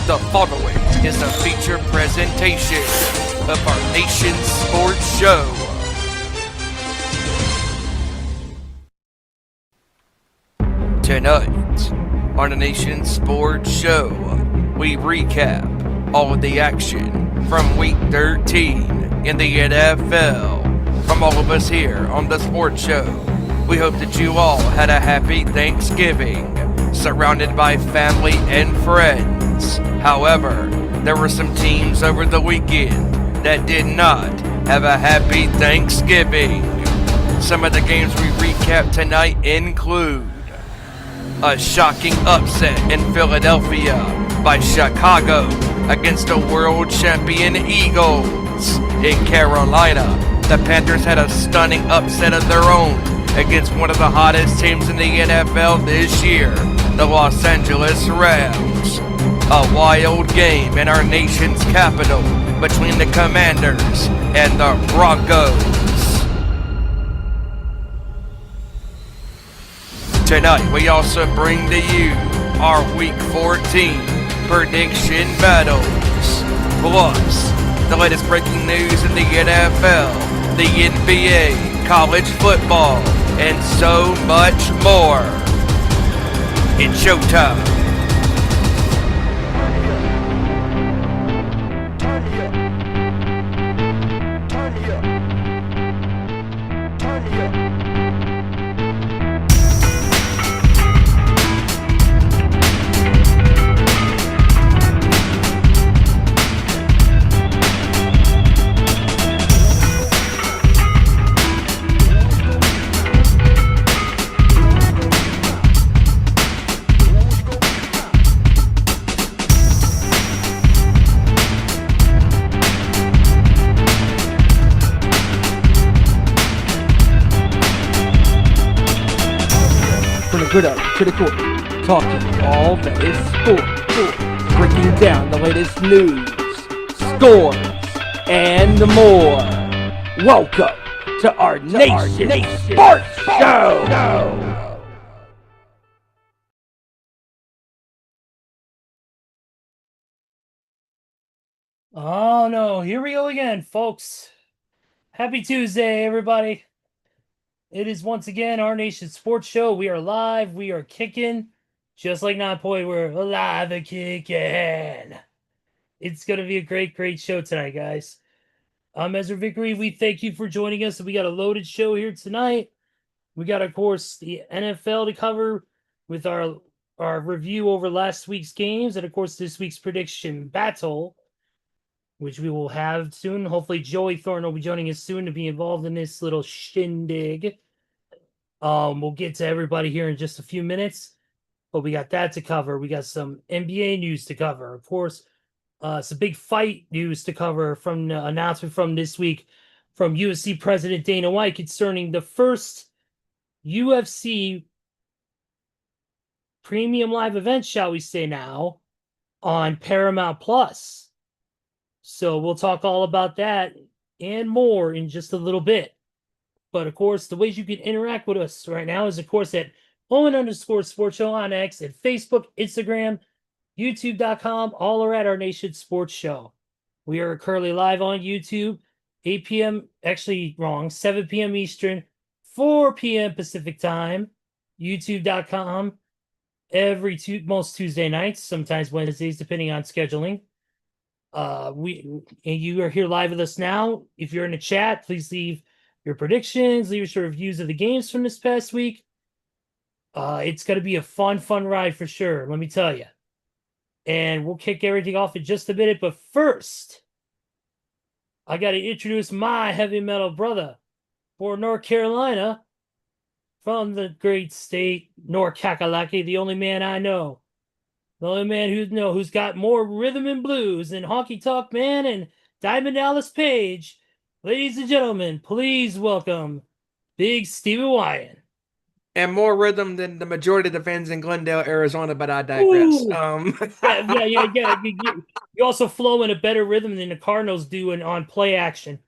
The following is a feature presentation of our nation's sports show. Tonight, on the nation's sports show, we recap all of the action from Week 13 in the NFL. From all of us here on the sports show, we hope that you all had a happy Thanksgiving, surrounded by family and friends. However, there were some teams over the weekend that did not have a happy Thanksgiving. Some of the games we recap tonight include a shocking upset in Philadelphia by Chicago against the world champion Eagles. In Carolina, the Panthers had a stunning upset of their own against one of the hottest teams in the NFL this year, the Los Angeles Rams. A wild game in our nation's capital between the Commanders and the Broncos. Tonight, we also bring to you our Week 14 prediction battles, plus the latest breaking news in the NFL, the NBA, college football, and so much more. It's showtime. Good up to the court, talking all that is sport, breaking down the latest news, scores, and more. Welcome to our Nation Sports Show. Oh no, here we go again, folks. Happy Tuesday, everybody. It is once again our Nation Sports Show. We are live. We are kicking. Just like Notpoint, we're alive and kicking. It's going to be a great show tonight, guys. I'm Ezra Vickery. We thank you for joining us. We got a loaded show here tonight. We got, of course, the NFL to cover with our review over last week's games. And, of course, this week's prediction battle, which we will have soon. Hopefully, Joey Thornton will be joining us soon to be involved in this little shindig. We'll get to everybody here in just a few minutes, but we got that to cover. We got some NBA news to cover, of course. Some big fight news to cover from the announcement from this week from UFC President Dana White concerning the first UFC premium live event, shall we say now, on Paramount Plus. So we'll talk all about that and more in just a little bit. But, of course, the ways you can interact with us right now is, of course, at Owen_Sports Show on X, at Facebook, Instagram, YouTube.com. All are at our Nation Sports Show. We are currently live on YouTube, 8 p.m. Actually, wrong, 7 p.m. Eastern, 4 p.m. Pacific Time. YouTube.com most Tuesday nights, sometimes Wednesdays, depending on scheduling. You are here live with us now. If you're in the chat, please leave your predictions, leave your reviews of the games from this past week. It's going to be a fun ride for sure, let me tell you. And we'll kick everything off in just a minute. But first, I got to introduce my heavy metal brother for North Carolina from the great state, North Kakalaki, the only man I know. The only man who's got more rhythm and blues than Honky Tonk Man and Diamond Dallas Page. Ladies and gentlemen, please welcome Big Stevie Wyand. And more rhythm than the majority of the fans in Glendale, Arizona, but I digress. Yeah. You also flow in a better rhythm than the Cardinals do on play action.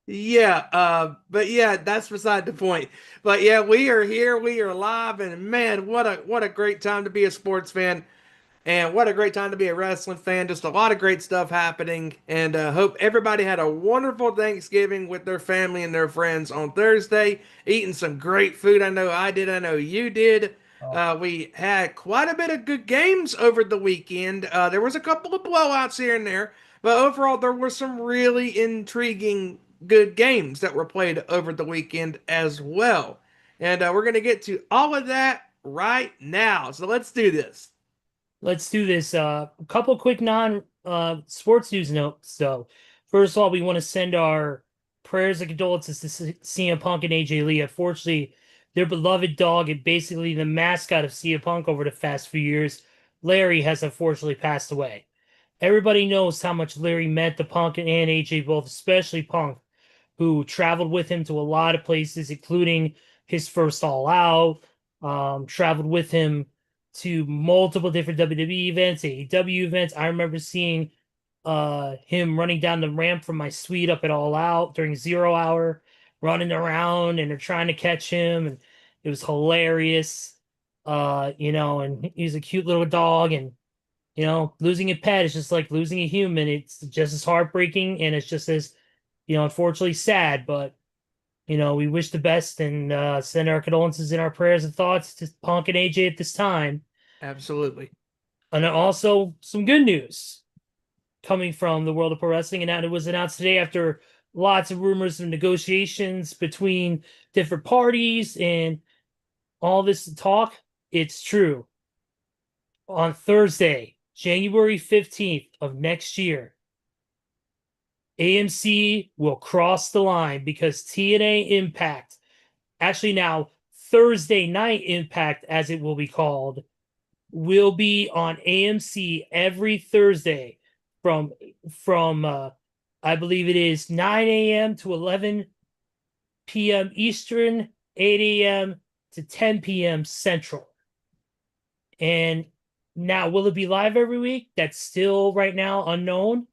Yeah, but yeah, that's beside the point. But yeah, we are here, we are live, and man, what a great time to be a sports fan. And what a great time to be a wrestling fan. Just a lot of great stuff happening. And hope everybody had a wonderful Thanksgiving with their family and their friends on Thursday, eating some great food. I know I did. I know you did. Oh, We had quite a bit of good games over the weekend. There was a couple of blowouts here and there, but overall there were some really intriguing good games that were played over the weekend as well. And we're going to get to all of that right now. So let's do this. let's do this. A couple quick non sports news notes. So, first of all, we want to send our prayers and condolences to CM Punk and AJ Lee. Unfortunately, their beloved dog and basically the mascot of CM Punk over the past few years, Larry, has unfortunately passed away. Everybody knows how much Larry meant to Punk and AJ both, especially Punk, who traveled with him to a lot of places, including his first All Out, traveled with him to multiple different WWE events, AEW events. I remember seeing him running down the ramp from my suite up at All Out during 0 hour, running around and they're trying to catch him, and it was hilarious. And he's a cute little dog, and losing a pet is just like losing a human. It's just as heartbreaking and it's just as, unfortunately sad, but we wish the best and send our condolences and our prayers and thoughts to Punk and AJ at this time. Absolutely. And also some good news coming from the world of pro wrestling, and that it was announced today after lots of rumors and negotiations between different parties and all this talk. It's true. On Thursday, January 15th of next year, AMC will cross the line because TNA Impact, actually now Thursday Night Impact, as it will be called, will be on AMC every Thursday from I believe it is 9 a.m. to 11 p.m. Eastern, 8 a.m. to 10 p.m. Central. And now, will it be live every week? That's still right now unknown.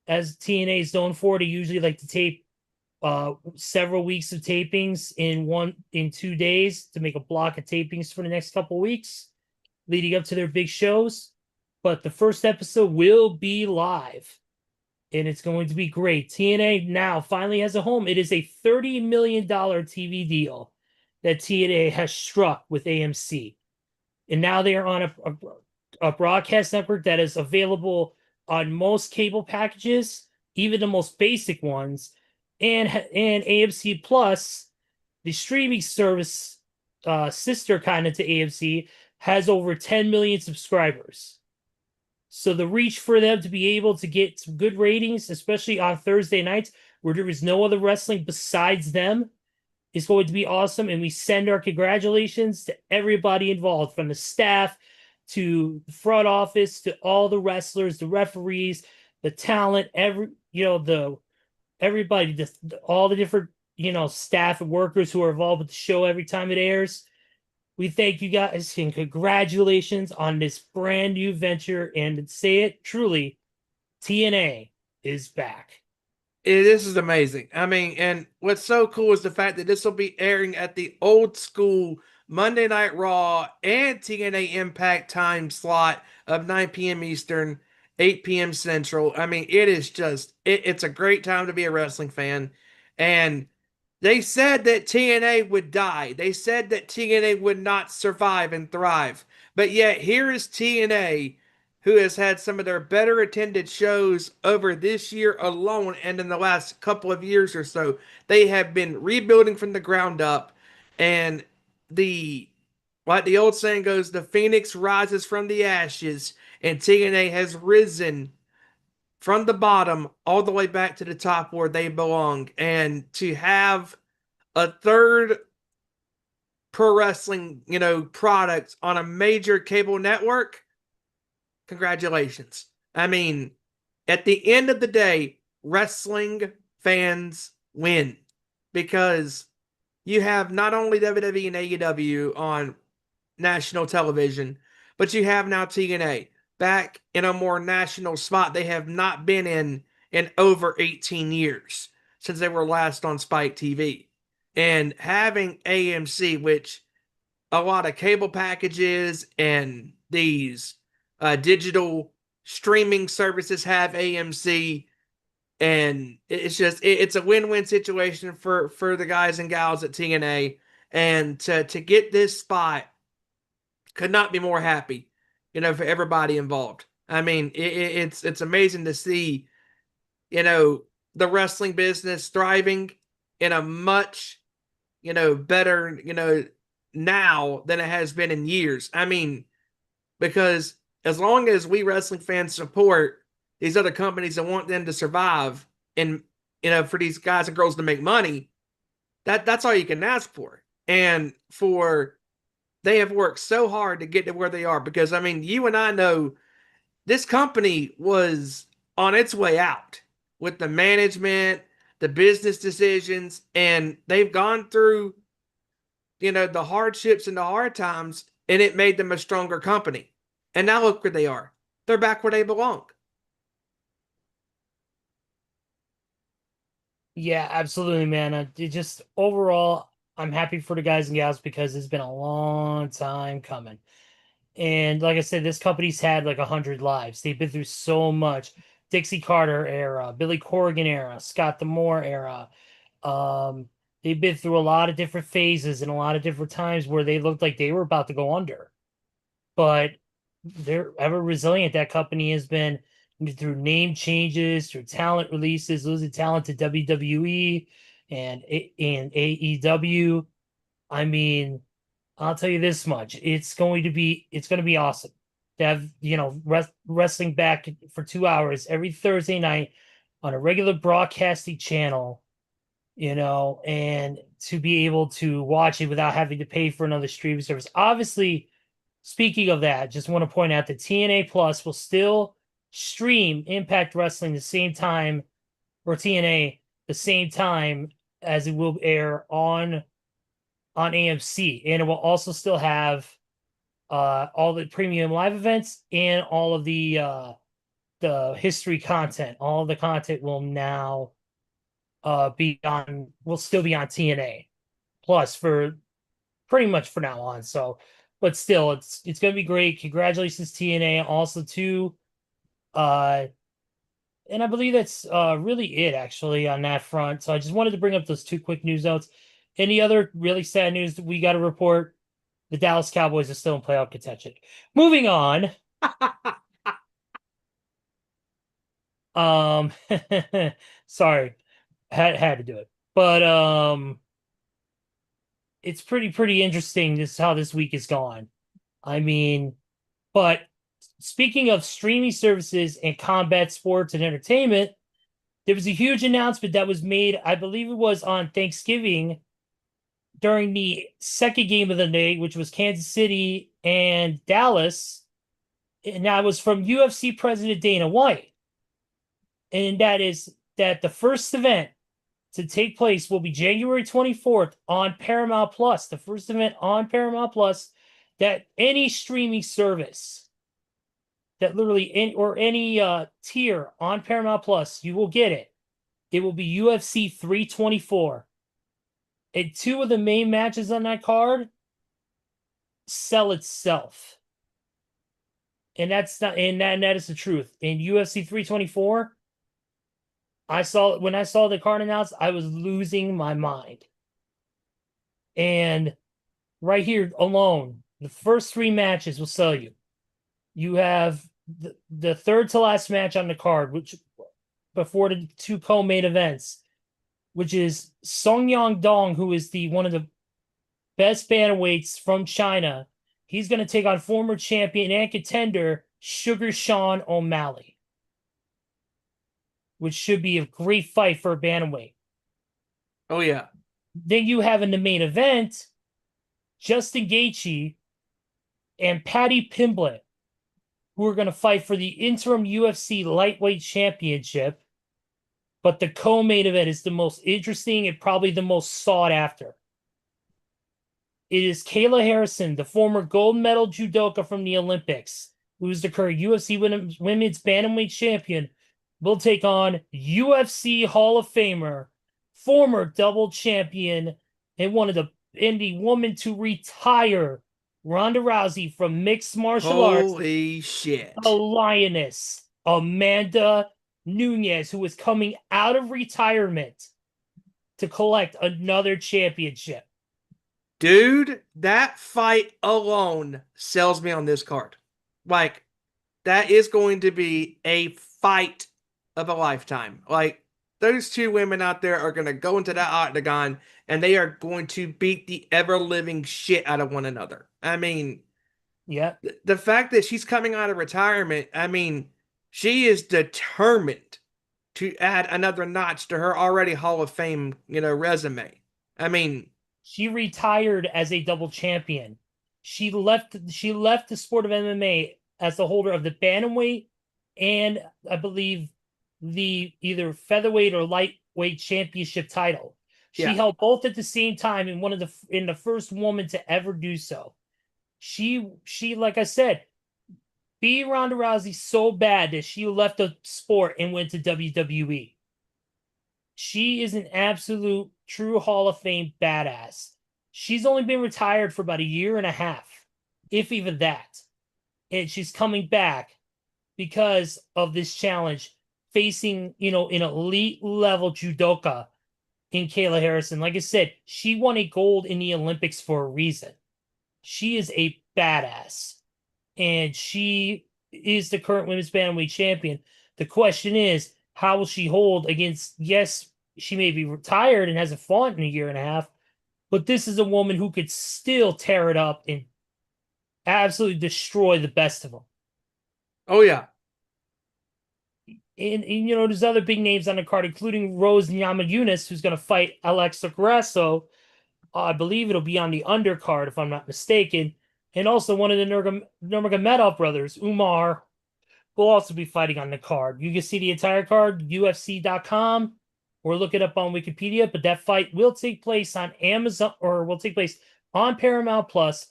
As TNA is known for, they usually like to tape several weeks of tapings in 2 days to make a block of tapings for the next couple weeks leading up to their big shows. But the first episode will be live, and it's going to be great. TNA now finally has a home. It is a $30 million TV deal that TNA has struck with AMC. And now they are on a broadcast network that is available on most cable packages, even the most basic ones, and AMC Plus, the streaming service sister kind of to AMC, has over 10 million subscribers. So the reach for them to be able to get some good ratings, especially on Thursday nights where there is no other wrestling besides them, is going to be awesome. And we send our congratulations to everybody involved, from the staff to the front office to all the wrestlers, the referees, the talent, everybody, all the different staff and workers who are involved with the show every time it airs. We thank you guys and congratulations on this brand new venture. And say it truly, TNA is back. This is amazing. I mean, and what's so cool is the fact that this will be airing at the old school Monday Night Raw and TNA Impact time slot of 9 p.m. Eastern, 8 p.m. Central. I mean, it is just, it's a great time to be a wrestling fan. And they said that TNA would die. They said that TNA would not survive and thrive. But yet, here is TNA, who has had some of their better attended shows over this year alone and in the last couple of years or so. They have been rebuilding from the ground up. And like the old saying goes, the phoenix rises from the ashes, and TNA has risen from the bottom all the way back to the top where they belong. And to have a third pro wrestling, product on a major cable network, congratulations. I mean, at the end of the day, wrestling fans win because you have not only WWE and AEW on national television, but you have now TNA back in a more national spot they have not been in over 18 years since they were last on Spike TV. And having AMC, which a lot of cable packages and these digital streaming services have AMC, and it's a win-win situation for the guys and gals at TNA, and to get this spot could not be more happy, for everybody involved. I mean, it's amazing to see, the wrestling business thriving in a much, better, now than it has been in years. I mean, because as long as we wrestling fans support these other companies and want them to survive and, for these guys and girls to make money, that's all you can ask for. And they have worked so hard to get to where they are, because I mean, you and I know this company was on its way out with the management, the business decisions, and they've gone through, the hardships and the hard times, and it made them a stronger company. And now look where they are. They're back where they belong. Yeah, absolutely, man. It just overall, I'm happy for the guys and gals because it's been a long time coming. And like I said, this company's had like 100 lives. They've been through so much. Dixie Carter era, Billy Corgan era, Scott D'Amore era. Um, they've been through a lot of different phases and a lot of different times where they looked like they were about to go under. But they're ever resilient. That company has been through name changes, through talent releases, losing talent to WWE and AEW. I mean, I'll tell you this much: it's going to be awesome to have wrestling back for 2 hours every Thursday night on a regular broadcasting channel. And to be able to watch it without having to pay for another streaming service. Obviously, speaking of that, just want to point out that TNA Plus will still stream Impact Wrestling the same time, or TNA the same time as it will air on AMC, and it will also still have all the premium live events and all of the history content. All of the content will now will still be on TNA Plus for pretty much for now on. So, but still, it's going to be great. Congratulations, TNA. Also, too, and I believe that's really it actually on that front. So I just wanted to bring up those two quick news notes. Any other really sad news that we got to report? The Dallas Cowboys are still in playoff contention. Moving on. Sorry, had to do it, but it's pretty interesting this how this week is gone. I mean, but speaking of streaming services and combat sports and entertainment, there was a huge announcement that was made. I believe it was on Thanksgiving during the second game of the day, which was Kansas City and Dallas. And that was from UFC President Dana White. And that is that the first event to take place will be January 24th on Paramount Plus. The first event on Paramount Plus that any streaming service that literally any tier on Paramount Plus, you will get it. It will be UFC 324. And two of the main matches on that card sell itself. And that's not, and that is the truth. In UFC 324, when I saw the card announced, I was losing my mind. And right here alone, the first three matches will sell you. You have the third to last match on the card, which before the two co-main events, which is Song Yang Dong, who is one of the best bantamweights from China. He's going to take on former champion and contender Sugar Sean O'Malley, which should be a great fight for a bantamweight. Oh, yeah. Then you have in the main event, Justin Gaethje and Paddy Pimblett, who are going to fight for the interim UFC lightweight championship. But the co-main event is the most interesting and probably the most sought after. It is Kayla Harrison, the former gold medal judoka from the Olympics, who is the current UFC women's bantamweight champion, will take on UFC Hall of Famer, former double champion, and the woman to retire Ronda Rousey from mixed martial arts, Holy the shit. lioness, Amanda Nunes, who is coming out of retirement to collect another championship. Dude, that fight alone sells me on this card. Like, that is going to be a fight of a lifetime. Like, those two women out there are going to go into that octagon and they are going to beat the ever living shit out of one another. I mean, Yeah, the fact that she's coming out of retirement, I mean, she is determined to add another notch to her already Hall of Fame, resume. I mean, she retired as a double champion. She left the sport of MMA as the holder of the bantamweight and I believe the either featherweight or lightweight championship title. She yeah. held both at the same time and in the first woman to ever do so. She like I said, beat Ronda Rousey so bad that she left the sport and went to WWE. She is an absolute true Hall of Fame badass. She's only been retired for about a year and a half, if even that. And she's coming back because of this challenge, facing, an elite level judoka in Kayla Harrison. Like I said, she won a gold in the Olympics for a reason. She is a badass. And she is the current women's bantamweight champion. The question is, how will she hold against, yes, she may be retired and hasn't fought in a year and a half, but this is a woman who could still tear it up and absolutely destroy the best of them. Oh, yeah. And there's other big names on the card, including Rose Namajunas, who's going to fight Alexa Grasso. I believe it'll be on the undercard, if I'm not mistaken. And also one of the Nurmagomedov brothers, Umar, will also be fighting on the card. You can see the entire card, UFC.com, or look it up on Wikipedia. But that fight will take place on Amazon, or will take place on Paramount Plus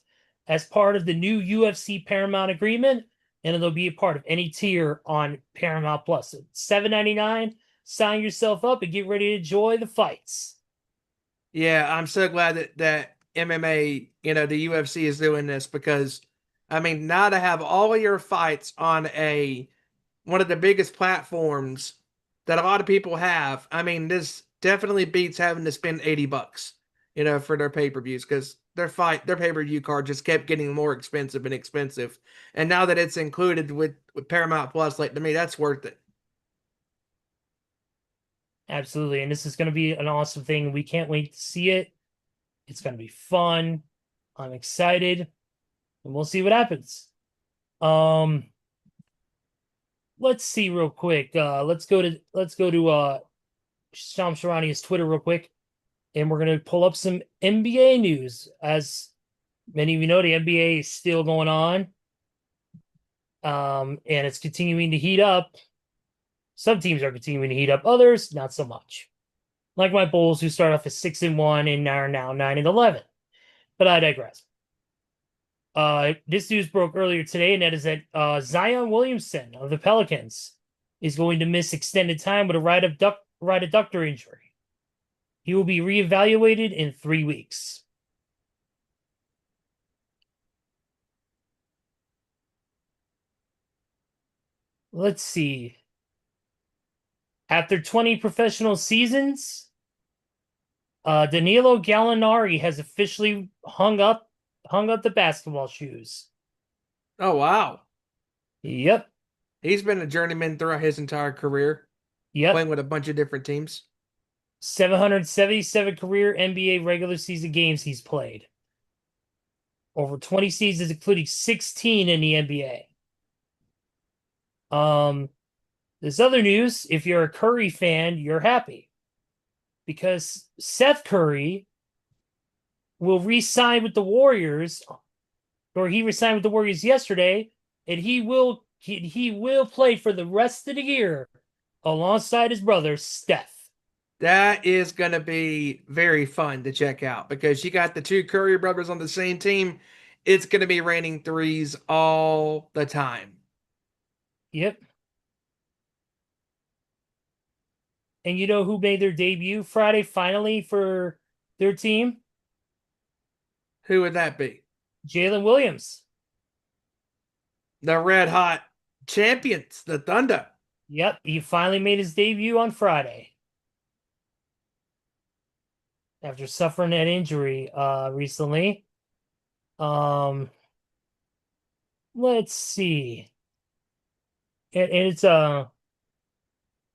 as part of the new UFC Paramount agreement, and it'll be a part of any tier on Paramount Plus. It's $7.99. Sign yourself up and get ready to enjoy the fights. Yeah, I'm so glad that MMA, the UFC is doing this because I mean, now to have all of your fights on a one of the biggest platforms that a lot of people have, I mean, this definitely beats having to spend $80, for their pay-per-views because their pay-per-view card just kept getting more expensive and expensive. And now that it's included with Paramount Plus, like to me, that's worth it. Absolutely. And this is going to be an awesome thing. We can't wait to see it. It's going to be fun. I'm excited. And we'll see what happens. Um, let's see real quick. Let's go to Sham Sharani's Twitter real quick. And we're gonna pull up some NBA news. As many of you know, the NBA is still going on. And it's continuing to heat up. Some teams are continuing to heat up, others not so much. Like my Bulls, who start off as 6-1 and are now 9-11. But I digress. This news broke earlier today, and that is that Zion Williamson of the Pelicans is going to miss extended time with a right adductor injury. He will be reevaluated in 3 weeks. Let's see. After 20 professional seasons, Danilo Gallinari has officially hung up the basketball shoes. Oh wow. Yep. He's been a journeyman throughout his entire career, Yep. playing with a bunch of different teams. 777 career NBA regular season games he's played. Over 20 seasons, including 16 in the NBA. This other news, if you're a Curry fan, you're happy. Because Seth Curry will re-sign with the Warriors, or he re-signed with the Warriors yesterday, and he will play for the rest of the year alongside his brother Steph. That is going to be very fun to check out because you got the two Curry brothers on the same team. It's going to be raining threes all the time. Yep. And you know who made their debut Friday finally for their team? Who would that be? Jalen Williams. The red hot champions, the Thunder. Yep, he finally made his debut on Friday after suffering that injury recently. Let's see. It's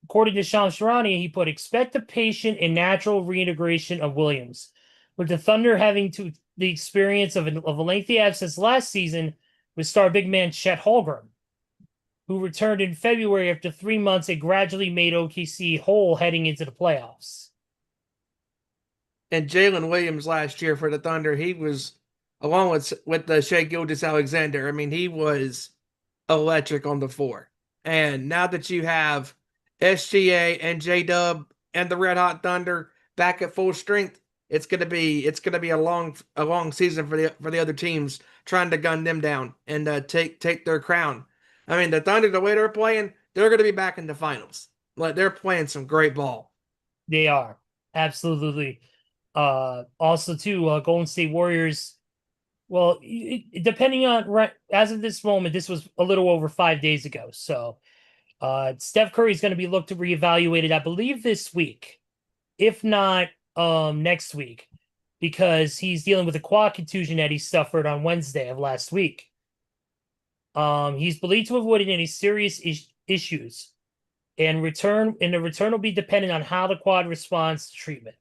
according to Sean Sharani, he put expect a patient and natural reintegration of Williams, with the Thunder having the experience of a lengthy absence last season with star big man Chet Holmgren, who returned in February after 3 months and gradually made OKC whole heading into the playoffs. And Jalen Williams last year for the Thunder, he was along with the Shea Gilgeous-Alexander. I mean, he was electric on the floor. And now that you have SGA and J Dub and the Red Hot Thunder back at full strength, it's gonna be a long season for the other teams trying to gun them down and take their crown. I mean, the Thunder, the way they're playing, they're gonna be back in the finals. Like, they're playing some great ball. They are absolutely. Also, too, Golden State Warriors. Well, depending on right as of this moment, this was a little over 5 days ago. So, Steph Curry is going to be looked to reevaluated, I believe, this week, if not next week, because he's dealing with a quad contusion that he suffered on Wednesday of last week. He's believed to have avoided any serious issues, and the return will be dependent on how the quad responds to treatment.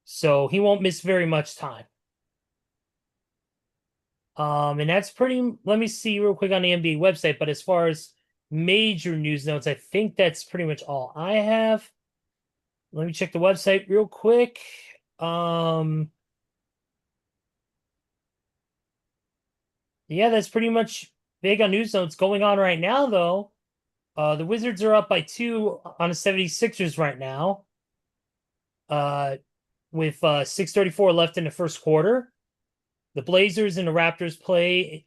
So he won't miss very much time. And that's let me see real quick on the NBA website, but as far as major news notes, I think that's pretty much all I have. Let me check the website real quick. Yeah, that's pretty much big on news notes going on right now, though. The Wizards are up by 2 on the 76ers right now. With 6:34 left in the first quarter. The Blazers and the Raptors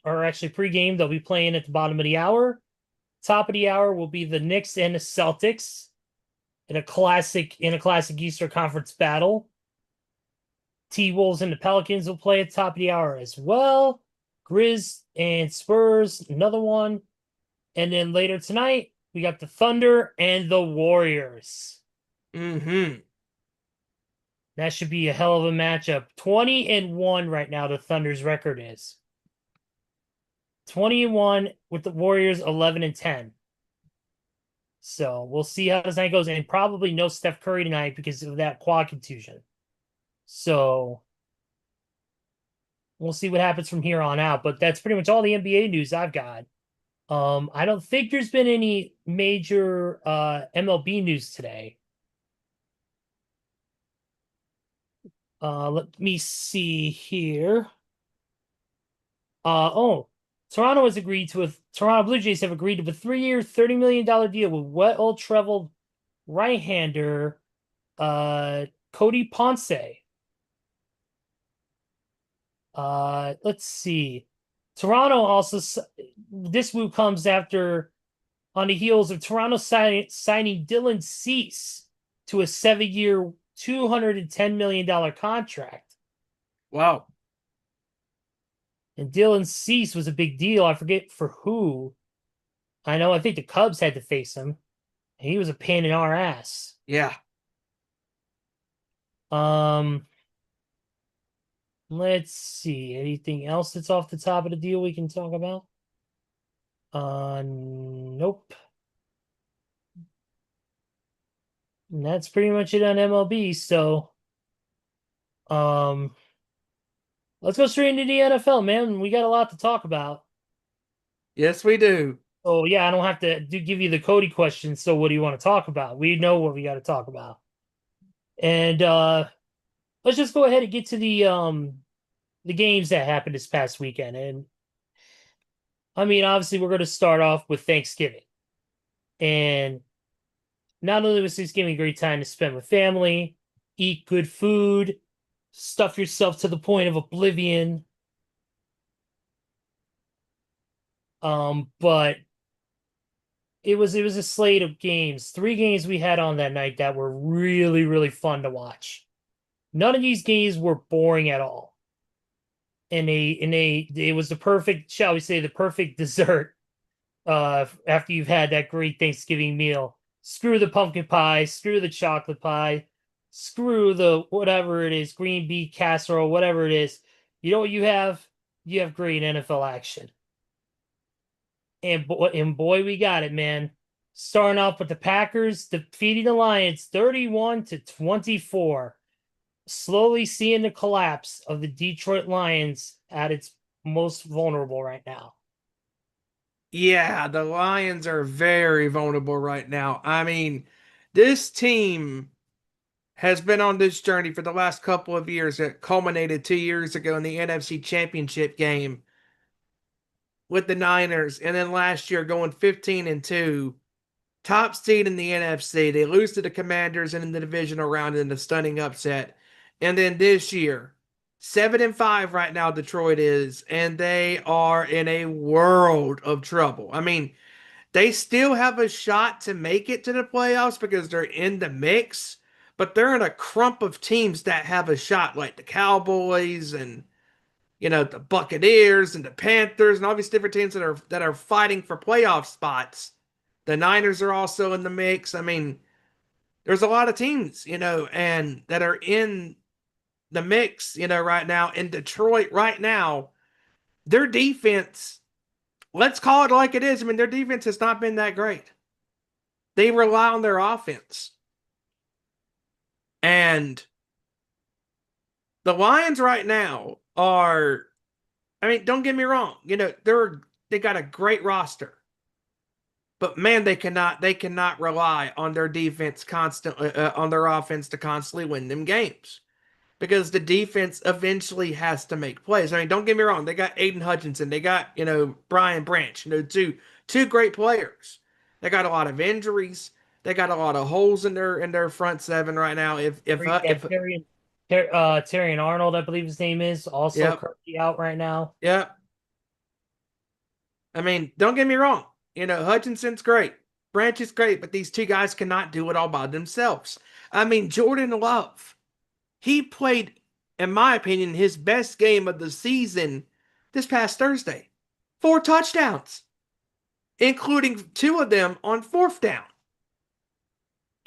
are actually pregame. They'll be playing at the bottom of the hour. Top of the hour will be the Knicks and the Celtics in a classic Eastern Conference battle. T-Wolves and the Pelicans will play at the top of the hour as well. Grizz and Spurs, another one. And then later tonight, we got the Thunder and the Warriors. Mm-hmm. That should be a hell of a matchup. 20-1 right now, the Thunder's record is. 20-1 with the Warriors 11-10. So we'll see how this night goes. And probably no Steph Curry tonight because of that quad contusion. So we'll see what happens from here on out. But that's pretty much all the NBA news I've got. I don't think there's been any major MLB news today. Let me see here. Toronto Blue Jays have agreed to a 3-year, $30 million deal with wet old traveled right-hander Cody Ponce. Let's see. Toronto also, this move comes on the heels of Toronto signing Dylan Cease to a 7-year, $210 million contract. Wow. And Dylan Cease was a big deal. I forget for who. I think the Cubs had to face him. He was a pain in our ass. Yeah. Let's see. Anything else that's off the top of the deal we can talk about? Nope. And that's pretty much it on MLB. So, let's go straight into the NFL, man. We got a lot to talk about. Yes, we do. Oh, yeah, I don't have to give you the Cody question. So what do you want to talk about? We know what we got to talk about. And let's just go ahead and get to the games that happened this past weekend. And I mean, obviously, we're going to start off with Thanksgiving. And not only was Thanksgiving a great time to spend with family, eat good food, stuff yourself to the point of oblivion. But it was a slate of games. 3 games we had on that night that were really, really fun to watch. None of these games were boring at all. it was the perfect, shall we say, the perfect dessert after you've had that great Thanksgiving meal. Screw the pumpkin pie, screw the chocolate pie, screw the whatever it is, green bean casserole, whatever it is. You know what you have? You have great NFL action. And boy, we got it, man. Starting off with the Packers defeating the Lions 31-24. Slowly seeing the collapse of the Detroit Lions at its most vulnerable right now. Yeah, the Lions are very vulnerable right now. I mean, this team has been on this journey for the last couple of years that culminated 2 years ago in the NFC Championship game with the Niners, and then last year going 15-2, top seed in the NFC. They lose to the Commanders and in the divisional round in a stunning upset. And then this year, 7-5 right now, Detroit is, and they are in a world of trouble. I mean, they still have a shot to make it to the playoffs because they're in the mix, but they're in a crump of teams that have a shot, like the Cowboys and the Buccaneers and the Panthers and all these different teams that are fighting for playoff spots. The Niners are also in the mix. I mean, there's a lot of teams, and that are in the mix, right now. In Detroit right now, their defense, let's call it like it is. I mean, their defense has not been that great. They rely on their offense. And the Lions right now are, I mean, don't get me wrong, they got a great roster. But man, they cannot rely on their defense constantly on their offense to constantly win them games. Because the defense eventually has to make plays. I mean, don't get me wrong, they got Aiden Hutchinson, they got, Brian Branch, two great players. They got a lot of injuries. They got a lot of holes in their front seven right now. If Terry and Arnold, I believe his name is, also Yep, currently out right now. yep. I mean, don't get me wrong. Hutchinson's great. Branch is great, but these two guys cannot do it all by themselves. I mean, Jordan Love, he played, in my opinion, his best game of the season this past Thursday. 4 touchdowns, including 2 of them on fourth down.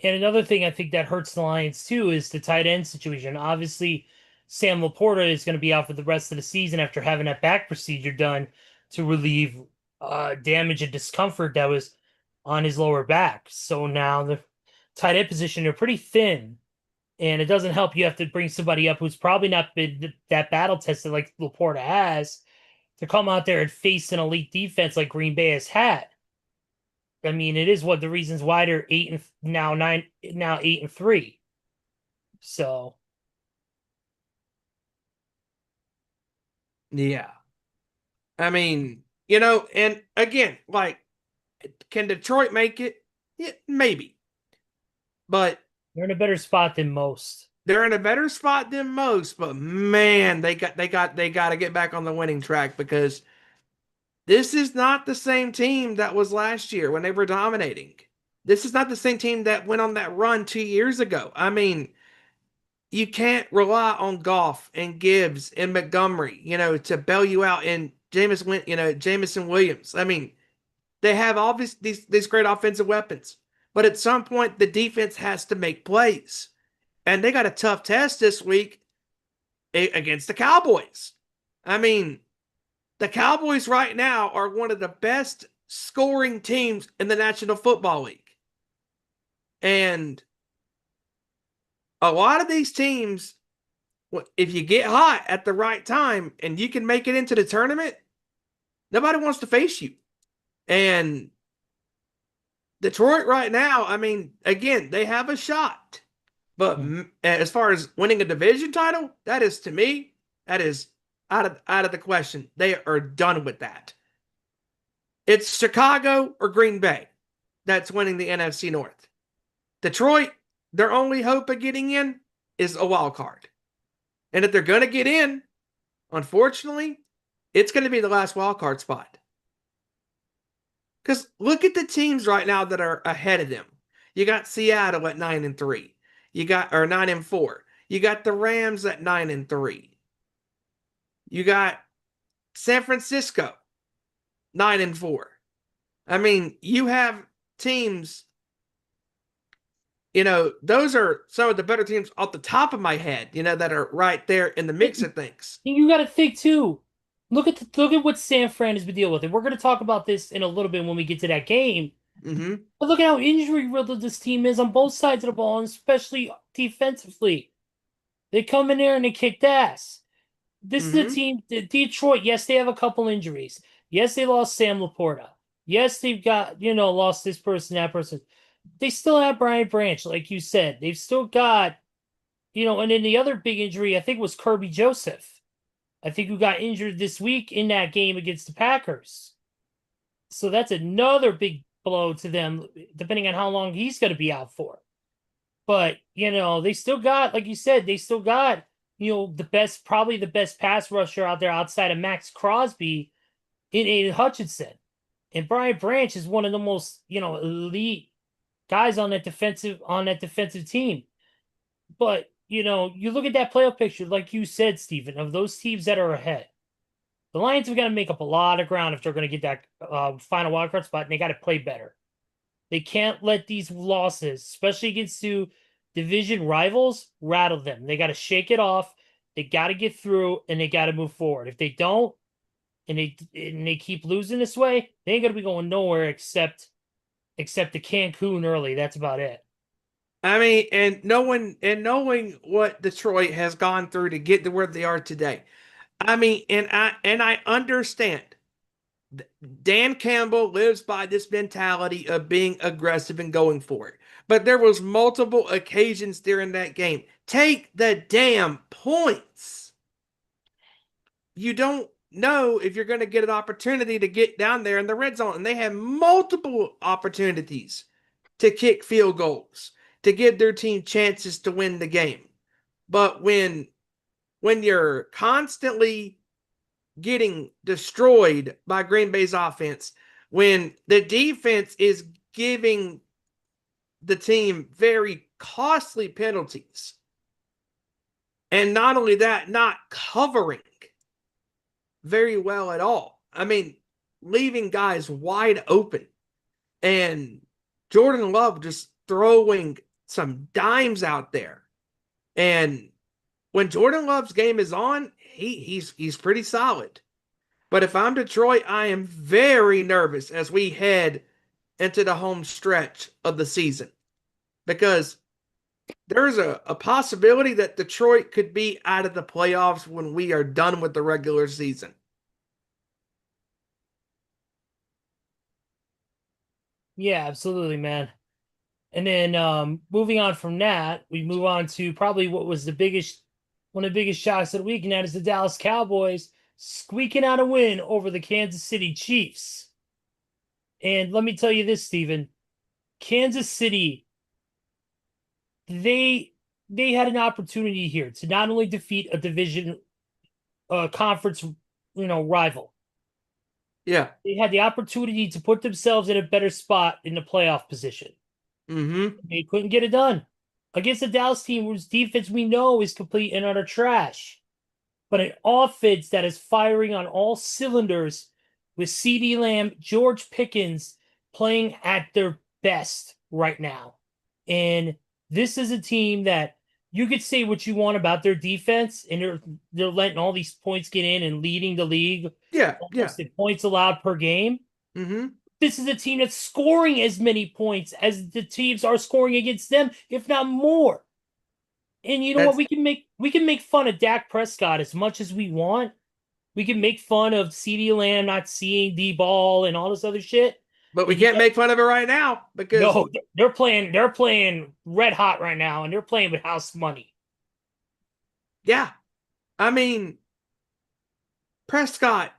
And another thing I think that hurts the Lions too is the tight end situation. Obviously, Sam Laporta is going to be out for the rest of the season after having that back procedure done to relieve damage and discomfort that was on his lower back. So now the tight end position are pretty thin, and it doesn't help. You have to bring somebody up who's probably not been that battle tested like Laporta has to come out there and face an elite defense like Green Bay has had. I mean, it is what the reasons why they're 8-3. So Yeah. I mean, and again, like, can Detroit make it? Yeah, maybe. But they're in a better spot than most. they're in a better spot than most, but man, they got to get back on the winning track because this is not the same team that was last year when they were dominating. This is not the same team that went on that run 2 years ago. I mean, you can't rely on Goff and Gibbs and Montgomery, to bail you out, and Jameson Williams. I mean, they have all these great offensive weapons, but at some point the defense has to make plays, and they got a tough test this week against the Cowboys. I mean, the Cowboys right now are one of the best scoring teams in the National Football League. And a lot of these teams, if you get hot at the right time and you can make it into the tournament, nobody wants to face you. And Detroit right now, I mean, again, they have a shot. But as far as winning a division title, that is, to me, that is out of the question. They are done with that. It's Chicago or Green Bay that's winning the NFC North. Detroit, their only hope of getting in is a wild card. And if they're going to get in, unfortunately, it's going to be the last wild card spot. Because look at the teams right now that are ahead of them. You got Seattle at 9-3. You got, or 9-4. You got the Rams at 9-3. You got San Francisco, 9-4. I mean, you have teams, those are some of the better teams off the top of my head, that are right there in the mix of things. You got to think too. Look at what San Fran has been dealing with, and we're going to talk about this in a little bit when we get to that game. Mm-hmm. But look at how injury riddled this team is on both sides of the ball, and especially defensively. They come in there and they kicked ass. This is a team, Detroit. Yes, they have a couple injuries. Yes, they lost Sam Laporta. Yes, they've got lost this person, that person. They still have Brian Branch, like you said. They've still got and then the other big injury I think was Kirby Joseph. I think who got injured this week in that game against the Packers. So that's another big blow to them, depending on how long he's going to be out for. But, they still got, like you said, probably the best pass rusher out there outside of Max Crosby in Aiden Hutchinson. And Brian Branch is one of the most, elite guys on that defensive team. But, you look at that playoff picture, like you said, Stephen, of those teams that are ahead. The Lions have got to make up a lot of ground if they're going to get that final wildcard spot, and they got to play better. They can't let these losses, especially against two division rivals, rattle them. They got to shake it off. They got to get through, and they got to move forward. If they don't, and they keep losing this way, they ain't going to be going nowhere except to Cancun early. That's about it. I mean, and knowing what Detroit has gone through to get to where they are today. I mean, and I understand. Dan Campbell lives by this mentality of being aggressive and going for it. But there was multiple occasions during that game. Take the damn points. You don't know if you're going to get an opportunity to get down there in the red zone. And they had multiple opportunities to kick field goals, to give their team chances to win the game. But when you're constantly getting destroyed by Green Bay's offense, when the defense is giving the team very costly penalties, and not only that, not covering very well at all. I mean, leaving guys wide open, and Jordan Love just throwing some dimes out there. And when Jordan Love's game is on, he's pretty solid. But if I'm Detroit, I am very nervous as we head into the home stretch of the season, because there's a possibility that Detroit could be out of the playoffs when we are done with the regular season. Yeah, absolutely, man. And then moving on from that, we move on to probably what was one of the biggest shocks of the week, and that is the Dallas Cowboys squeaking out a win over the Kansas City Chiefs. And let me tell you this, Steven. Kansas City, they had an opportunity here to not only defeat a division conference, rival. Yeah. They had the opportunity to put themselves in a better spot in the playoff position. Mm-hmm. They couldn't get it done against the Dallas team whose defense we know is complete and utter trash. But an offense that is firing on all cylinders with CeeDee Lamb, George Pickens playing at their best right now. And this is a team that you could say what you want about their defense, and they're letting all these points get in and leading the league. Yeah. In points allowed per game. Mm-hmm. This is a team that's scoring as many points as the teams are scoring against them, if not more. And you know what? We can make fun of Dak Prescott as much as we want. We can make fun of CeeDee Lamb not seeing the ball and all this other shit. But we can't make fun of it right now because no, they're playing red hot right now, and they're playing with house money. Yeah. I mean, Prescott,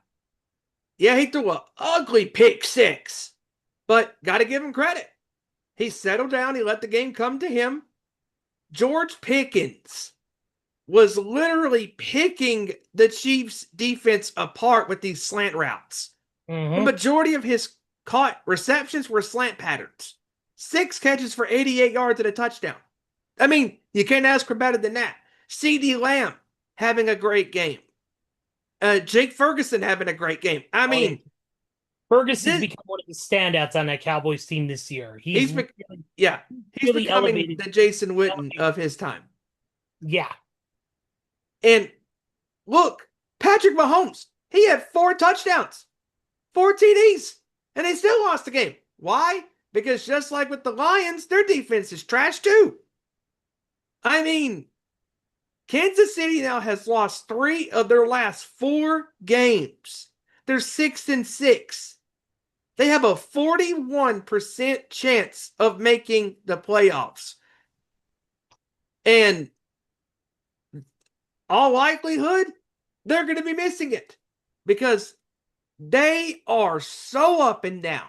yeah, he threw an ugly pick six, but got to give him credit. He settled down. He let the game come to him. George Pickens was literally picking the Chiefs' defense apart with these slant routes. Mm-hmm. The majority of his caught receptions were slant patterns. 6 catches for 88 yards and a touchdown. I mean, you can't ask for better than that. CeeDee Lamb having a great game. Jake Ferguson having a great game. I Oh, yeah. mean, Ferguson's this, become one of the standouts on that Cowboys team this year. he's yeah, he's really becoming elevated. the Jason Witten elevated. of his time. Yeah. And look, Patrick Mahomes, he had 4 touchdowns, 4 TDs, and they still lost the game. Why? Because just like with the Lions, their defense is trash too. I mean, Kansas City now has lost 3 of their last 4 games. They're 6-6. They have a 41% chance of making the playoffs. And all likelihood, they're going to be missing it because they are so up and down.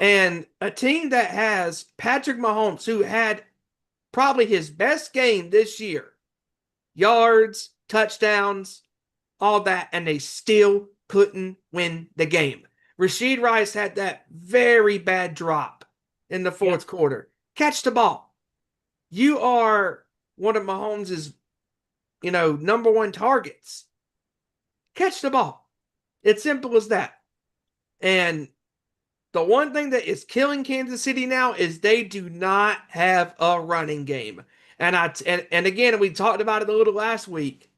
And a team that has Patrick Mahomes, who had probably his best game this year, yards, touchdowns, all that, and they still couldn't win the game. Rashid Rice had that very bad drop in the fourth quarter. Catch the ball. You are one of Mahomes' number one targets. Catch the ball. It's simple as that. And the one thing that is killing Kansas City now is they do not have a running game. And again, we talked about it a little last week,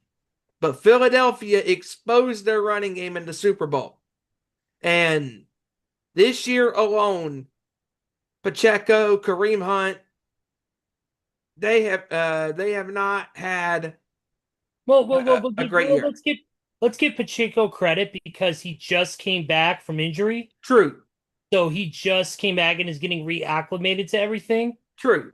but Philadelphia exposed their running game in the Super Bowl. And this year alone, Pacheco, Kareem Hunt, they have not had a great year. Let's give Pacheco credit because he just came back from injury. True. So he just came back and is getting reacclimated to everything. True.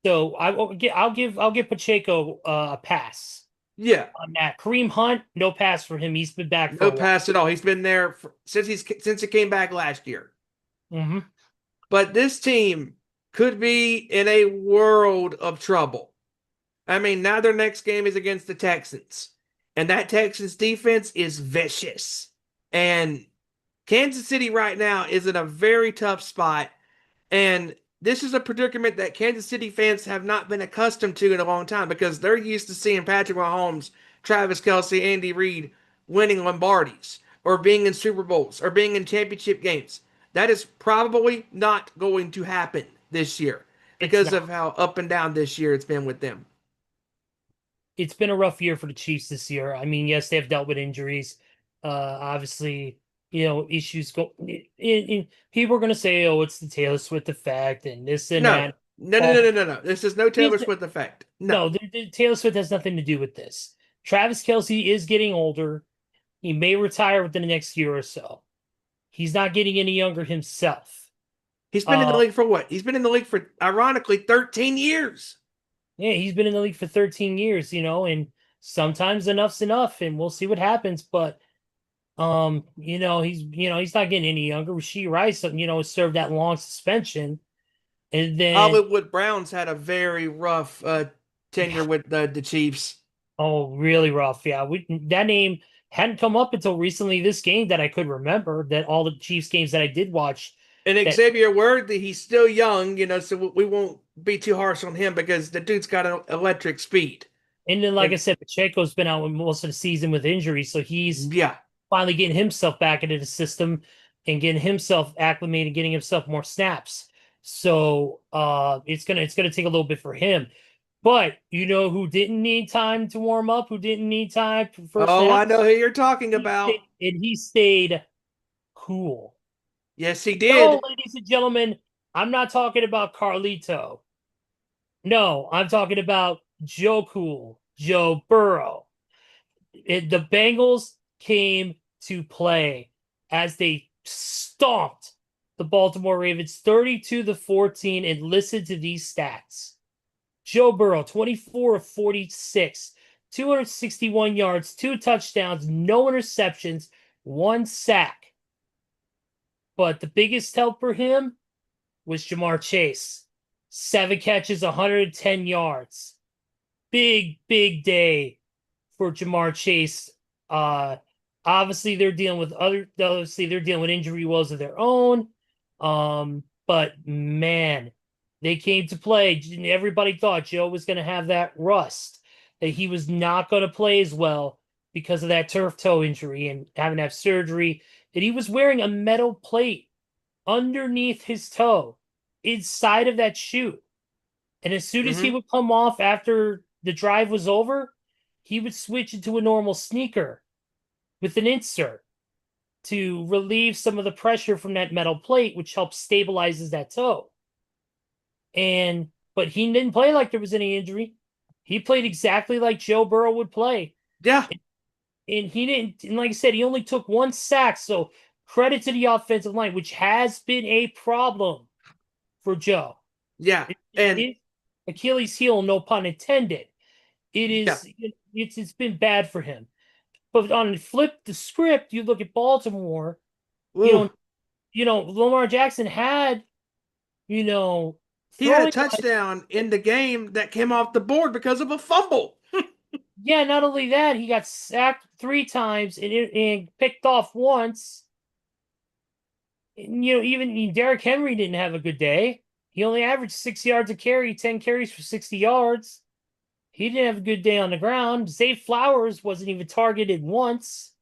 So I'll give Pacheco a pass. Yeah. On that. Kareem Hunt, no pass for him. He's been back for no pass at all. He's been there since he came back last year. Mm-hmm. But this team could be in a world of trouble. I mean, now their next game is against the Texans. And that Texans defense is vicious. And Kansas City right now is in a very tough spot. And this is a predicament that Kansas City fans have not been accustomed to in a long time because they're used to seeing Patrick Mahomes, Travis Kelce, Andy Reid winning Lombardis or being in Super Bowls or being in championship games. That is probably not going to happen this year because of how up and down this year it's been with them. It's been a rough year for the Chiefs this year. I mean, yes, they've dealt with injuries. Obviously, issues go. People are going to say, "Oh, it's the Taylor Swift effect," and this and that. No. This is no Taylor Swift effect. No, the Taylor Swift has nothing to do with this. Travis Kelce is getting older. He may retire within the next year or so. He's not getting any younger himself. He's been in the league for what? He's been in the league for, ironically, 13 years. Yeah, he's been in the league for 13 years, and sometimes enough's enough, and we'll see what happens. But he's not getting any younger. Rashid Rice, served that long suspension. And then Hollywood Browns had a very rough tenure with the Chiefs. Oh, really rough. Yeah, that name hadn't come up until recently this game that I could remember, that all the Chiefs games that I did watch. And Xavier Word, he's still young, so we won't be too harsh on him because the dude's got an electric speed. And then, I said, Pacheco's been out most of the season with injuries, so he's finally getting himself back into the system and getting himself acclimated, getting himself more snaps. So it's gonna take a little bit for him. But who didn't need time to warm up? Who didn't need time for snaps? I know who you're talking about. He stayed cool. Yes, he did. No, ladies and gentlemen, I'm not talking about Carlito. No, I'm talking about Joe Cool, Joe Burrow. The Bengals came to play as they stomped the Baltimore Ravens 32-14, and listen to these stats. Joe Burrow, 24 of 46, 261 yards, 2 touchdowns, no interceptions, 1 sack. But the biggest help for him was Jamar Chase. 7 catches, 110 yards. Big day for Jamar Chase. Obviously, they're dealing with injury woes of their own. But man, they came to play. Everybody thought Joe was going to have that rust, that he was not going to play as well. because of that turf toe injury and having to have surgery, that he was wearing a metal plate underneath his toe inside of that shoe. And as soon as he Mm-hmm. would come off after the drive was over, he would switch into a normal sneaker with an insert to relieve some of the pressure from that metal plate, which helps stabilizes that toe. But he didn't play like there was any injury. He played exactly like Joe Burrow would play. Yeah. And he didn't, and like I said, he only took 1 sack. So credit to the offensive line, which has been a problem for Joe. Yeah. And His Achilles heel, no pun intended. yeah. It's been bad for him. But on flip the script, you look at Baltimore, you Ooh. know, Lamar Jackson had, you know, He had a throwing. touchdown in the game that came off the board because of a fumble. Yeah, not only that, he got sacked 3 times and picked off once. And, even Derrick Henry didn't have a good day. He only averaged 6 yards a carry, 10 carries for 60 yards. He didn't have a good day on the ground. Zay Flowers wasn't even targeted once.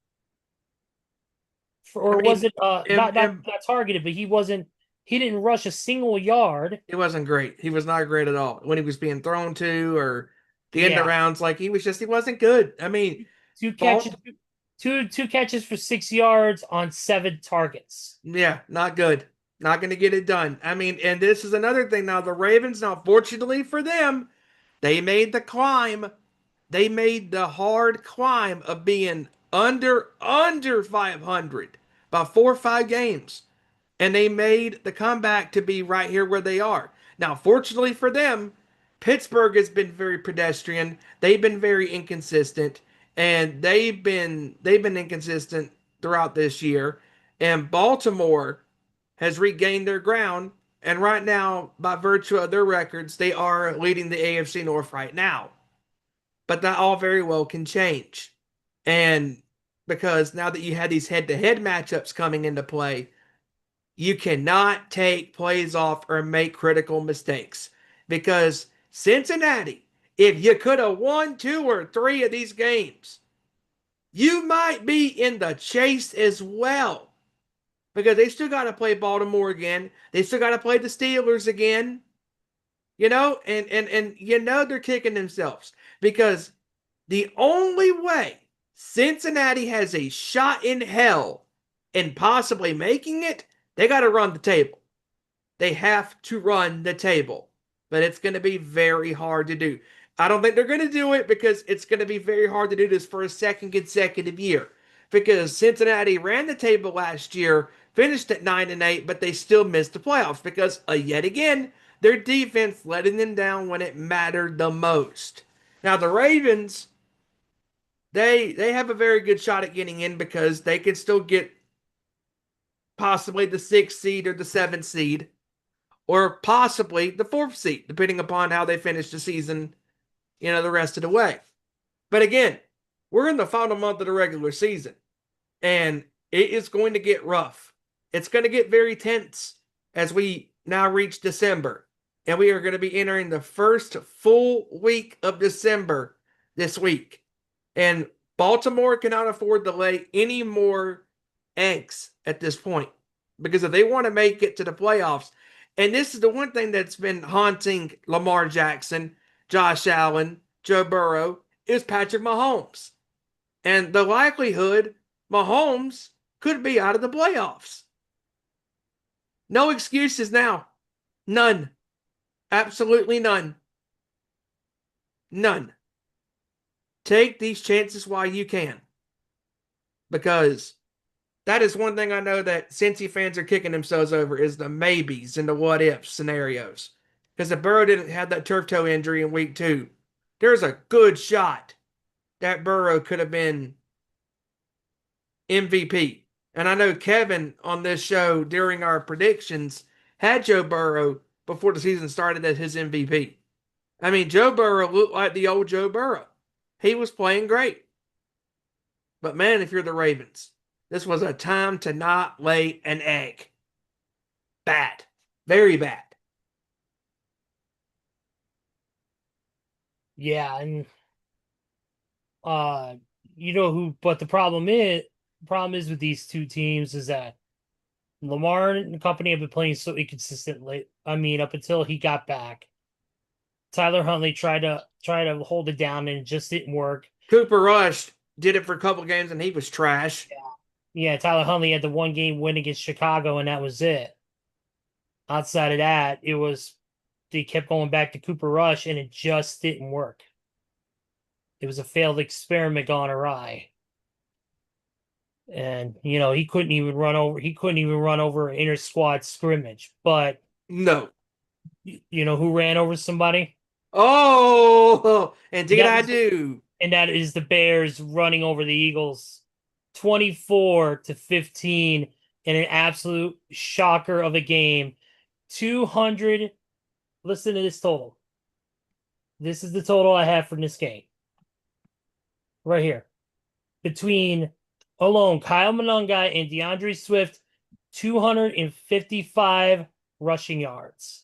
I Or was mean, it and, not and targeted, but he didn't rush a single yard. it wasn't great. He was not great at all when he was being thrown to or the end Yeah. arounds. Like he wasn't good. I mean, Two catches, Balt, two catches for 6 yards on 7 targets. yeah, not good. Not going to get it done. I mean, and this is another thing now. The Ravens, now, fortunately for them, they made the climb. They made the hard climb of being under 500 by 4 or 5 games. And they made the comeback to be right here where they are. Now, fortunately for them, Pittsburgh has been very pedestrian. They've been very inconsistent, and they've been inconsistent throughout this year. And Baltimore has regained their ground, and right now, by virtue of their records, they are leading the AFC North right now. But that all very well can change. And because now that you have these head-to-head matchups coming into play, you cannot take plays off or make critical mistakes because Cincinnati, if you could have won 2 or 3 of these games, you might be in the chase as well because they still got to play Baltimore again. They still got to play the Steelers again, and they're kicking themselves because the only way Cincinnati has a shot in hell in possibly making it, they got to run the table. They have to run the table. But it's going to be very hard to do. I don't think they're going to do it because it's going to be very hard to do this for a second consecutive year. Because Cincinnati ran the table last year, finished at 9-8, but they still missed the playoffs because yet again, their defense letting them down when it mattered the most. Now the Ravens, they have a very good shot at getting in because they can still get possibly the 6th seed or the 7th seed, or possibly the 4th seed, depending upon how they finish the season, the rest of the way. But again, we're in the final month of the regular season, and it is going to get rough. It's going to get very tense as we now reach December, and we are going to be entering the first full week of December this week. And Baltimore cannot afford to lay any more eggs at this point because if they want to make it to the playoffs, and this is the one thing that's been haunting Lamar Jackson, Josh Allen, Joe Burrow, is Patrick Mahomes. And the likelihood Mahomes could be out of the playoffs. No excuses now. None. Absolutely none. None. Take these chances while you can. Because that is one thing I know that Cincy fans are kicking themselves over is the maybes and the what if scenarios. Because if Burrow didn't have that turf toe injury in week 2, there's a good shot that Burrow could have been MVP. And I know Kevin on this show during our predictions had Joe Burrow before the season started as his MVP. I mean, Joe Burrow looked like the old Joe Burrow. He was playing great. But man, if you're the Ravens, this was a time to not lay an egg. Bad. Very bad. Yeah, and But the problem is with these two teams is that Lamar and company have been playing so inconsistently. I mean, up until he got back, Tyler Huntley tried to hold it down and it just didn't work. Cooper Rush did it for a couple games and he was trash. Yeah, Tyler Huntley had the one game win against Chicago and that was it. Outside of that, they kept going back to Cooper Rush and it just didn't work. It was a failed experiment gone awry. And he couldn't even run over an inter squad scrimmage. But No. you know who ran over somebody? Oh, and did That I was do? and that is the Bears running over the Eagles 24-15 in an absolute shocker of a game. 200. Listen to this total. This is the total I have for this game. Right here. Between alone Kyle Monangai and DeAndre Swift, 255 rushing yards.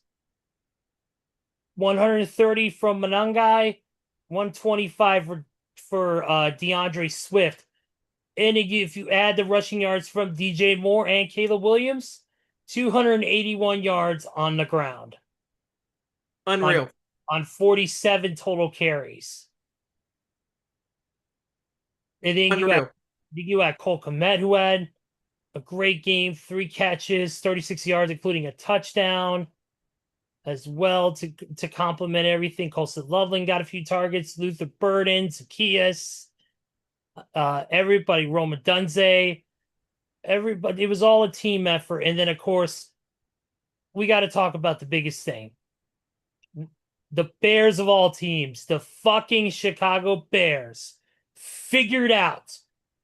130 from Monangai, 125 for DeAndre Swift. And if you add the rushing yards from DJ Moore and Caleb Williams, 281 yards on the ground. Unreal. On 47 total carries. And then you had Cole Kmet, who had a great game, 3 catches, 36 yards, including a touchdown as well to complement everything. Colson Loveland got a few targets. Luther Burden, Zacchaeus, everybody, Roma Dunze, everybody. It was all a team effort. And then, of course, we got to talk about the biggest thing. The Bears of all teams, the fucking Chicago Bears, figured out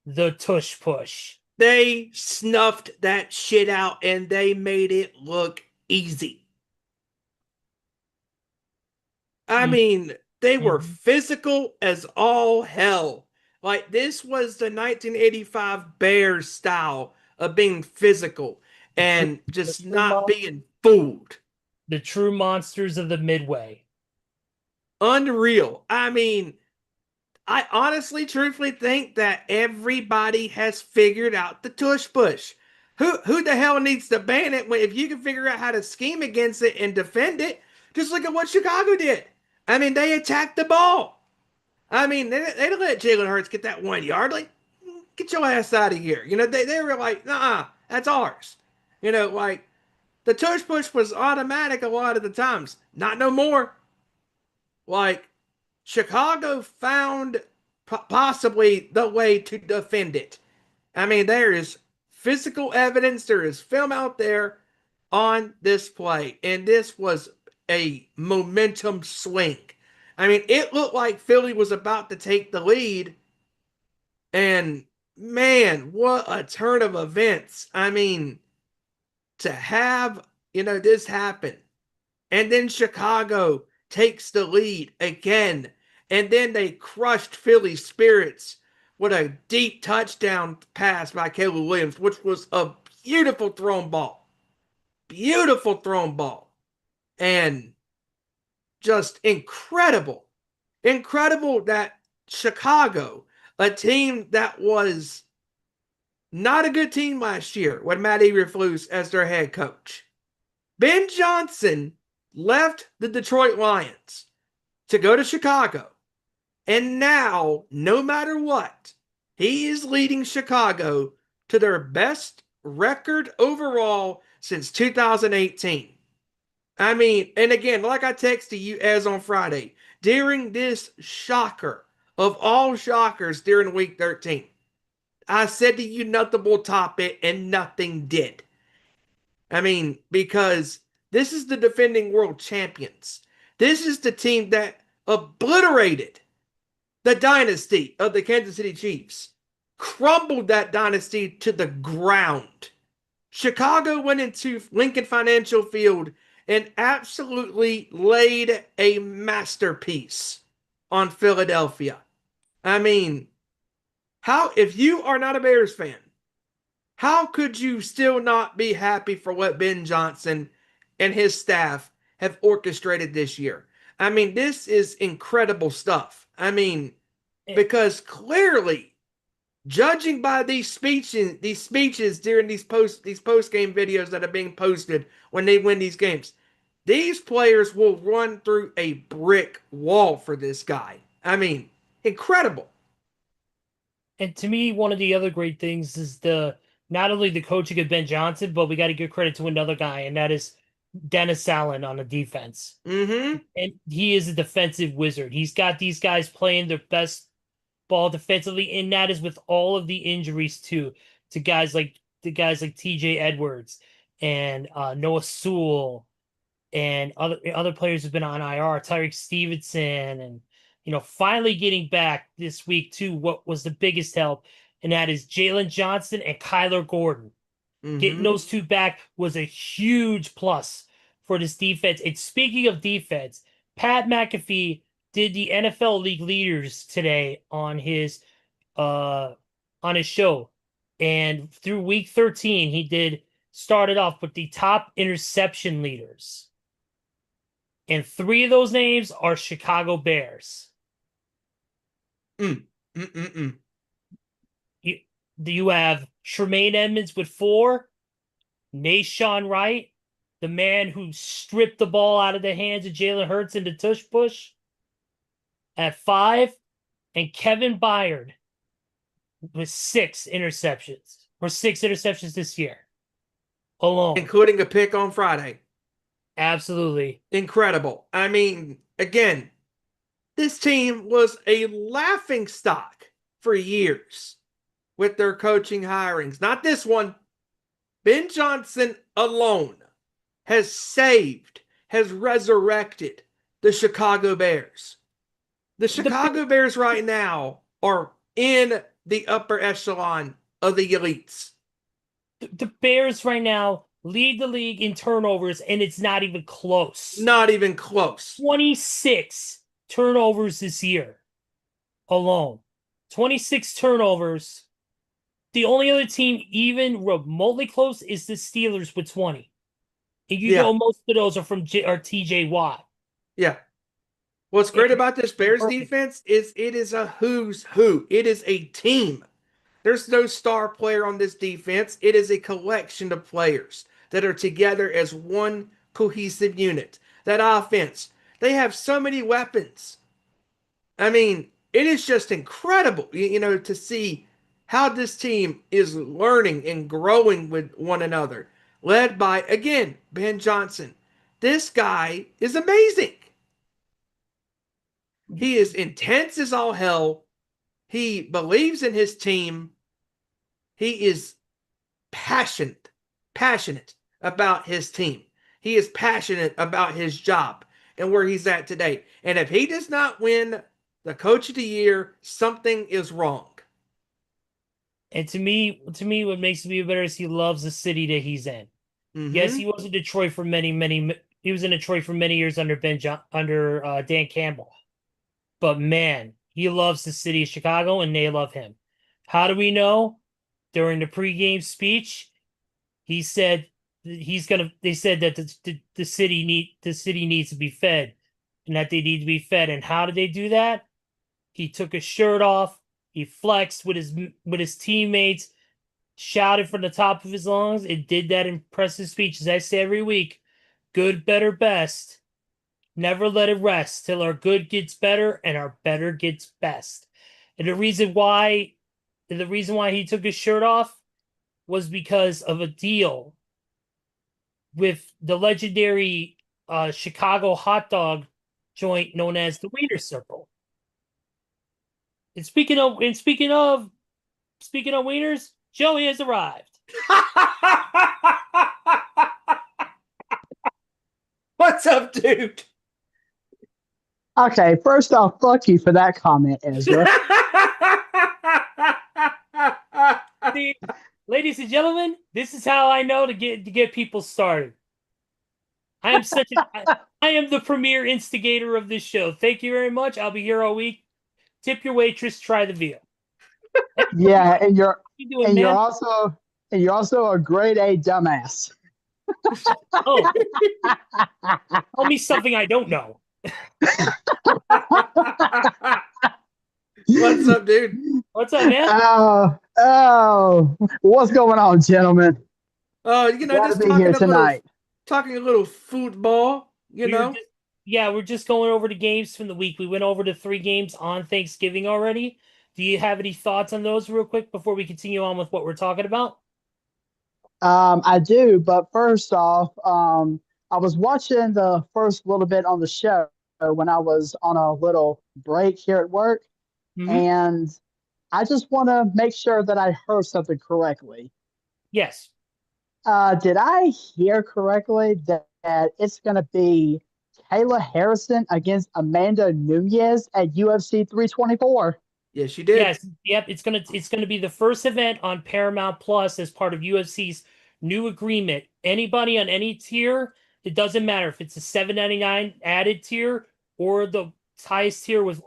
the tush push. They snuffed that shit out and they made it look easy. I mean, they were physical as all hell. Like, this was the 1985 Bears style of being physical and just not being fooled. The true monsters of the Midway. Unreal. I mean, I honestly, truthfully think that everybody has figured out the tush push. Who the hell needs to ban it when if you can figure out how to scheme against it and defend it? Just look at what Chicago did. I mean, they attacked the ball. I mean, they let Jalen Hurts get that 1 yard. Like, get your ass out of here. They were like, nah, that's ours. Like, the tush push was automatic a lot of the times. Not no more. Like, Chicago found possibly the way to defend it. I mean, there is physical evidence, there is film out there on this play, and this was a momentum swing. I mean, it looked like Philly was about to take the lead, and man, what a turn of events. I mean, to have, this happen, and then Chicago takes the lead again. And then they crushed Philly's spirits with a deep touchdown pass by Caleb Williams, which was a beautiful thrown ball. Beautiful thrown ball. And just incredible. Incredible that Chicago, a team that was not a good team last year with Matt Eberflus as their head coach. Ben Johnson left the Detroit Lions to go to Chicago. And now, no matter what, he is leading Chicago to their best record overall since 2018. I mean, and again, like I texted you as on Friday, during this shocker of all shockers during week 13, I said to you nothing will top it, and nothing did. I mean, because this is the defending world champions. This is the team that obliterated the dynasty of the Kansas City Chiefs, crumbled that dynasty to the ground. Chicago went into Lincoln Financial Field and absolutely laid a masterpiece on Philadelphia. I mean, if you are not a Bears fan, how could you still not be happy for what Ben Johnson and his staff have orchestrated this year? I mean, this is incredible stuff. I mean, because clearly Judging by these speeches during these post game videos that are being posted when they win these games, these players will run through a brick wall for this guy. I mean, incredible. And to me, one of the other great things is not only the coaching of Ben Johnson, but we got to give credit to another guy, and that is Dennis Allen on the defense. Mm-hmm. And he is a defensive wizard. He's got these guys playing their best ball defensively, and that is with all of the injuries too, to guys like TJ Edwards and Noah Sewell and other players have been on IR, Tyreek Stevenson, and finally getting back this week to what was the biggest help, and that is Jalen Johnson and Kyler Gordon. Getting those two back was a huge plus for this defense. And speaking of defense, Pat McAfee did the NFL League Leaders today on his show. And through week 13, he started off with the top interception leaders. And 3 of those names are Chicago Bears. You have Tremaine Edmonds with 4, Nashawn Wright, the man who stripped the ball out of the hands of Jalen Hurts in the tush push, at 5, and Kevin Byard with 6 interceptions this year alone, including a pick on Friday. Absolutely incredible. I mean, again, this team was a laughing stock for years with their coaching hirings. Not this one. Ben Johnson alone has resurrected the Chicago Bears. The Chicago Bears right now are in the upper echelon of the elites. The Bears right now lead the league in turnovers, and it's not even close. Not even close. 26 turnovers this year alone. 26 turnovers. The only other team even remotely close is the Steelers with 20. And know most of those are from TJ Watt. Yeah. What's great about this Bears defense is it is a who's who. It is a team. There's no star player on this defense. It is a collection of players that are together as one cohesive unit. That offense, they have so many weapons. I mean, it is just incredible, to see how this team is learning and growing with one another. Led by, again, Ben Johnson. This guy is amazing. He is intense as all hell. He believes in his team. He is passionate about his team. He is passionate about his job and where he's at today. And if he does not win the Coach of the Year, something is wrong. And to me, what makes me better is he loves the city that he's in. Mm-hmm. Yes, he was in Detroit for he was in Detroit for many years under Dan Campbell. But man, he loves the city of Chicago, and they love him. How do we know? During the pregame speech, he said they said that the city needs to be fed, and that they need to be fed. And how did they do that? He took his shirt off, he flexed with his teammates, shouted from the top of his lungs, and did that impressive speech. As I say every week, good, better, best. Never let it rest till our good gets better and our better gets best. And the reason why he took his shirt off was because of a deal with the legendary Chicago hot dog joint known as the Wiener Circle. And speaking of wieners, Joey has arrived. What's up, dude? Okay, first off, fuck you for that comment, Ezra. See, ladies and gentlemen, this is how I know to get people started. I am the premier instigator of this show. Thank you very much. I'll be here all week. Tip your waitress, try the veal. Yeah, and you're also a grade A dumbass. Oh, tell me something I don't know. What's up, dude? What's up, man? What's going on, gentlemen? Glad to Just be here tonight. talking a little football. We were just we're just going over the games from the week. We went over the 3 games on Thanksgiving already. Do you have any thoughts on those real quick before we continue on with what we're talking about? I do, but first off, I was watching the first little bit on the show when I was on a little break here at work, Hmm. and I just want to make sure that I heard something correctly. Yes. Did I hear correctly that it's going to be Kayla Harrison against Amanda Nunez at UFC 324? Yes, you did. Yes. Yep. It's gonna be the first event on Paramount Plus as part of UFC's new agreement. Anybody on any tier, it doesn't matter if it's a $7.99 added tier or the highest tier with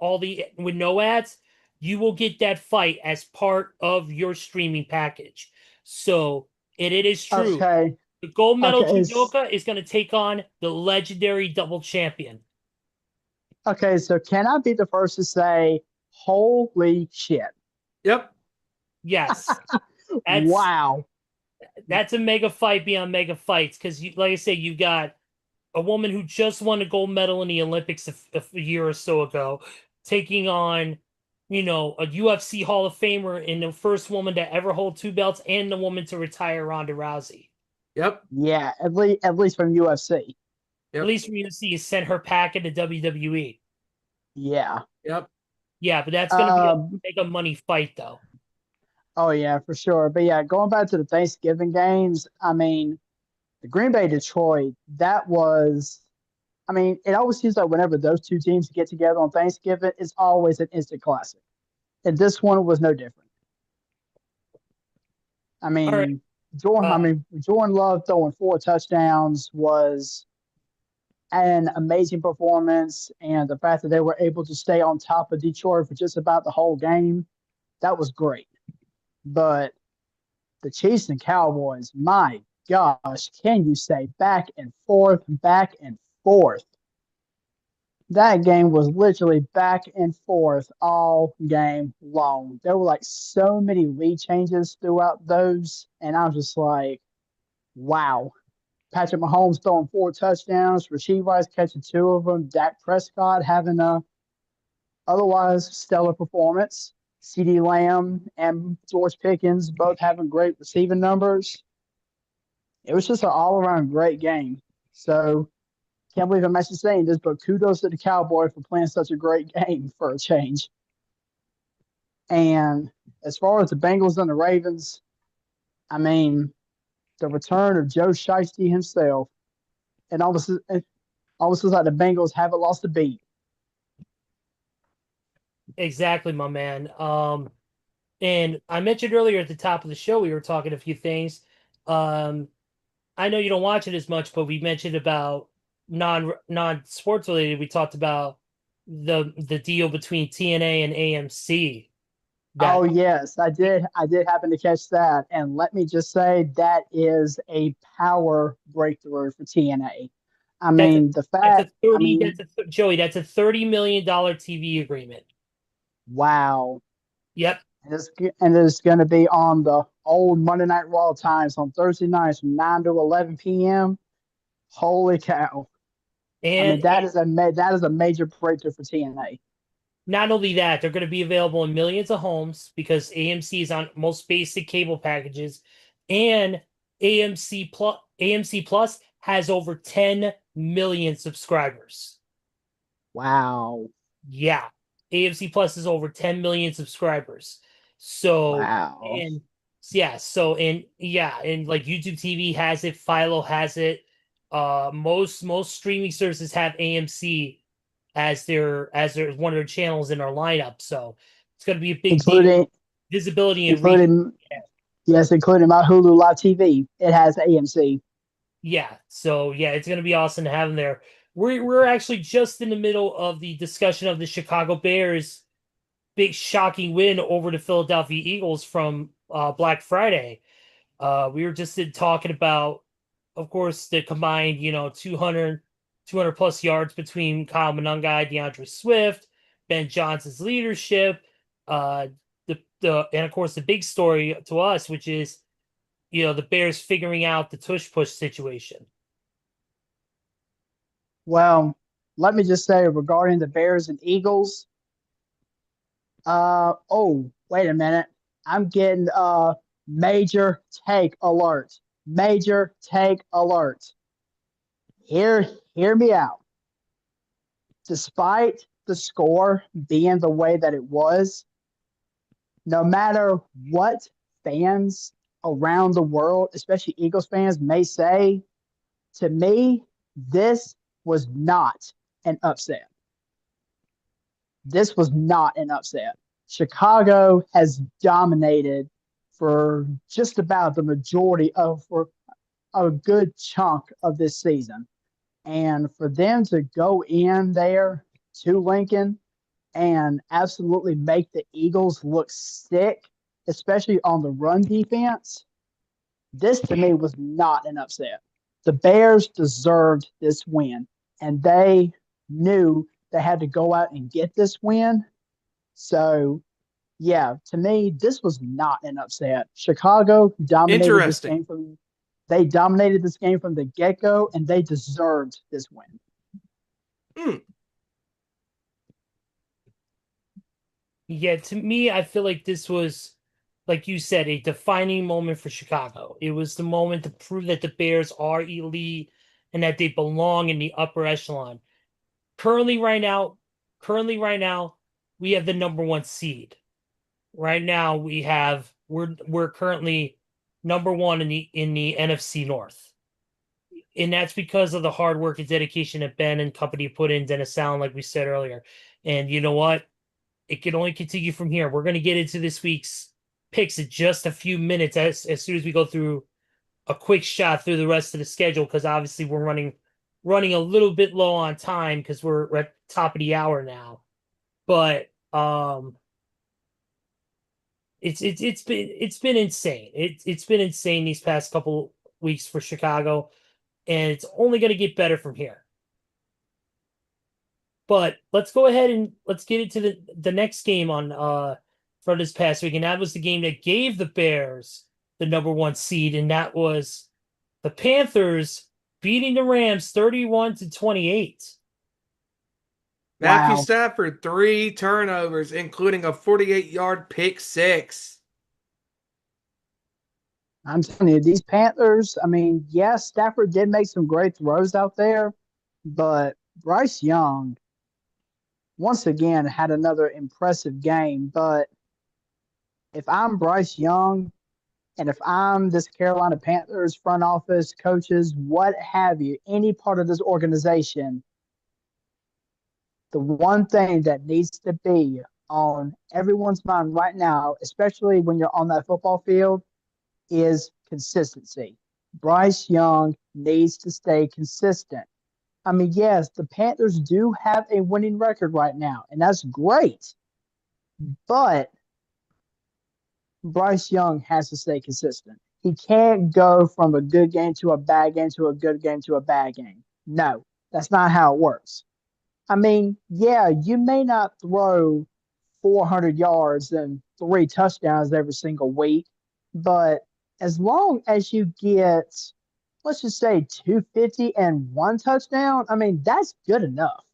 no ads, you will get that fight as part of your streaming package. So it is true. Okay, The gold medal okay, judoka is going to take on the legendary double champion. okay. So can I be the first to say, holy shit? Yep. Yes, that's Wow. that's a mega fight beyond mega fights because, like I say, you got a woman who just won a gold medal in the Olympics a year or so ago, taking on, a UFC Hall of Famer and the first woman to ever hold 2 belts and the woman to retire, Ronda Rousey. Yep. Yeah, at least from UFC. At Yep. least UFC has sent her pack into WWE. Yeah. Yep. Yeah, but that's going to be a Um. mega money fight, though. Oh yeah, for sure. But yeah, going back to the Thanksgiving games, I mean, the Green Bay Detroit, that was. I mean, it always seems like whenever those two teams get together on Thanksgiving, it's always an instant classic, and this one was no different. I All right. mean, Jordan Love throwing 4 touchdowns was an amazing performance, and the fact that they were able to stay on top of Detroit for just about the whole game, that was great. But the Chiefs and Cowboys, my gosh, can you say back and forth, back and forth? That game was literally back and forth all game long. There were like so many lead changes throughout those, and I was just like, wow. Patrick Mahomes throwing 4 touchdowns, Rasheed Rice catching 2 of them, Dak Prescott having a otherwise stellar performance. CD Lamb and George Pickens both having great receiving numbers. It was just an all around great game. So can't believe I'm actually saying this, but kudos to the Cowboys for playing such a great game for a change. And as far as the Bengals and the Ravens, I mean, the return of Joe Shiesty himself, and almost looks like the Bengals haven't lost a beat. Exactly, my man. And I mentioned earlier at the top of the show, we were talking a few things. Um, I know you don't watch it as much, but we mentioned about non sports related. We talked about the deal between TNA and AMC. Oh That yes, I did. I did happen to catch that, and let me just say that is a power breakthrough for TNA. I that's a mean, the fact. I mean, Joey, that's a $30 million TV agreement. wow. Yep. And it's going to be on the old Monday Night Raw times on Thursday nights from 9 to 11 p.m. Holy cow! I mean, And that is a major breakthrough for TNA. not only that, they're going to be available in millions of homes because AMC is on most basic cable packages, and AMC Plus has over 10 million subscribers. Wow! Yeah, AMC Plus is over 10 million subscribers. So Wow! and yeah, so and yeah, and like YouTube TV has it, Philo has it. Most streaming services have AMC as their one of their channels in our lineup. So it's going to be a big deal. Including Visibility and reach. including yes, including my Hulu Live TV. It has AMC. Yeah. So yeah, it's going to be awesome to have them there. We're actually just in the middle of the discussion of the Chicago Bears' big shocking win over the Philadelphia Eagles from Black Friday. We were just talking about, of course, the combined 200 plus yards between Kyle Monangai, DeAndre Swift, Ben Johnson's leadership, the of course the big story to us, which is the Bears figuring out the tush push situation. Well, let me just say regarding the Bears and Eagles. Oh, wait a minute. I'm getting major take alert. Major take alert. Hear me out. Despite the score being the way that it was, no matter what fans around the world, especially Eagles fans, may say, to me, this was not an upset. This was not an upset. Chicago has dominated for just about the majority of for a good chunk of this season. And for them to go in there to Lincoln and absolutely make the Eagles look sick, especially on the run defense, this to me was not an upset. The Bears deserved this win, and they knew they had to go out and get this win. So, yeah, to me, this was not an upset. Chicago dominated this Interesting. game from they dominated this game from the get-go, and they deserved this win. Mm. Yeah, to me, I feel like this was, like you said, a defining moment for Chicago. It was the moment to prove that the Bears are elite and that they belong in the upper echelon. Currently, right now, we have the number one seed. Right now, we're currently number one in the NFC North. And that's because of the hard work and dedication that Ben and company put in Dennis Allen, like we said earlier. And you know what? It can only continue from here. We're going to get into this week's picks in just a few minutes as soon as we go through a quick shot through the rest of the schedule, because obviously we're running a little bit low on time because we're at top of the hour now. But it's been insane. It's been insane these past couple weeks for Chicago, and it's only going to get better from here. But let's go ahead and let's get into the next game on for this past week, and that was the game that gave the Bears the number one seed, and that was the Panthers beating the Rams 31-28. Matthew Wow. Stafford, 3 turnovers, including a 48-yard pick six. I'm telling you, these Panthers, I mean, yes, Stafford did make some great throws out there, but Bryce Young, once again, had another impressive game. But if I'm Bryce Young and if I'm this Carolina Panthers front office, coaches, what have you, any part of this organization, the one thing that needs to be on everyone's mind right now, especially when you're on that football field, is consistency. Bryce Young needs to stay consistent. I mean, yes, the Panthers do have a winning record right now, and that's great. But Bryce Young has to stay consistent. He can't go from a good game to a bad game to a good game to a bad game. No, that's not how it works. I mean, yeah, you may not throw 400 yards and 3 touchdowns every single week, but as long as you get, let's just say, 250 and 1 touchdown, I mean, that's good enough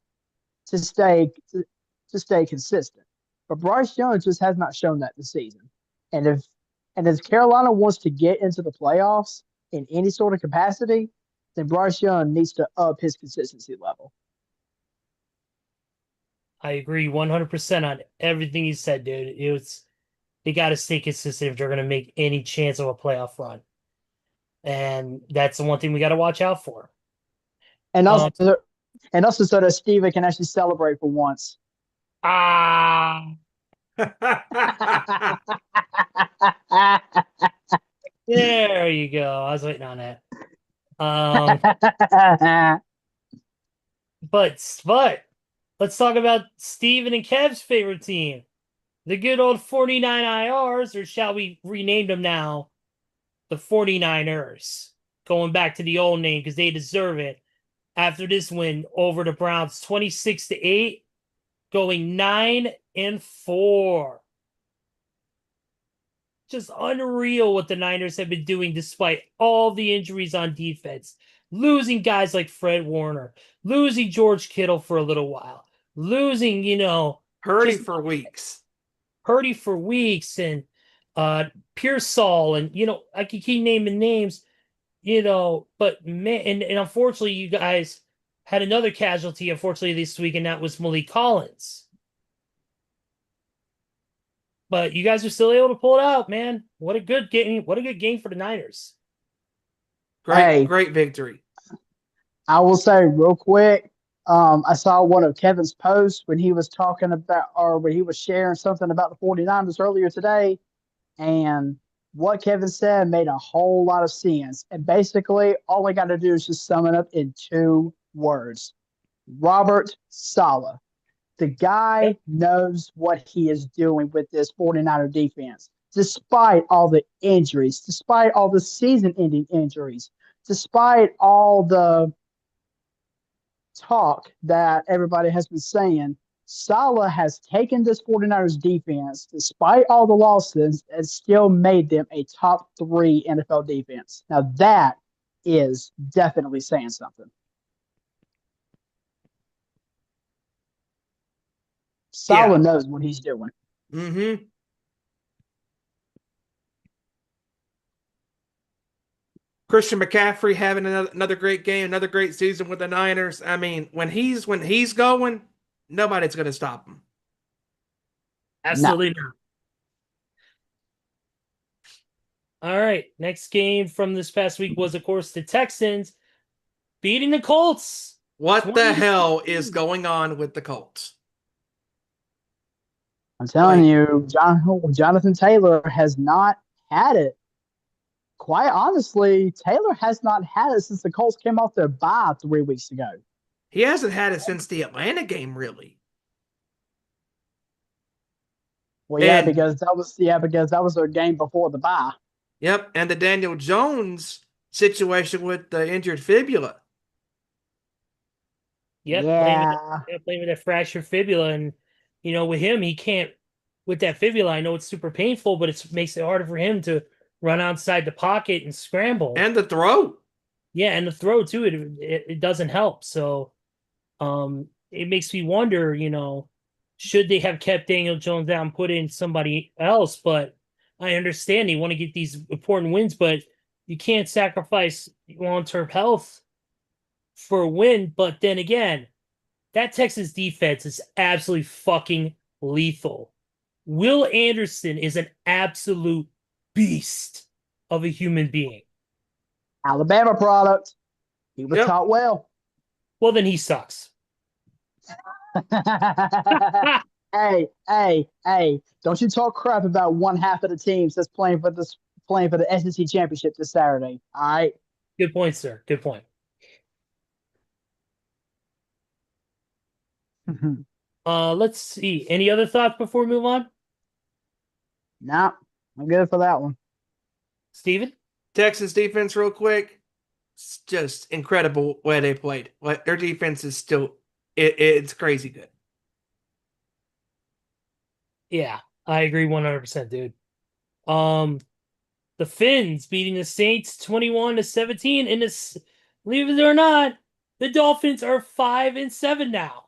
to stay consistent. But Bryce Young just has not shown that this season. And if Carolina wants to get into the playoffs in any sort of capacity, then Bryce Young needs to up his consistency level. I agree 100% on everything you said, dude. They got to stay consistent if they're going to make any chance of a playoff run. And that's the one thing we got to watch out for. And Um, also so that Steven can actually celebrate for once. ah, there you go. I was waiting on that. But let's talk about Steven and Kev's favorite team, the good old 49 IRs, or shall we rename them now, the 49ers, going back to the old name because they deserve it. After this win over the Browns 26-8, going 9-4. Just unreal what the Niners have been doing despite all the injuries on defense. Losing guys like Fred Warner, losing George Kittle for a little while, losing, Purdy just for weeks. Purdy for weeks, and Pearsall, and I could keep naming names, but man, and unfortunately you guys had another casualty, unfortunately, this week, and that was Malik Collins. But you guys are still able to pull it out, man. What a good game. What a good game for the Niners. Great victory. I will say real quick, I saw one of Kevin's posts when he was talking about, or when he was sharing something about the 49ers earlier today. And what Kevin said made a whole lot of sense. And basically, all I got to do is just sum it up in 2 words: Robert Saleh. The guy knows what he is doing with this 49er defense, despite all the injuries, despite all the season ending injuries, despite all the talk that everybody has been saying. Saleh has taken this 49ers defense, despite all the losses, and still made them a top 3 NFL defense. Now, that is definitely saying something. Saleh knows what he's doing. Mm-hmm. Christian McCaffrey having another great game, another great season with the Niners. I mean, when he's going, nobody's going to stop him. Absolutely not. All right. Next game from this past week was, of course, the Texans beating the Colts. What the hell is going on with the Colts? I'm telling you, Jonathan Taylor has not had it. Quite honestly, Taylor has not had it since the Colts came off their bye 3 weeks ago. He hasn't had it since the Atlanta game, really. Well, yeah, because that was their game before the bye. Yep, and the Daniel Jones situation with the injured fibula. Yep, yeah, playing with that fractured fibula, and with him, he can't. With that fibula, I know it's super painful, but it makes it harder for him to run outside the pocket and scramble. And the throw. Yeah, and the throw too. It doesn't help. So, it makes me wonder. Should they have kept Daniel Jones out and put in somebody else? But I understand they want to get these important wins, but you can't sacrifice long-term health for a win. But then again, that Texas defense is absolutely fucking lethal. Will Anderson is an absolute beast of a human being. Alabama product. He was taught well. Well, then he sucks. Hey! Don't you talk crap about one half of the teams that's playing for the SEC championship this Saturday. All right. Good point, sir. Good point. Let's see. Any other thoughts before we move on? No, I'm good for that one. Steven? Texas defense, real quick. It's just incredible way they played. Their defense is still, it's crazy good. Yeah, I agree 100%, dude. The Finns beating the Saints 21-17, and believe it or not, the Dolphins are 5-7 now.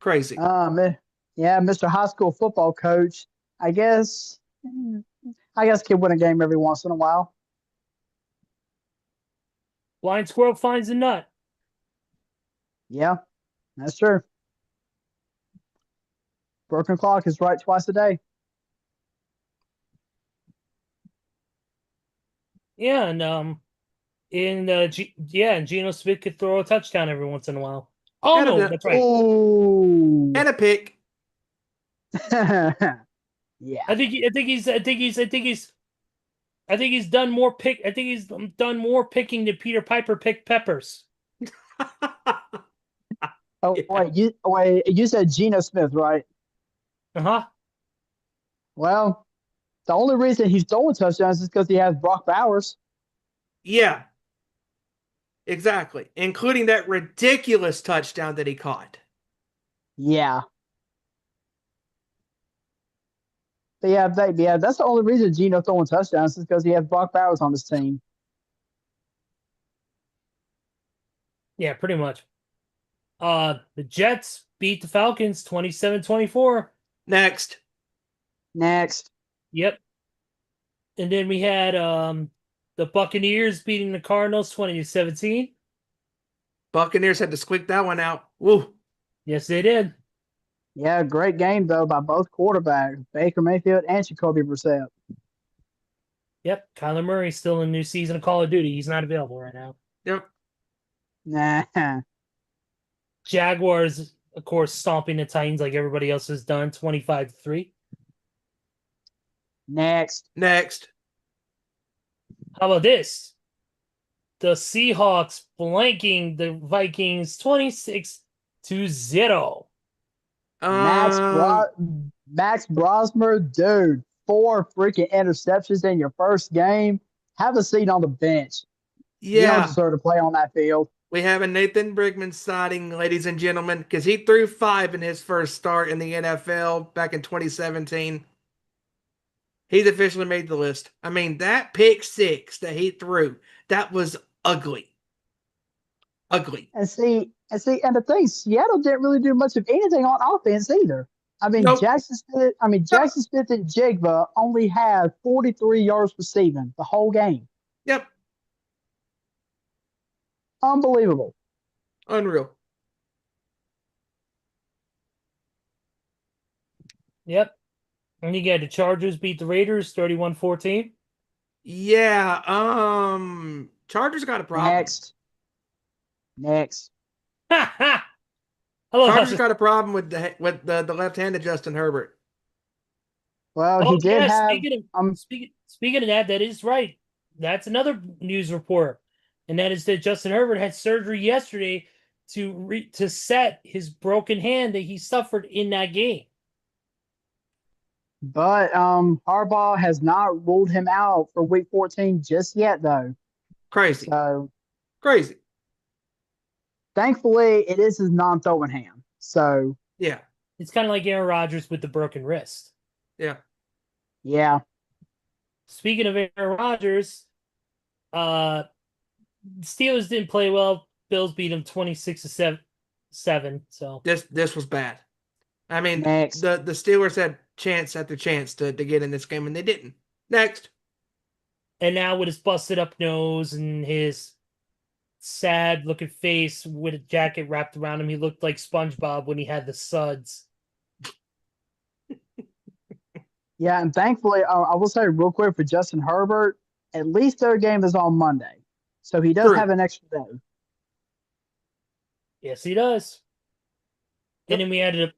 Crazy. Yeah, Mr. High School football coach. I guess can win a game every once in a while. Blind squirrel finds a nut. Yeah, that's true. Broken clock is right twice a day. Yeah, and Geno Smith could throw a touchdown every once in a while. Oh no, that's right. Ooh. And a pick. Yeah. I think he's done more picking than Peter Piper picked peppers. Wait, you said Geno Smith, right? Uh-huh. Well, the only reason he's throwing touchdowns is because he has Brock Bowers. Yeah. Exactly. Including that ridiculous touchdown that he caught. Yeah. But yeah, that's the only reason Geno throwing touchdowns is because he has Brock Bowers on his team. Yeah, pretty much. The Jets beat the Falcons 27-24. Next. Next, Yep. And then we had the Buccaneers beating the Cardinals 20-17. Buccaneers had to squeak that one out. Woo. Yes, they did. yeah, great game though by both quarterbacks, Baker Mayfield and Jacoby Brissett. Yep. Kyler Murray's still in the new season of Call of Duty. He's not available right now. Yep. Nah, Jaguars, of course, stomping the Titans like everybody else has done, 25-3. next, Next. How about this? The Seahawks blanking the Vikings 26-0. Max Brosmer, dude, 4 freaking interceptions in your first game. Have a seat on the bench. You don't Yeah. deserve to play on that field. We have a Nathan Brigman sighting, ladies and gentlemen, because he threw 5 in his first start in the NFL back in 2017. He's officially made the list. I mean, that pick 6 that he threw, that was ugly. Ugly. And the thing, Seattle didn't really do much of anything on offense either. I mean, Nope. Jackson Smith and Jigba only had 43 yards receiving the whole game. Yep. Unbelievable. Unreal. Yep. And you got the Chargers beat the Raiders 31-14. Yeah. Chargers got a problem. Next. Ha ha! Hello. Chargers got a problem with the left-handed Justin Herbert. Well, he did have. Speaking of that, that is right. That's another news report, and that is that Justin Herbert had surgery yesterday to set his broken hand that he suffered in that game. But Harbaugh has not ruled him out for Week 14 just yet, though. Crazy. So Crazy. thankfully, it is his non-throwing hand. So Yeah. It's kind of like Aaron Rodgers with the broken wrist. Yeah. yeah, Speaking of Aaron Rodgers, Steelers didn't play well. Bills beat them 26-7. So This was bad. I mean, Next. the Steelers had chance after chance to get in this game, and they didn't. Next. and now with his busted up nose and his sad looking face with a jacket wrapped around him, he looked like SpongeBob when he had the suds. yeah, and thankfully, I will say real quick for Justin Herbert, at least their game is on Monday, so he does True. have an extra day. Yes, he does. Yep. And then we added a.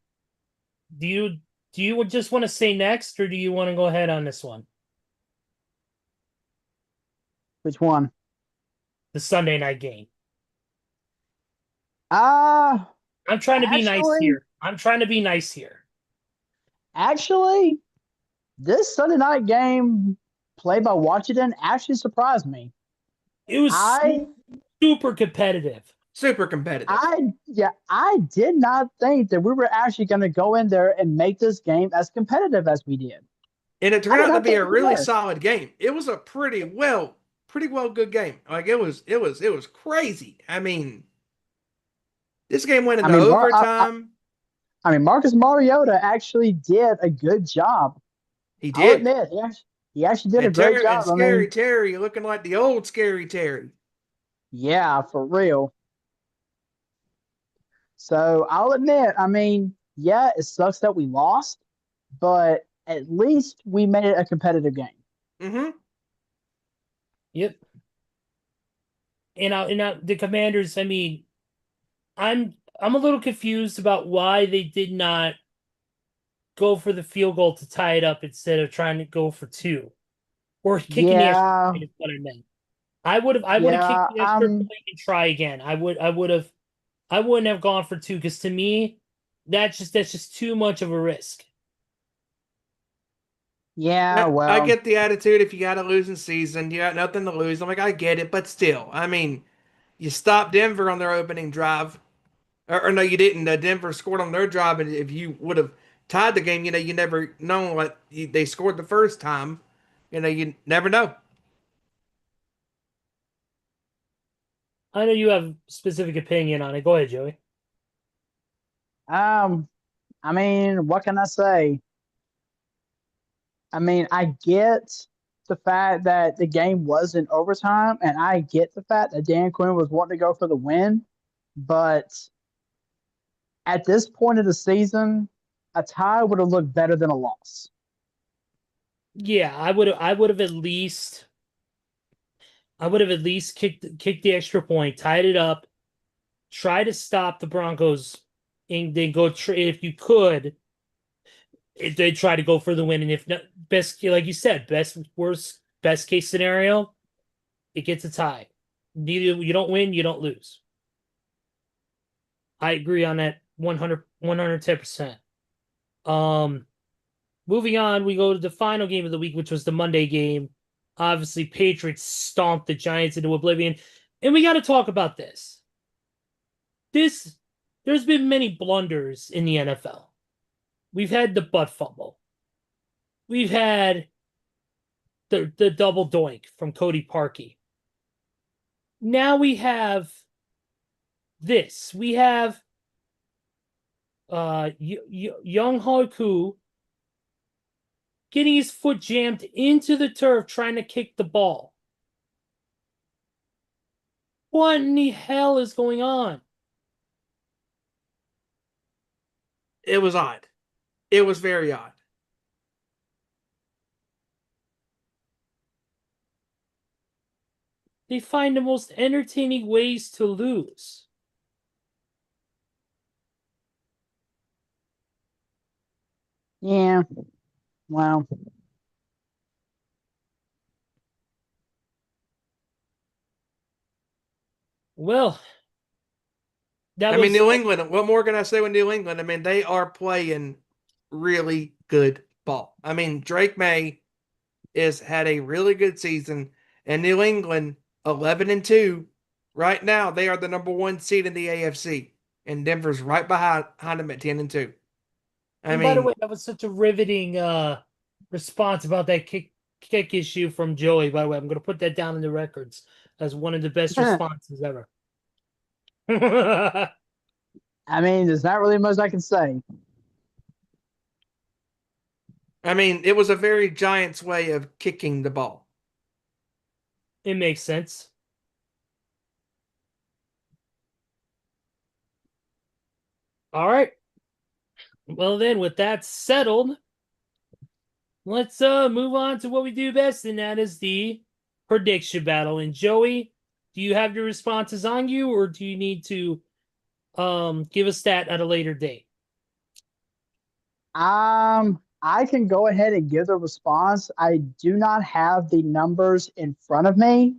Do you just want to say next, or do you want to go ahead on this one? Which one? The Sunday night game. Uh I'm trying to be nice Actually- here. I'm trying to be nice here. actually, this Sunday night game played by Washington actually surprised me. It was I super competitive. Super competitive. I did not think that we were actually going to go in there and make this game as competitive as we did. And it turned I out to don't be a think we really were. solid game. It was a pretty well good game. Like it was crazy. I mean, this game went into overtime. I mean, Marcus Mariota actually did a good job. He I'll did. admit, he actually did a And great job. And Scary Terry looking like the old Scary Terry. Yeah, for real. So I'll admit, I mean, yeah, it sucks that we lost, but at least we made it a competitive game. Mm-hmm. Yep. And the Commanders, I mean, I'm a little confused about why they did not go for the field goal to tie it up instead of trying to go for 2. Or kicking the Yeah, extra point is what I meant. I would have kicked the extra point and try again. I wouldn't have gone for 2 because to me, that's just too much of a risk. yeah. Well, I get the attitude if you got a losing season, you got nothing to lose. I'm like, I get it, but still, I mean, you stopped Denver on their opening drive. Or no, you didn't. Denver scored on their drive, and if you would have tied the game. You never know what they scored the first time. You never know. I know you have specific opinion on it. Go ahead, Joey. Um, I mean, what can I say? I mean, I get the fact that the game was in overtime, and I get the fact that Dan Quinn was wanting to go for the win. But at this point of the season, a tie would have looked better than a loss. Yeah, I would have at least kicked the extra point, tied it up, try to stop the Broncos, and then if you could, they try to go for the win. And if not, best, like you said, best case scenario, it gets a tie. Neither you don't win, you don't lose. I agree on that 110%. Moving on, we go to the final game of the week, which was the Monday game. Obviously, Patriots stomped the Giants into oblivion. And we got to talk about this. There's been many blunders in the NFL. We've had the butt fumble. We've had the double doink from Cody Parkey. Now we have this. We have Young Hoku getting his foot jammed into the turf trying to kick the ball. What in the hell is going on? It was odd. It was very odd. They find the most entertaining ways to lose. Yeah, well, Well, that I mean, was New England. What more can I say with New England? I mean, they are playing really good ball. I mean, Drake May is had a really good season, and New England 11-2. Right now, they are the number one seed in the AFC, and Denver's right behind them at 10-2. I and by the mean, way, that was such a riveting response about that kick issue from Joey. By the way, I'm going to put that down in the records as one of the best responses ever. I mean, there's not really much I can say. it was a very Giants way of kicking the ball. It makes sense. All right. Well, then, with that settled, let's move on to what we do best, and that is the prediction battle. And Joey, do you have your responses on you, or do you need to give us that at a later date? I can go ahead and give the response. I do not have the numbers in front of me,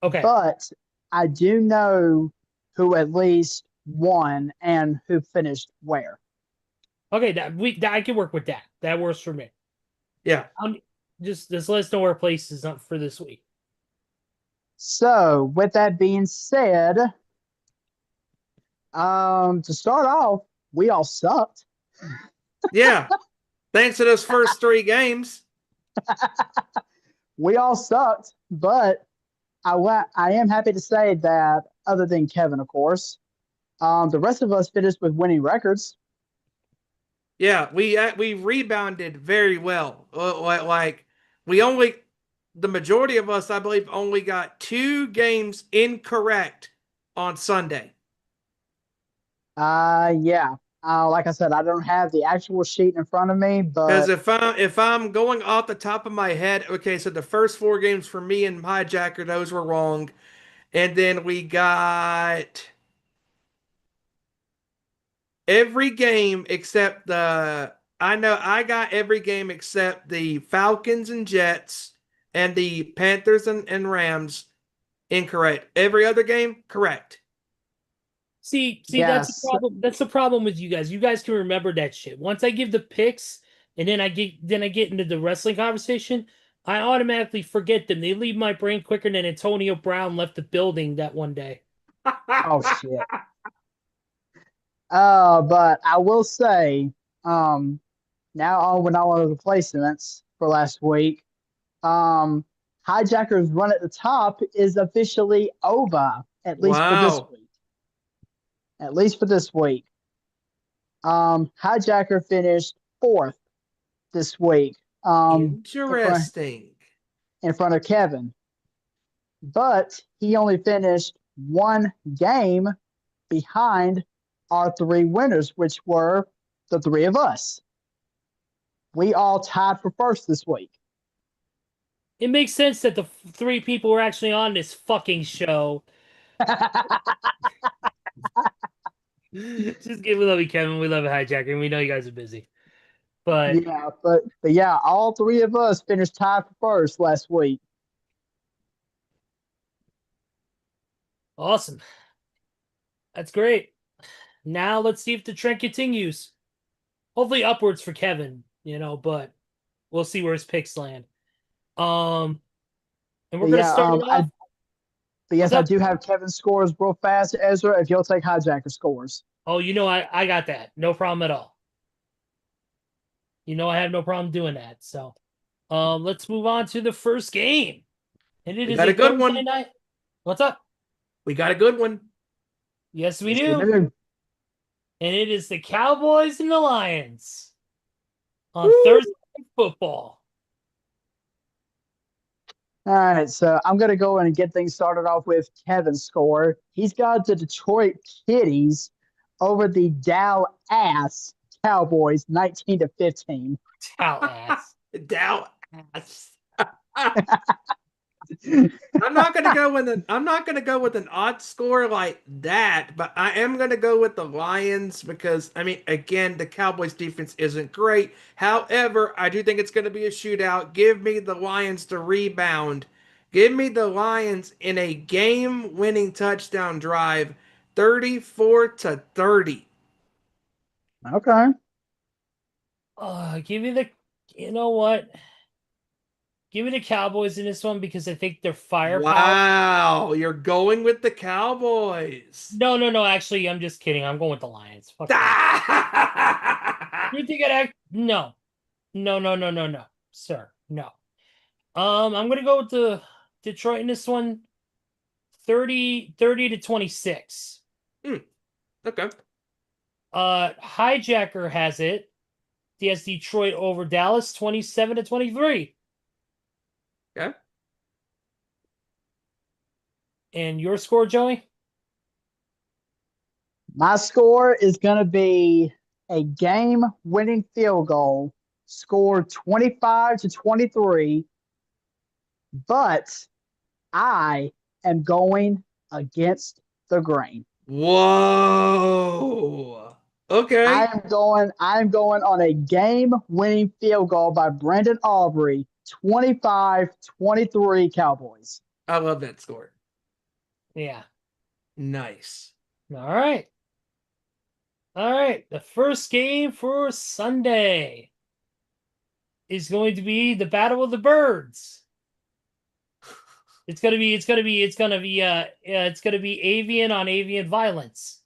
Okay. but I do know who at least won and who finished where. Okay, I can work with that. That works for me. Yeah. Just let us know our place is up for this week. So, with that being said, to start off, we all sucked. Yeah. Thanks to those first three games. We all sucked, but I am happy to say that other than Kevin, of course, the rest of us finished with winning records. Yeah, we rebounded very well. Like we only the majority of us, I believe, only got 2 games incorrect on Sunday. Yeah. Like I said, I don't have the actual sheet in front of me, Because but if I'm going off the top of my head, okay, so the first 4 games for me and Hijacker, those were wrong, and then we got every game except the. I know I got every game except the Falcons and Jets and the Panthers and Rams incorrect. Every other game correct. See, that's the yes. problem. That's the problem with you guys. You guys can remember that shit. Once I give the picks, and then I get into the wrestling conversation, I automatically forget them. They leave my brain quicker than Antonio Brown left the building that one day. Oh shit. But I will say, Now on all of the placements for last week. Hijacker's run at the top is officially over, at least for this Wow. week. At least for this week. Hijacker finished fourth this week. Interesting. In front of Kevin. But he only finished one game behind our three winners, which were the three of us. We all tied for first this week. It makes sense that the three people were actually on this fucking show. Just kidding. We love you, Kevin. We love you, Hijacker, and we know you guys are busy. But Yeah, but yeah, all three of us finished tied for first last week. awesome. That's great. Now let's see if the trend continues. Hopefully upwards for Kevin, but we'll see where his picks land. And we're gonna start it off. Yes, What's I up? do have Kevin's scores real fast, Ezra. If you'll take Hijacker scores. Oh, I got that. No problem at all. I have no problem doing that. So let's move on to the first game. And it We is got a a good Thursday one. night. What's up? We got a good one. Yes, we Yes, do. And it is the Cowboys and the Lions on Woo! Thursday Night Football. All right, so I'm going to go and get things started off with Kevin's score. He's got the Detroit Kitties over the Dallas Cowboys, 19-15. Cow ass. Dow ass. I'm not gonna go with an odd score like that, but I am gonna go with the Lions because again, the Cowboys defense isn't great. However, I do think it's gonna be a shootout. Give me the Lions to rebound. Give me the Lions in a game-winning touchdown drive, 34-30. Okay. Give me the, you know what? Give me the Cowboys in this one because I think their firepower. Wow, you're going with the Cowboys. No. Actually, I'm just kidding. I'm going with the Lions. Fuck you think I'd No, sir. No. I'm gonna go with the Detroit in this one. 30-26. Okay. Hijacker has it. He has Detroit over Dallas, 27-23. Okay. And your score, Joey? My score is going to be a game-winning field goal, scored 25-23, but I am going against the grain. Whoa. Okay. I'm going on a game-winning field goal by Brandon Aubrey, 25-23 Cowboys. I love that score. Yeah. Nice. All right. The first game for Sunday is going to be the Battle of the Birds. It's gonna be avian on avian violence.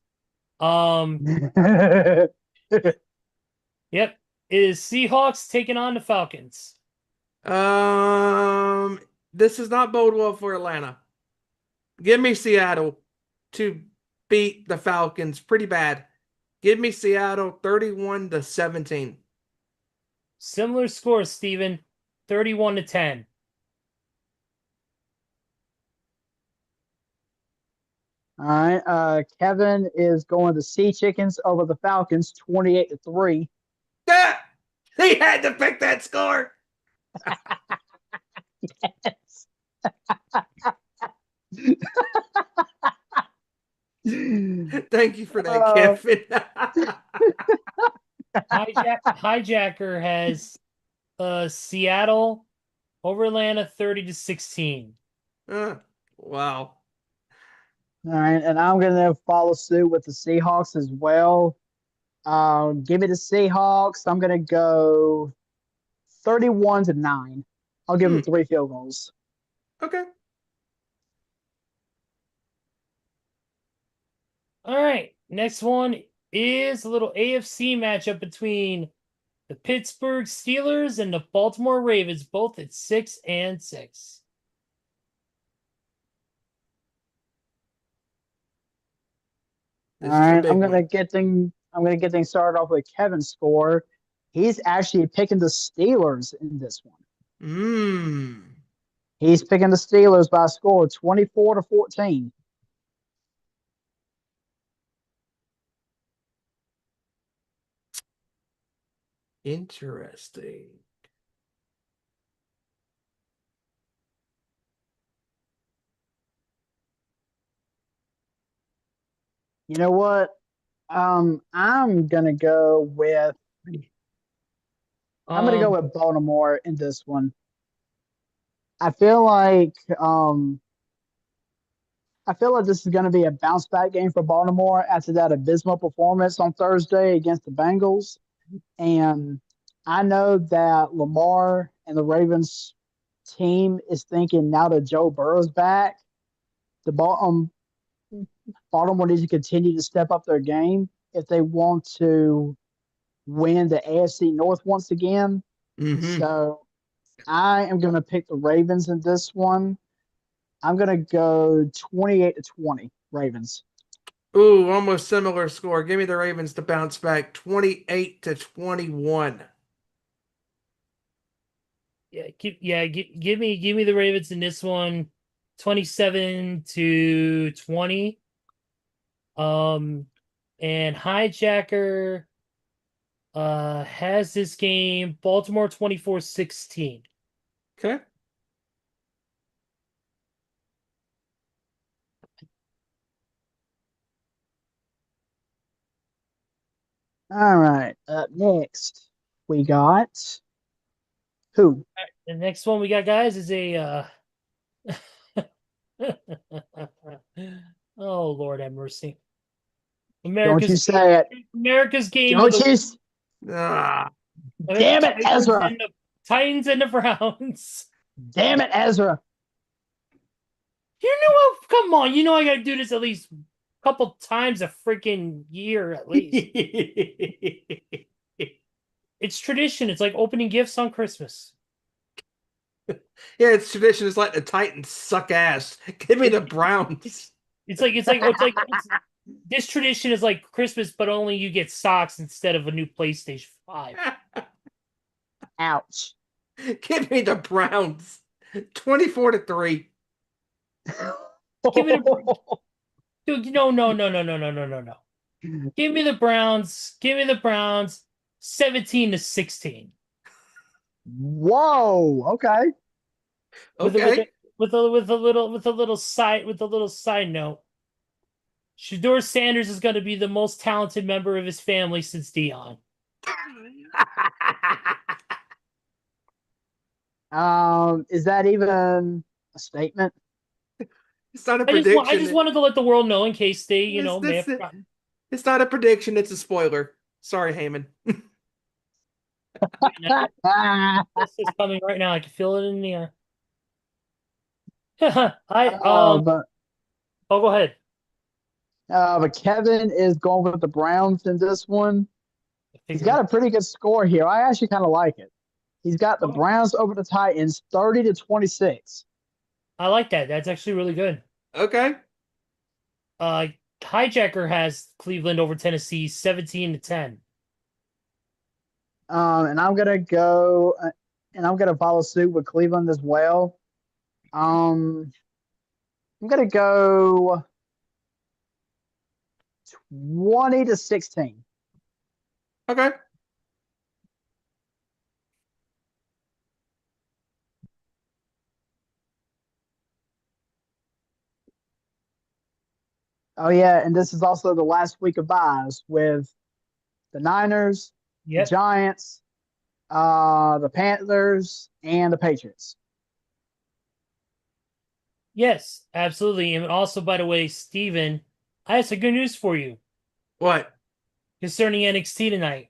Yep. It is Seahawks taking on the Falcons. This is not bode well for Atlanta. Give me Seattle to beat the Falcons pretty bad. Give me Seattle 31-17. Similar score, Steven. 31-10. All right. Kevin is going to Sea Chickens over the Falcons, 28-3. Ah! He had to pick that score. Yes. Thank you for that, Kevin. Hijacker has Seattle over Atlanta 30-16. Wow. All right, and I'm going to follow suit with the Seahawks as well. Give me the Seahawks. I'm going to go 31-9. I'll give them 3 field goals. Okay. All right. Next one is a little AFC matchup between The Pittsburgh Steelers and the Baltimore Ravens, both at 6-6. All This is the right, big one. I'm gonna get things started off with Kevin's score. He's actually picking the Steelers in this one. He's picking the Steelers by a score of 24-14. Interesting. You know what? I'm gonna go with Baltimore in this one. I feel like um I feel like this is going to be a bounce back game for Baltimore after that abysmal performance on Thursday against the Bengals. And I know that Lamar and the Ravens team is thinking now that Joe Burrow's back, the Baltimore needs to continue to step up their game if they want to win the AFC North once again. So I am going to pick the Ravens in this one. I'm going to go 28-20 Ravens. Ooh, almost similar score. Give me the Ravens to bounce back 28-21. Give me the Ravens in this one, 27-20. And Hijacker has this game Baltimore 24-16. Okay. All right. Up next, we got who? The next one we got, guys, is a oh Lord have mercy. Don't you say it. America's game Don't of the you? Ah, Damn it, Ezra. Titans and the Browns. Damn it, Ezra. You know what? Come on. You know I got to do this at least a couple times a freaking year at least. It's tradition. It's like opening gifts on Christmas. Yeah, it's tradition. It's like the Titans suck ass. Give me the Browns. This tradition is like Christmas, but only you get socks instead of a new PlayStation 5. Ouch. Give me the Browns 24-3. Give me the dude. No. Give me the Browns. 17-16. Whoa. Okay. Okay. With a little side note. Shador Sanders is going to be the most talented member of his family since Dion. Is that even a statement? It's not a prediction. I just wanted to let the world know in case they, may have forgotten. It's not a prediction. It's a spoiler. Sorry, Heyman. This is coming right now. I can feel it in the air. But go ahead. But Kevin is going with the Browns in this one. He's got a pretty good score here. I actually kind of like it. He's got the Browns over the Titans 30-26. I like that. That's actually really good. Okay. Hijacker has Cleveland over Tennessee 17-10. And I'm gonna go, and I'm gonna follow suit with Cleveland as well. I'm gonna go 20-16. Okay. Oh yeah, and this is also the last week of buys with the Niners, the Giants, the Panthers, and the Patriots. Yes, absolutely. And also, by the way, Steven, I have some good news for you. What? Concerning NXT tonight.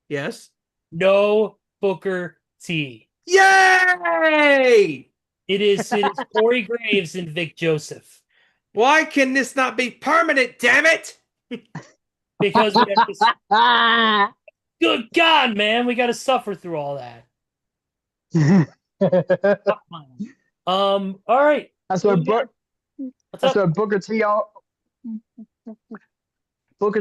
Yes. No Booker T. Yay! It is Corey Graves and Vic Joseph. Why can this not be permanent, damn it? Because we have Good God, man, we got to suffer through all that. Fuck mine. All right. That's what Moving on. What's that's up? what Booker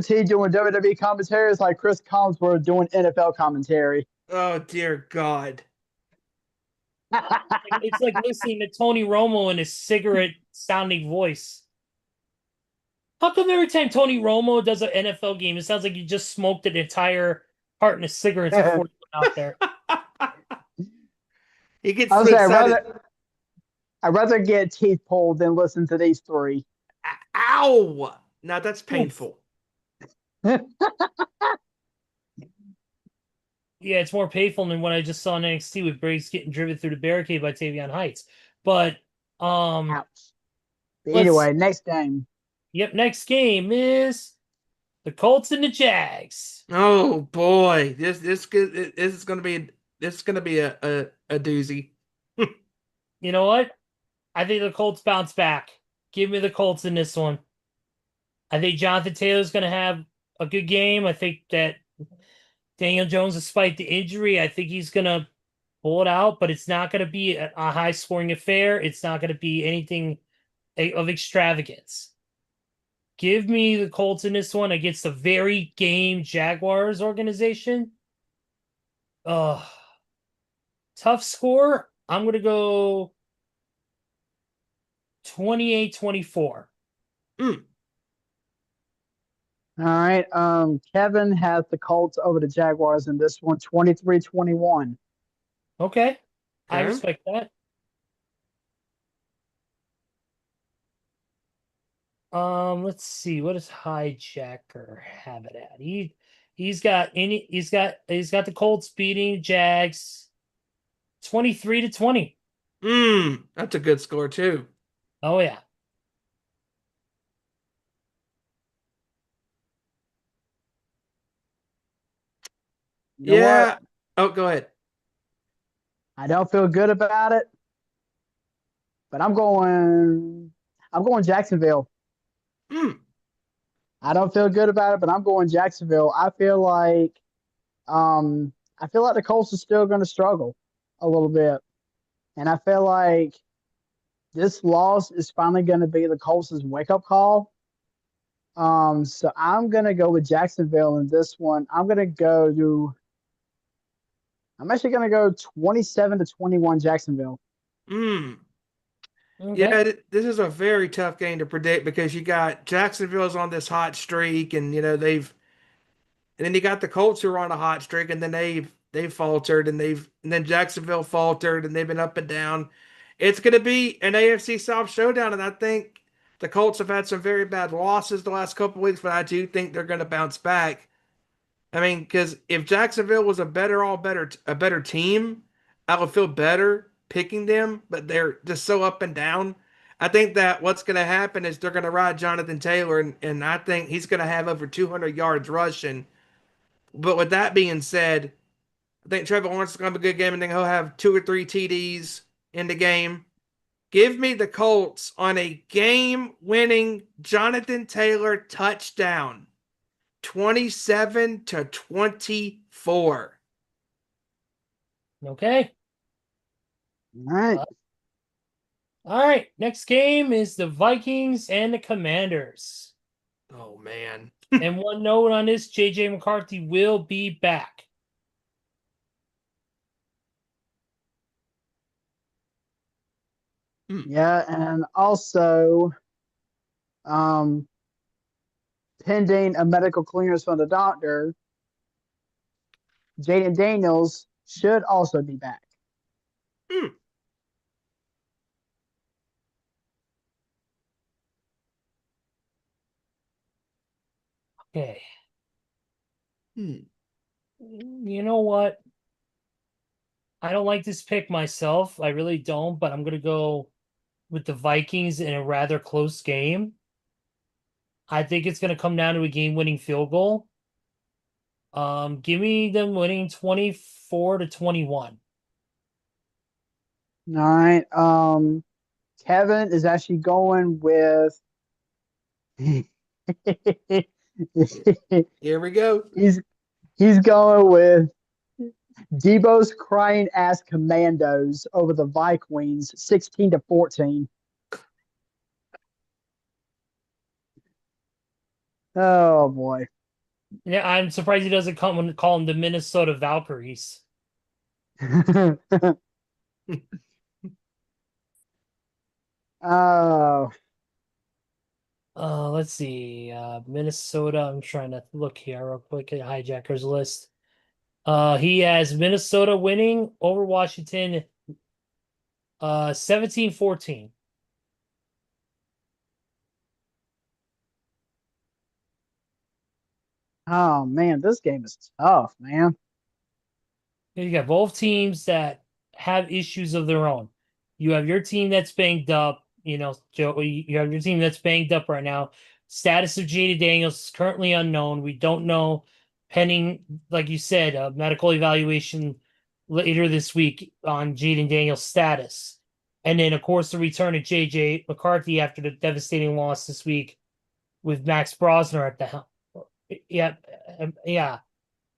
T doing WWE commentary is like Chris Collinsworth doing NFL commentary. Oh dear God. It's like listening to Tony Romo in his cigarette sounding voice. How come every time Tony Romo does an NFL game, it sounds like you just smoked an entire carton of cigarettes before you went out there? He gets I so was say excited. I'd rather get teeth pulled than listen to these three. Ow! Now that's painful. Yeah, it's more painful than what I just saw in NXT with Briggs getting driven through the barricade by Tavion Heights. But Ouch. But let's anyway, next game. next game is the Colts and the Jags. Oh boy, this is gonna be a doozy. You know what? I think the Colts bounce back. Give me the Colts in this one. I think Jonathan Taylor's going to have a good game. I think that Daniel Jones, despite the injury, I think he's going to pull it out, but it's not going to be a high scoring affair. It's not going to be anything of extravagance. Give me the Colts in this one against the very game Jaguars organization. Tough score. I'm going to go 28-24. Mm. All right. Kevin has the Colts over the Jaguars in this one, 23-21. Okay. I Okay. respect that. Let's see. What does Hijacker have it at? He's got the Colts beating Jags 23-20. That's a good score too. Oh yeah. You know Yeah. what? Oh, go ahead. I don't feel good about it, but I'm going Jacksonville. Mm. I don't feel good about it, but I'm going Jacksonville. I feel like the Colts are still going to struggle a little bit. And I feel like this loss is finally going to be the Colts' wake up call. So I'm going to go with Jacksonville in this one. I'm actually going to go 27-21 Jacksonville. Mm. Okay. Yeah, this is a very tough game to predict because you got Jacksonville's on this hot streak, and and then you got the Colts who are on a hot streak, and then they've faltered, and then Jacksonville faltered, and they've been up and down. It's going to be an AFC South showdown, and I think the Colts have had some very bad losses the last couple weeks, but I do think they're going to bounce back. I mean, because if Jacksonville was a better team, I would feel better picking them, but they're just so up and down. I think that what's going to happen is they're going to ride Jonathan Taylor, and I think he's going to have over 200 yards rushing. But with that being said, I think Trevor Lawrence is going to have a good game, and then he'll have 2 or 3 TDs in the game. Give me the Colts on a game-winning Jonathan Taylor touchdown. 27-24. Okay. All right. All right. Next game is the Vikings and the Commanders. Oh man. And one note on this, JJ McCarthy will be back. Yeah, and also, um, pending a medical clearance from the doctor, Jaden Daniels should also be back. Hmm. Okay. Hmm. You know what? I don't like this pick myself. I really don't, but I'm going to go with the Vikings in a rather close game. I think it's going to come down to a game-winning field goal. Give me them winning 24-21. All right. Kevin is actually going with Here we go. he's He's going with Debo's crying ass Commandos over the Vikings, 16-14. Oh boy. Yeah, I'm surprised he doesn't call them the Minnesota Valkyries. Oh, Let's see. Minnesota. I'm trying to look here real quick at Hijackers list. He has Minnesota winning over Washington 17-14. oh man, this game is tough, man. You got both teams that have issues of their own. You have your team that's banged up, Joey. You have your team that's banged up right now. Status of Jada Daniels is currently unknown. We don't know, pending, like you said, a medical evaluation later this week on Jaden Daniels' status. And then, of course, the return of JJ McCarthy after the devastating loss this week with Max Brosner at the helm. Yeah,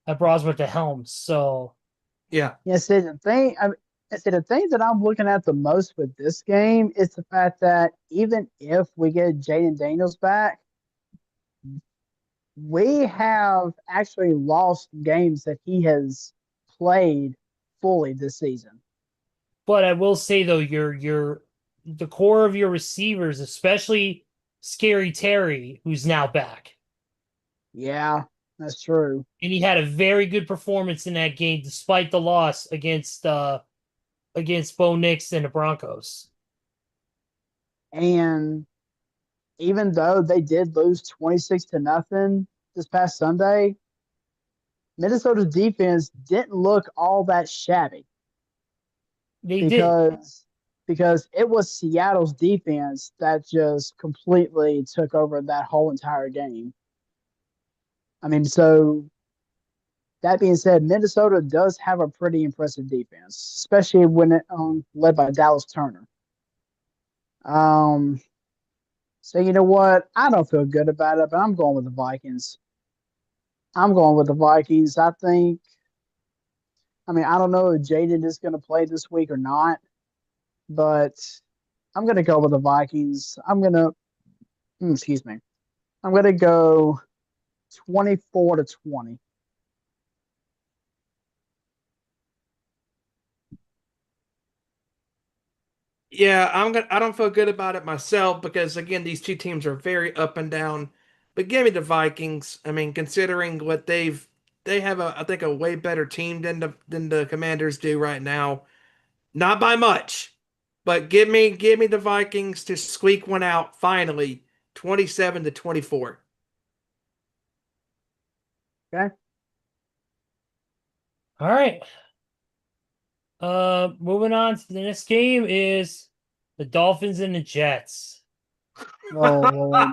at Brosner at the helm. So Yeah. Yeah, see the thing. See the thing that I'm looking at the most with this game is the fact that even if we get Jaden Daniels back, we have actually lost games that he has played fully this season. But I will say though, the core of your receivers, especially Scary Terry, who's now back, Yeah, that's true. and he had a very good performance in that game despite the loss against Bo Nix and the Broncos. And even though they did lose 26-0 this past Sunday, Minnesota's defense didn't look all that shabby They did. because it was Seattle's defense that just completely took over that whole entire game. I mean, so that being said, Minnesota does have a pretty impressive defense, especially when it led by Dallas Turner. Um, so you know what? I don't feel good about it, but I'm going with the Vikings. I'm going with the Vikings. I think. I mean, I don't know if Jaden is going to play this week or not, but I'm going to go with the Vikings. Excuse me. I'm going to go 24-20. Yeah, I don't feel good about it myself because again, these two teams are very up and down. But give me the Vikings. I mean, considering what they have I think a way better team than the Commanders do right now. Not by much. But give me the Vikings to squeak one out finally, 27-24. Okay. All right. Moving on to the next game is the Dolphins and the Jets. Oh Lord.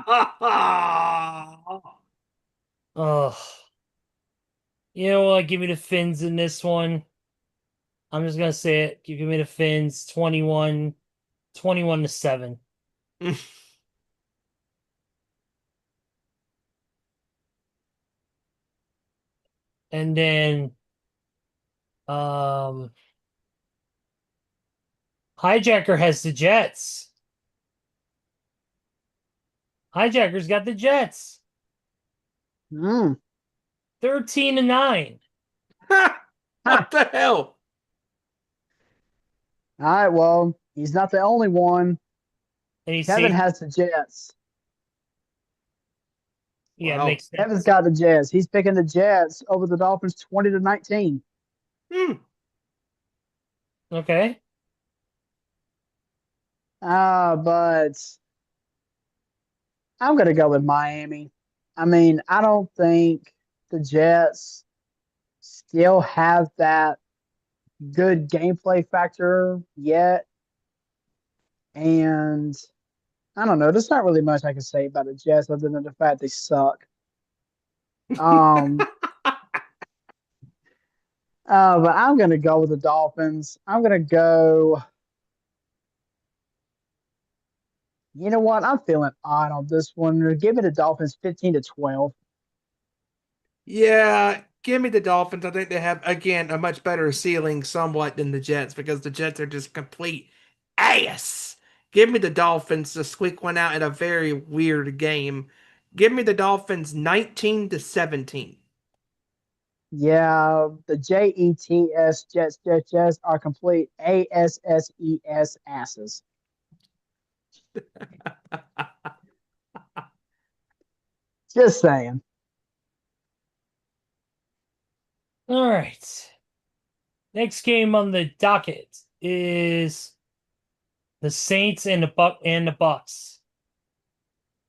Oh, you know what? Give me the Fins in this one. I'm just gonna say it. Give me the Fins 21-7. And then um Hijacker has the Jets. Hijacker's got the Jets. Mm. 13-9. What the hell? All right. Well, he's not the only one. And he Kevin saved. has the Jets. Yeah, it Wow. makes Kevin's sense. got the Jets. He's picking the Jets over the Dolphins 20-19. Hmm. Okay. But I'm gonna go with Miami. I mean, I don't think the Jets still have that good gameplay factor yet. And I don't know. There's not really much I can say about the Jets other than the fact they suck. Um, but I'm gonna go with the Dolphins. I'm gonna go. You know what? I'm feeling odd on this one. Give me the Dolphins 15-12. Yeah, Give me the Dolphins. I think they have, again, a much better ceiling somewhat than the Jets because the Jets are just complete ass. Give me the Dolphins to squeak one out in a very weird game. Give me the Dolphins 19-17. Yeah, the Jets are complete ASSES asses. Just saying. All right. Next game on the docket is the Saints and the Bucks.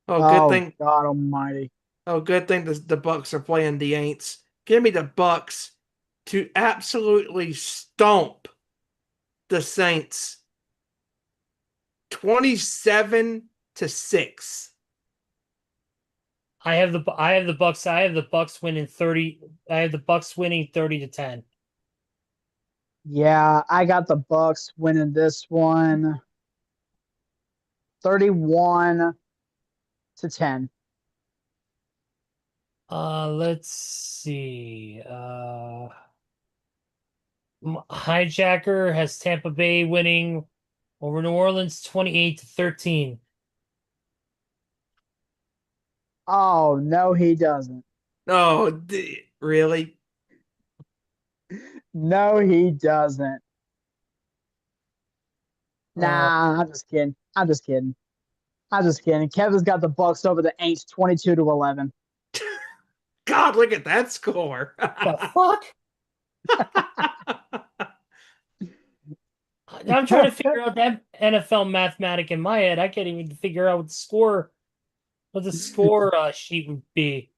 Oh, good Oh thing. God Almighty. Oh, good thing the Bucks are playing the Aints. Give me the Bucks to absolutely stomp the Saints 27-6. I have the Bucks. I have the Bucks winning 30. I have the Bucks winning 30-10. Yeah, I got the Bucks winning this one 31-10. Let's see. Hijacker has Tampa Bay winning over New Orleans 28-13. Oh no, he doesn't. Oh, really? No, he doesn't. Uh, Nah, I'm just kidding. I'm just kidding. I'm just kidding. Kevin's got the Bucks over the Aints 22-11. God, look at that score. the fuck? I'm trying to figure out that NFL mathematic in my head. I can't even figure out what the score sheet would be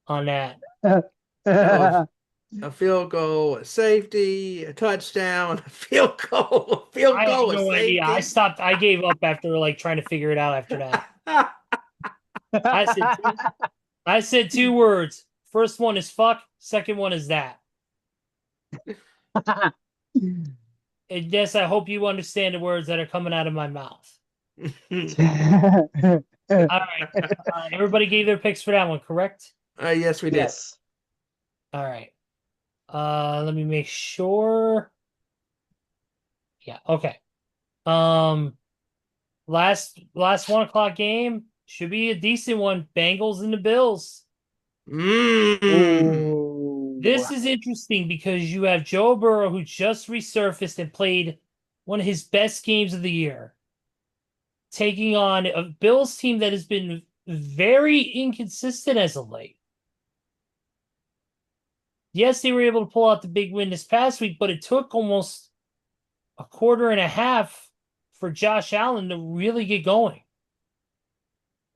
on that. Oh, a field goal, a safety, a touchdown, a field goal, a field I have goal, a no idea. I safety. stopped. I gave up after like trying to figure it out after that. I said I said two words. First one is fuck. Second one is that. And yes, I hope you understand the words that are coming out of my mouth. All right. Everybody gave their picks for that one, correct? Yes, we did. Yes. All right. Let me make sure. Yeah, okay. Um, last 1 o'clock game should be a decent one. Bengals and the Bills. Mm. Ooh. This is interesting because you have Joe Burrow who just resurfaced and played one of his best games of the year, taking on a Bills team that has been very inconsistent as of late. Yes, they were able to pull out the big win this past week, but it took almost a quarter and a half for Josh Allen to really get going.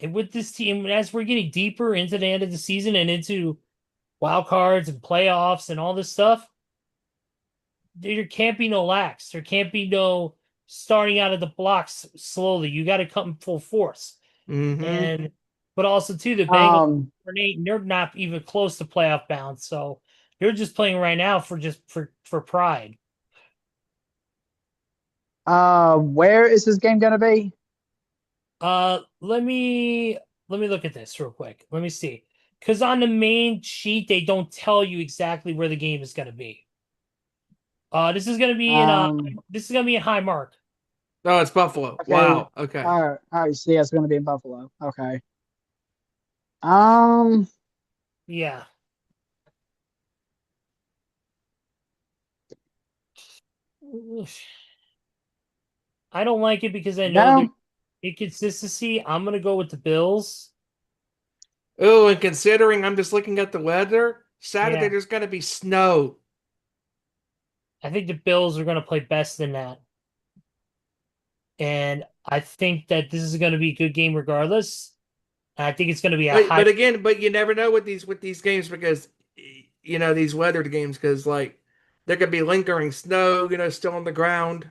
And with this team, as we're getting deeper into the end of the season and into wild cards and playoffs and all this stuff, there can't be no lax. There can't be no starting out of the blocks slowly. You got to come full force. Hmm. And but also too, the Bengals Um, they're not even close to playoff bound. So you're just playing right now for pride. where is this game gonna be? Let me look at this real quick. Let me see. Because on the main sheet, they don't tell you exactly where the game is gonna be. This is gonna be in Um, High Mark. Oh, it's Buffalo. okay. Wow. Okay. All right, see, it's gonna be in Buffalo. Okay. Um, Yeah. I don't like it because I know there's no. inconsistency. I'm gonna go with the Bills. Oh, and considering I'm just looking at the weather, Saturday Yeah. there's going to be snow. I think the Bills are gonna play best in that. And I think that this is gonna be a good game regardless. I think it's gonna be a high. But again, but you never know with these games because these weathered games because like there could be lingering snow, still on the ground.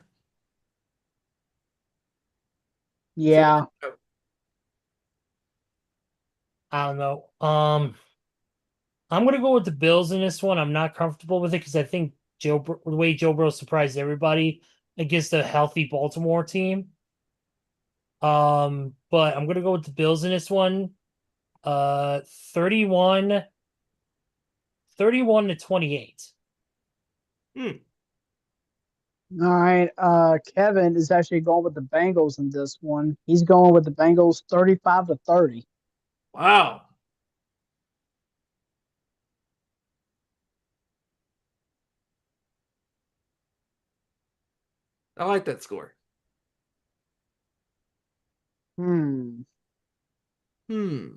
So you Yeah. never know. I don't know. I'm gonna go with the Bills in this one. I'm not comfortable with it because I think the way Joe Burrow surprised everybody against a healthy Baltimore team. But I'm gonna go with the Bills in this one. 31 31-28. Hmm. All right. Kevin is actually going with the Bengals in this one. He's going with the Bengals 35-30. Wow. I like that score. Hmm. Hmm.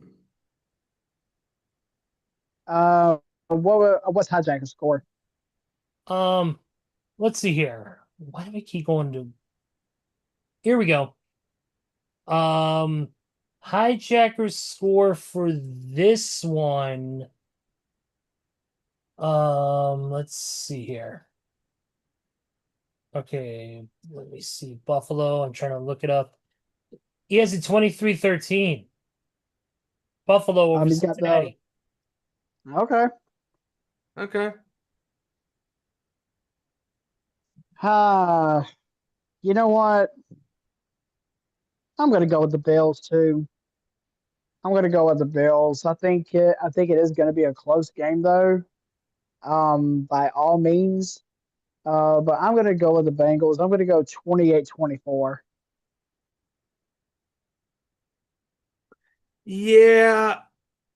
What's Hijacker's score? Let's see here. Why do we keep going to? Here we go. Hijacker's score for this one. Let's see here. Okay, let me see. Buffalo. I'm trying to look it up. He has a 23-13. Buffalo over He's got the Cincinnati. okay. Okay. You know what? I'm going to go with the Bills too. I'm going to go with the Bills. I think it is going to be a close game though. By all means. But I'm going to go with the Bengals. I'm going to go 28-24. Yeah,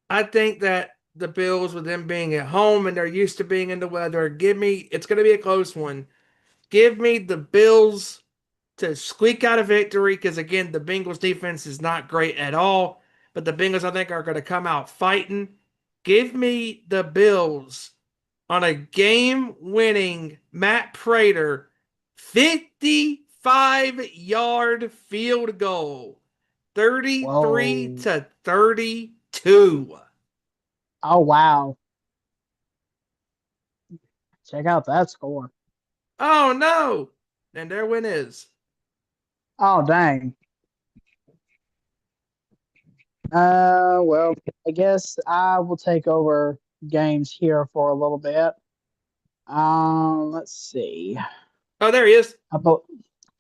I think that the Bills, with them being at home and they're used to being in the weather, it's going to be a close one. Give me the Bills to squeak out a victory because, again, the Bengals defense is not great at all. But the Bengals, I think, are going to come out fighting. Give me the Bills on a game winning Matt Prater 55-yard field goal, 33 Whoa. to 32. Oh, wow. Check out that score. Oh, no. And their win is. Oh, dang. Well, I guess I will take over games here for a little bit. Let's see. Oh, there he is. I bo-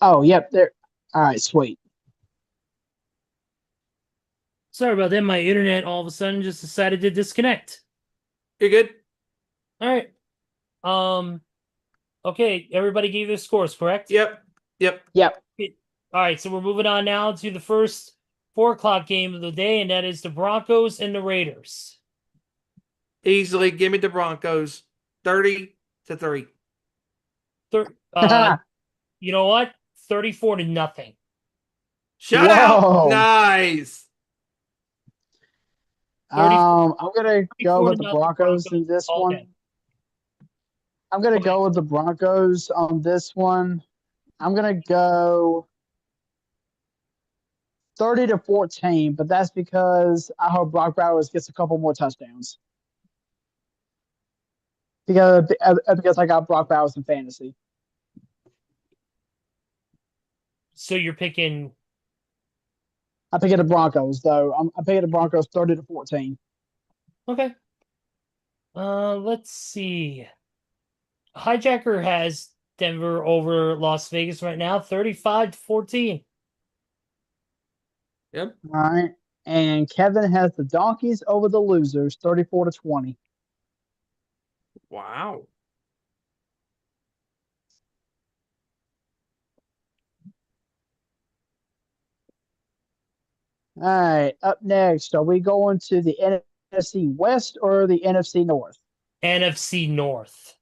oh, yep, there. All right, sweet. Sorry about that. My internet all of a sudden just decided to disconnect. You're good. All right. Um. Okay. Everybody gave their scores, correct? Yep. Yep. Yep. All right. So we're moving on now to the first 4 o'clock game of the day, and that is the Broncos and the Raiders. Easily give me the Broncos 30 to 3. Thir- uh, you know what? 34-0. Shut out. Whoa. Nice. 34 I'm gonna go to with the nothing Broncos in this all one. day. I'm gonna Okay. go with the Broncos on this one. I'm gonna go 30-14, but that's because I hope Brock Bowers gets a couple more touchdowns. Because I got Brock Bowers in fantasy. So you're picking. I pick the Broncos though. I'm picking the Broncos 30-14. Okay. Let's see. Hijacker has Denver over Las Vegas right now, 35-14. Yep. All right. And Kevin has the Donkeys over the Losers, 34-20. Wow. All right. Up next, are we going to the NFC West or the NFC North? NFC North.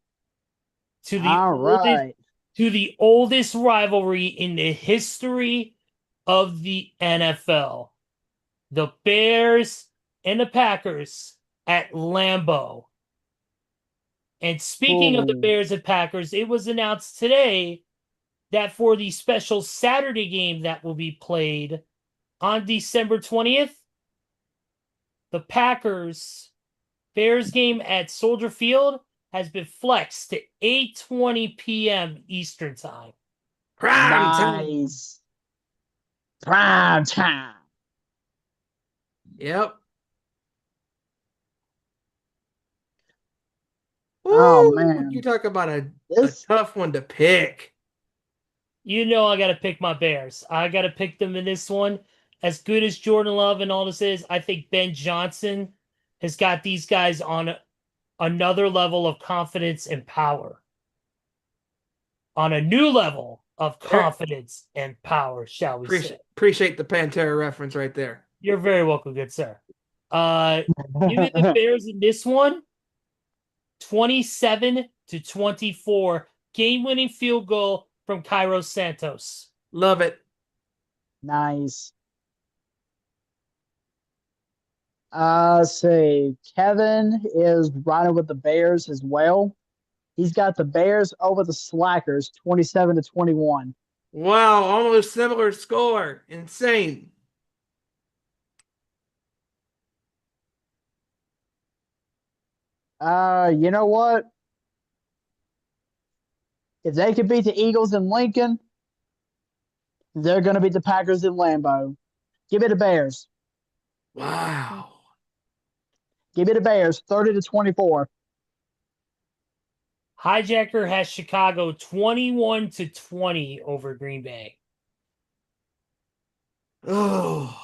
To the All oldest right. to the oldest rivalry in the history of the NFL. The Bears and the Packers at Lambeau. And speaking of the Ooh. Bears and Packers, it was announced today that for the special Saturday game that will be played on December 20th, the Packers Bears game at Soldier Field has been flexed to 8:20 p.m. Eastern Time. Prime time. Nice. Prime time. Yep. Oh Ooh, you man. talk about a This tough one to pick. You know I got to pick my Bears. I got to pick them in this one. As good as Jordan Love and all this is, I think Ben Johnson has got these guys on another level of confidence and power. On a new level of confidence and power, shall we say. Appreciate the Pantera reference right there. You're very welcome, good sir. Give me the Bears in this one. 27-24. Game-winning field goal from Cairo Santos. Love it. Nice. Let's see. Kevin is riding with the Bears as well. He's got the Bears over the Slackers, 27-21. Wow, almost similar score. Insane. You know what? If they could beat the Eagles in Lincoln, they're going to beat the Packers in Lambeau. Give me the Bears. Wow. Give me the Bears, 30-24. Hijacker has Chicago 21-20 over Green Bay. Oh.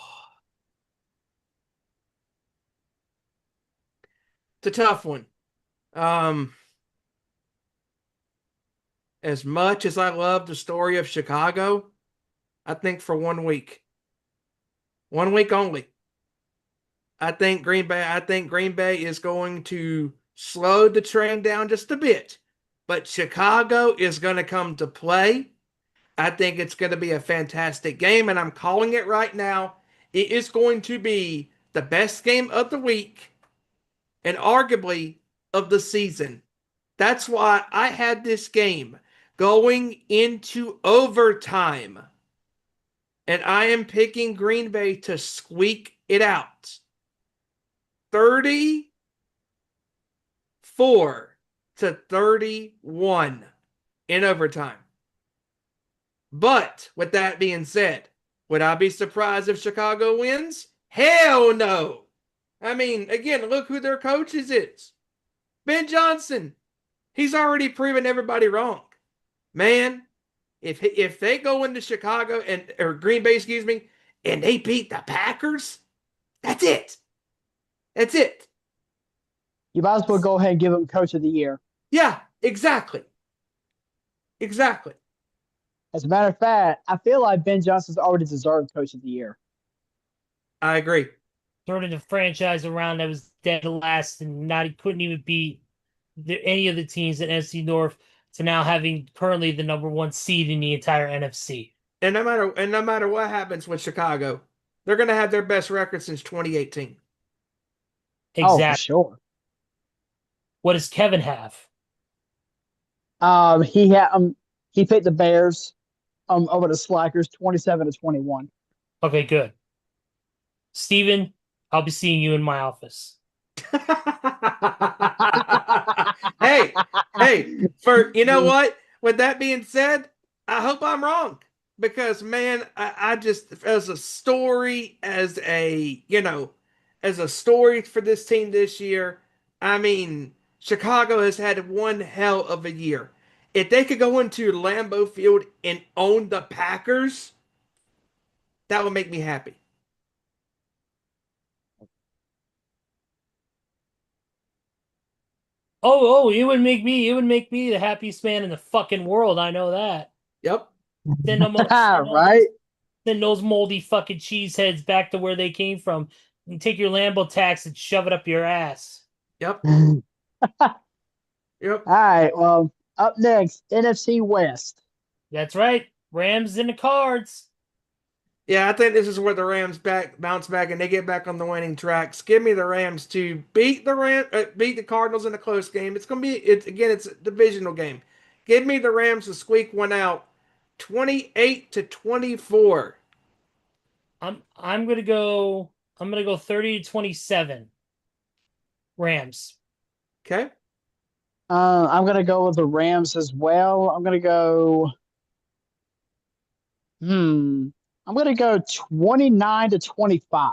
It's a tough one. As much as I love the story of Chicago, I think for 1 week. 1 week only. I think Green Bay is going to slow the train down just a bit. But Chicago is going to come to play. I think it's going to be a fantastic game, and I'm calling it right now. It is going to be the best game of the week and arguably of the season. That's why I had this game going into overtime. And I am picking Green Bay to squeak it out. 34-31 in overtime. But with that being said, would I be surprised if Chicago wins? Hell no. I mean, again, look who their coaches is. Ben Johnson. He's already proven everybody wrong. Man, if they go into Chicago or Green Bay, excuse me, and they beat the Packers, that's it. That's it. You might as well go ahead and give him Coach of the Year. Yeah, exactly. Exactly. As a matter of fact, I feel like Ben Johnson's already deserved Coach of the Year. I agree. Turning the franchise around that was dead last and he couldn't even beat any of the teams in NFC North to now having currently the number 1 seed in the entire NFC. And no matter what happens with Chicago, they're going to have their best record since 2018. Exactly. Oh, for sure. What does Kevin have? He picked the Bears over the Slackers, 27-21. Okay, good. Steven, I'll be seeing you in my office. hey, you know what? With that being said, I hope I'm wrong. Because man, I just as a story for this team this year, I mean, Chicago has had one hell of a year. If they could go into Lambeau Field and own the Packers, that would make me happy. Oh, it would make me the happiest man in the fucking world. I know that. Yep. Right? Send those moldy fucking cheeseheads back to where they came from and take your Lambo tax and shove it up your ass. Yep. All right. Well, up next, NFC West. That's right. Rams in the cards. Yeah, I think this is where the Rams bounce back and they get back on the winning tracks. Give me the Rams to beat the Cardinals in a close game. It's a divisional game. Give me the Rams to squeak one out, 28-24. I'm gonna go 30-27. Rams. Okay. I'm gonna go with the Rams as well. I'm gonna go 29-25.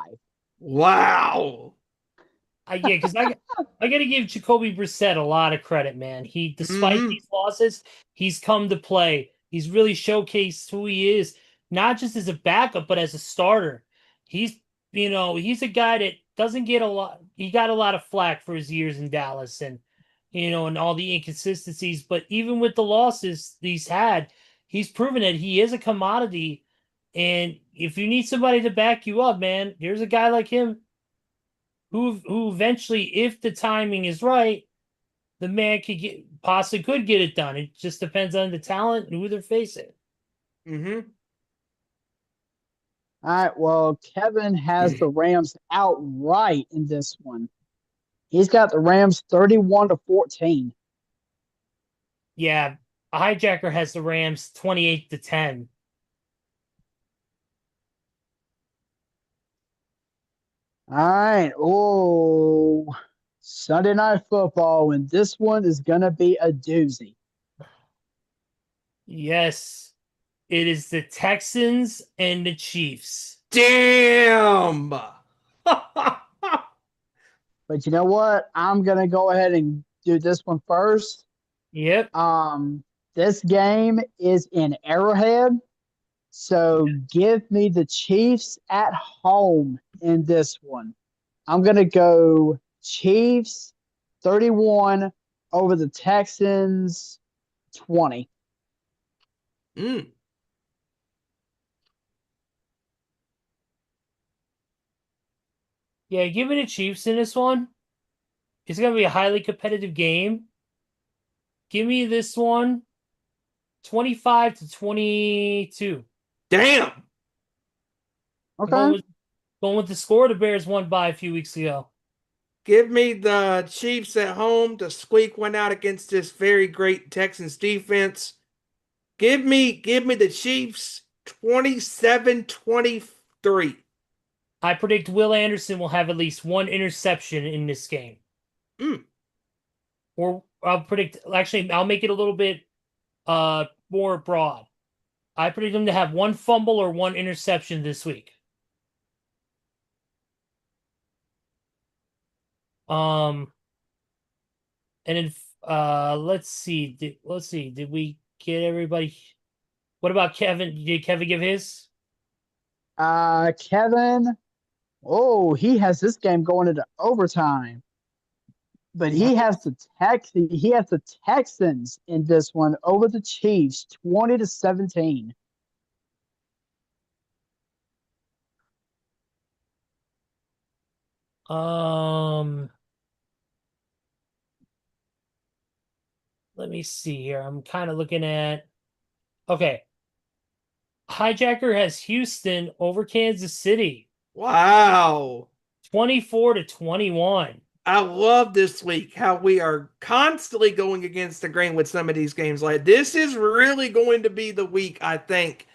Wow. Because I got to give Jacoby Brissett a lot of credit, man. Despite these losses, he's come to play. He's really showcased who he is, not just as a backup, but as a starter. He's a guy that doesn't get a lot. He got a lot of flack for his years in Dallas, and and all the inconsistencies. But even with the losses he's had, he's proven that he is a commodity. And if you need somebody to back you up, man, there's a guy like him who eventually, if the timing is right, the man possibly could get it done. It just depends on the talent and who they're facing. Mm-hmm. All right. Well, Kevin has the Rams outright in this one. He's got the Rams 31-14. Yeah, a hijacker has the Rams 28-10. All right. Oh, Sunday Night Football, and this one is going to be a doozy. Yes, it is the Texans and the Chiefs. Damn. But you know what? I'm going to go ahead and do this one first. Yep. This game is in Arrowhead. So give me the Chiefs at home in this one. I'm going to go Chiefs 31 over the Texans 20. Mm. Yeah, give me the Chiefs in this one. It's going to be a highly competitive game. Give me this one 25-22. Damn. Okay. Going with the score the Bears won by a few weeks ago. Give me the Chiefs at home to squeak one out against this very great Texans defense. Give me the Chiefs 27-23. I predict Will Anderson will have at least one interception in this game. Mm. Or I'll make it a little bit more broad. I predict him to have one fumble or one interception this week. And then let's see. Did we get everybody? What about Kevin? Did Kevin give his? Kevin, he has this game going into overtime. But he has the Texans in this one over the Chiefs 20-17. Let me see here. I'm kind of looking at. Okay. Hijacker has Houston over Kansas City. Wow. 24-21. I love this week how we are constantly going against the grain with some of these games. Like this is really going to be the week, I think,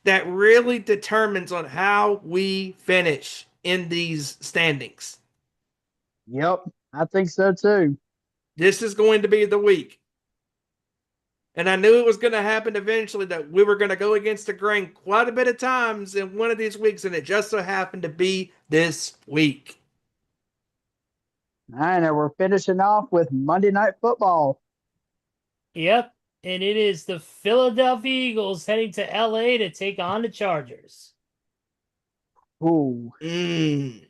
that really determines on how we finish in these standings. Yep, I think so too. This is going to be the week. And I knew it was going to happen eventually that we were going to go against the grain quite a bit of times in one of these weeks, and it just so happened to be this week. All right, now we're finishing off with Monday Night Football. Yep. And it is the Philadelphia Eagles heading to LA to take on the Chargers. Ooh. Mm.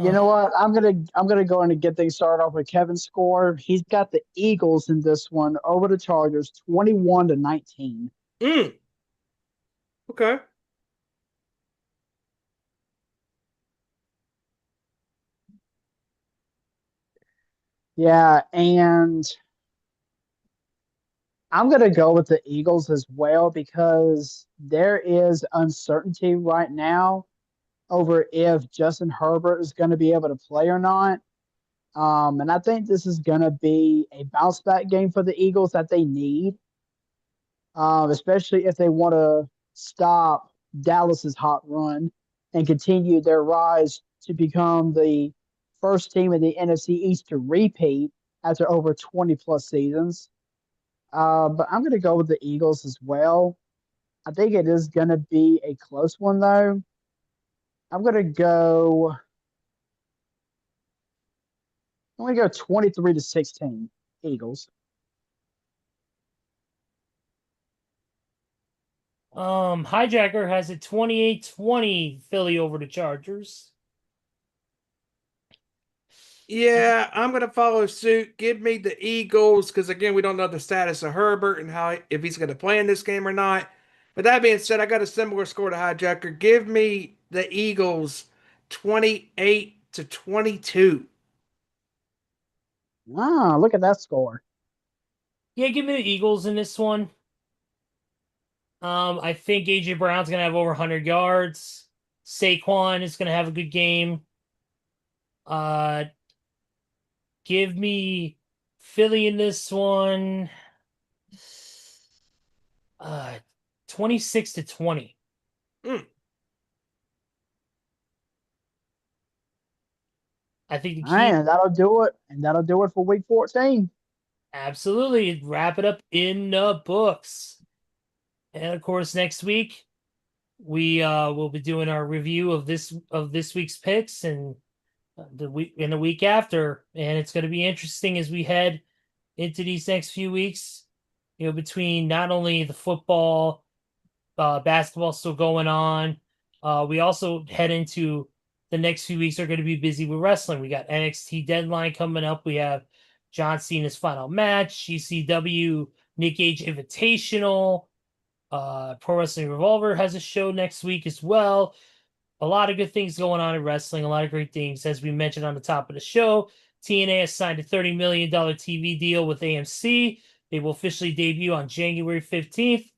You know what? I'm gonna go in and get things started off with Kevin's score. He's got the Eagles in this one over the Chargers, 21-19. Mm. Okay. Yeah, and I'm gonna go with the Eagles as well because there is uncertainty right now over if Justin Herbert is going to be able to play or not. And I think this is going to be a bounce back game for the Eagles that they need, especially if they want to stop Dallas's hot run and continue their rise to become the first team in the NFC East to repeat after over 20 plus seasons. But I'm going to go with the Eagles as well. I think it is going to be a close one, though. I'm going to go 23-16 Eagles. Hijacker has a 28-20 Philly over the Chargers. Yeah, I'm gonna follow suit. Give me the Eagles because again, we don't know the status of Herbert and how if he's gonna play in this game or not. But that being said, I got a similar score to Hijacker. Give me the Eagles 28-22. Wow, look at that score. Yeah, give me the Eagles in this one. I think AJ Brown's gonna have over 100 yards. Saquon is gonna have a good game. Uh, give me Philly in this one. 26-20. Mm. I think the All right, key, and that'll do it. And that'll do it for week 14. absolutely, wrap it up in the books. And of course, next week we will be doing our review of this week's picks and the week after, and it's going to be interesting as we head into these next few weeks. You know, between not only the football, basketball still going on, we also head into the next few weeks are going to be busy with wrestling. We got NXT deadline coming up. We have John Cena's final match, GCW Nick Gage Invitational. Pro Wrestling Revolver has a show next week as well. A lot of good things going on in wrestling, a lot of great things. As we mentioned on the top of the show, TNA has signed a $30 million TV deal with AMC. They will officially debut on January 15th.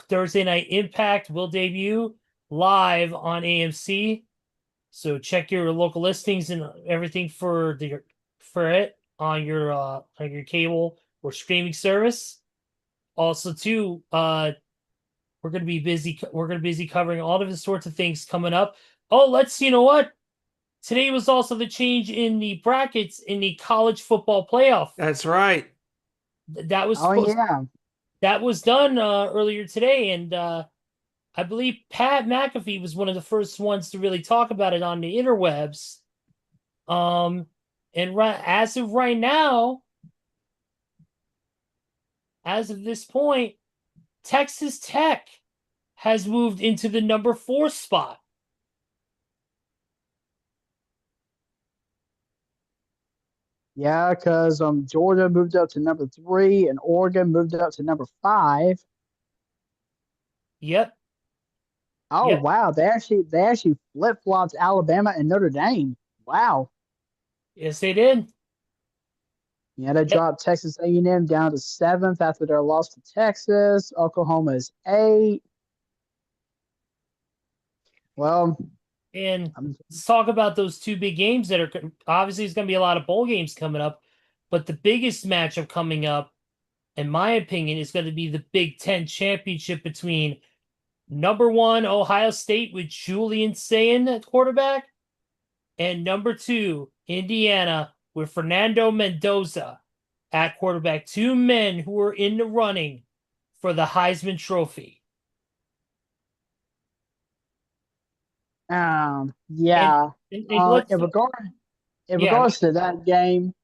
Thursday Night Impact will debut live on AMC. So check your local listings and everything for it on your cable or streaming service. Also, too, we're gonna be busy. We're gonna be busy covering all of the sorts of things coming up. Oh, you know what? Today was also the change in the brackets in the college football playoff. That's right. That was Oh, supposed yeah. that was done earlier today, and I believe Pat McAfee was one of the first ones to really talk about it on the interwebs. And as of right now, as of this point, Texas Tech has moved into the number 4 spot. Yeah, because Georgia moved up to number 3 and Oregon moved up to number 5. Yep. Oh Yep. wow, they actually flip flopped Alabama and Notre Dame. Wow. Yes, they did. Yeah, they Yep. dropped Texas A&M down to 7th after their loss to Texas. Oklahoma is 8. Well, And I'm, let's talk about those two big games that are obviously there's going to be a lot of bowl games coming up, but the biggest matchup coming up, in my opinion, is going to be the Big Ten championship between number 1 Ohio State with Julian Sayin at quarterback and number 2 Indiana with Fernando Mendoza at quarterback. Two men who are in the running for the Heisman Trophy. And, yeah. and let's In yeah, regards to that game,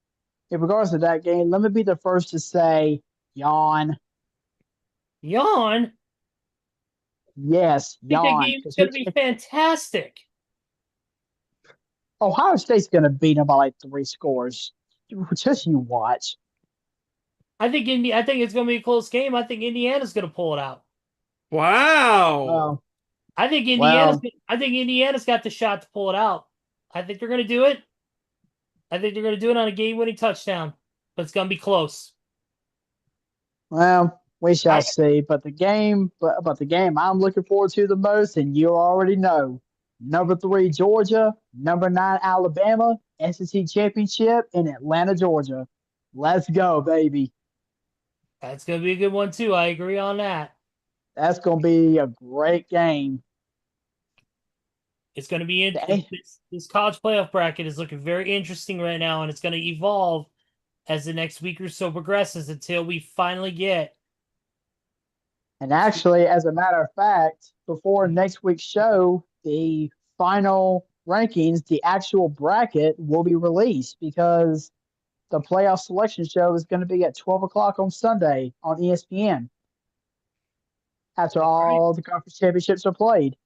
let me be the first to say yawn. yawn. Yes, I think that yawn. game is Because going to be fantastic. Ohio State's going to beat them by like 3 scores. Just you watch. I think it's going to be a close game. I think Indiana's going to pull it out. Wow. Well, I think well, Indiana's got the shot to pull it out. I think they're going to do it. I think they're going to do it on a game-winning touchdown, but it's going to be close. well, we shall I see. But the game I'm looking forward to the most, and you already know, number 3 Georgia, number 9 Alabama, SEC championship in Atlanta, Georgia. Let's go, baby. That's going to be a good one too. I agree on that. That's going to be a great game. It's going to be The this college playoff bracket is looking very interesting right now, and it's going to evolve as the next week or so progresses until we finally get. And actually, as a matter of fact, before next week's show, the final rankings, the actual bracket will be released because the playoff selection show is going to be at 12 o'clock on Sunday on ESPN. after That's right. all the conference championships are played.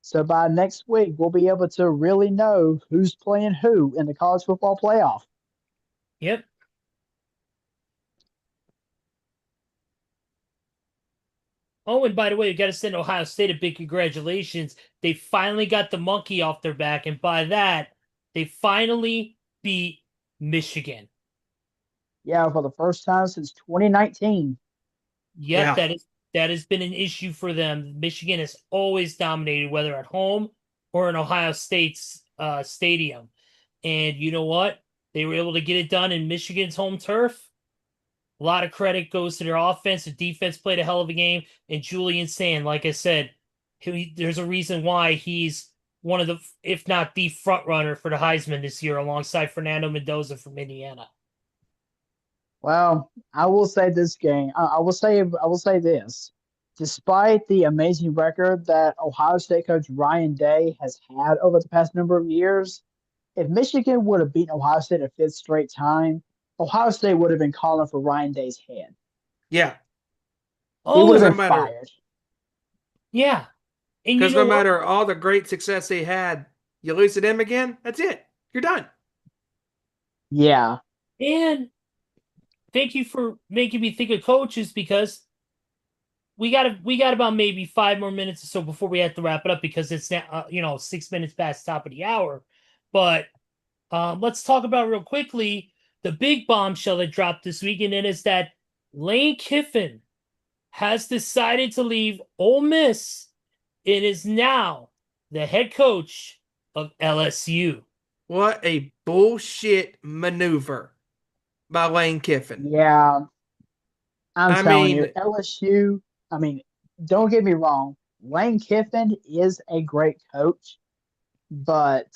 So by next week, we'll be able to really know who's playing who in the college football playoff. Yep. Oh, and by the way, you got to send Ohio State a big congratulations. They finally got the monkey off their back, and by that, they finally beat Michigan. Yeah, for the first time since 2019. Yep, Yeah. that has been an issue for them. Michigan has always dominated, whether at home or in Ohio State's stadium. And you know what? They were able to get it done in Michigan's home turf. A lot of credit goes to their offense. The defense played a hell of a game. And Julian Sand, like I said, there's a reason why he's one of the, if not the front runner for the Heisman this year, alongside Fernando Mendoza from Indiana. Well, I will say this game. I will say this. Despite the amazing record that Ohio State coach Ryan Day has had over the past number of years, if Michigan would have beaten Ohio State a fifth straight time, Ohio State would have been calling for Ryan Day's head. Yeah. He would Oh, have No been matter fired. yeah. And you because know no what? matter all the great success they had, you lose to them again, that's it. You're done. Yeah. And thank you for making me think of coaches, because we got about maybe 5 more minutes or so before we have to wrap it up, because it's now 6 minutes past top of the hour. But let's talk about real quickly the big bombshell that dropped this week, and it is that Lane Kiffin has decided to leave Ole Miss. It is now the head coach of LSU. What a bullshit maneuver by Lane Kiffin. Yeah. I'm I telling you, mean, LSU, I mean, don't get me wrong. Lane Kiffin is a great coach, but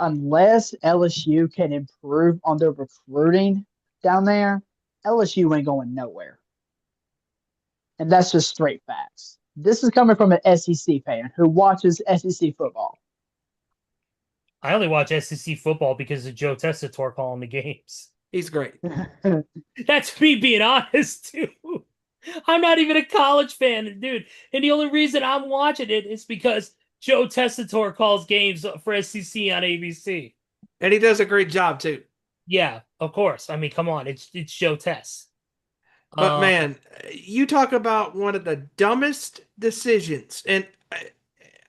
unless LSU can improve on their recruiting down there, LSU ain't going nowhere. And that's just straight facts. This is coming from an SEC fan who watches SEC football. I only watch SEC football because of Joe Tessitore calling the games. he's great. That's me being honest, too. I'm not even a college fan, dude. And the only reason I'm watching it is because Joe Tessitore calls games for SEC on ABC. And he does a great job too. Yeah, of course. I mean, come on, it's Joe Tess. But Um, man, you talk about one of the dumbest decisions. And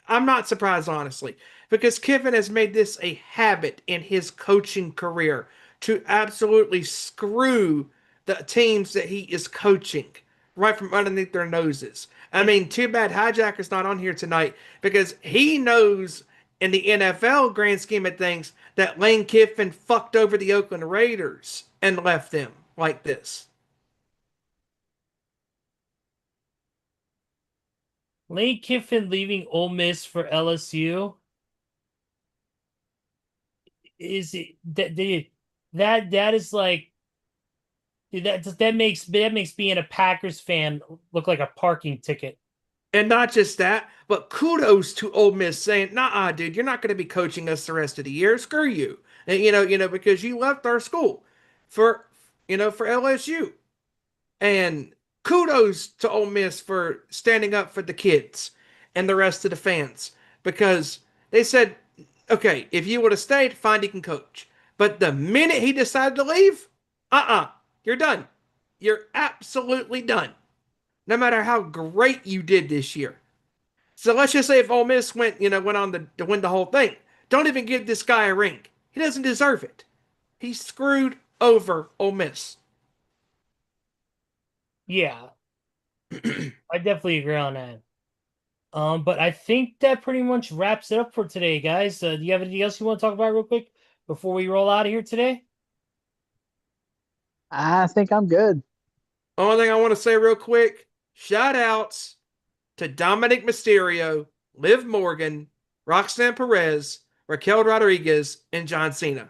I'm not surprised, honestly, because Kiffin has made this a habit in his coaching career to absolutely screw the teams that he is coaching right from underneath their noses. I mean, too bad Hijacker's not on here tonight because he knows in the NFL grand scheme of things that Lane Kiffin fucked over the Oakland Raiders and left them like this. Lane Kiffin leaving Ole Miss for LSU is it that is like that makes being a Packers fan look like a parking ticket. And not just that, but kudos to Ole Miss saying, "Nah, dude, you're not going to be coaching us the rest of the year. Screw you." And, because you left our school for, for LSU. And kudos to Ole Miss for standing up for the kids and the rest of the fans because they said, "Okay, if you would have stayed, fine, you can coach." But the minute he decided to leave, you're done. You're absolutely done no matter how great you did this year. So let's just say if Ole Miss went on to win the whole thing, don't even give this guy a ring. He doesn't deserve it. He screwed over Ole Miss. Yeah, I definitely agree on that. But I think that pretty much wraps it up for today, guys. Do you have anything else you want to talk about real quick before we roll out of here today? I think I'm good. Only thing I want to say real quick, shout outs to Dominic Mysterio, Liv Morgan, Roxanne Perez, Raquel Rodriguez, and John Cena.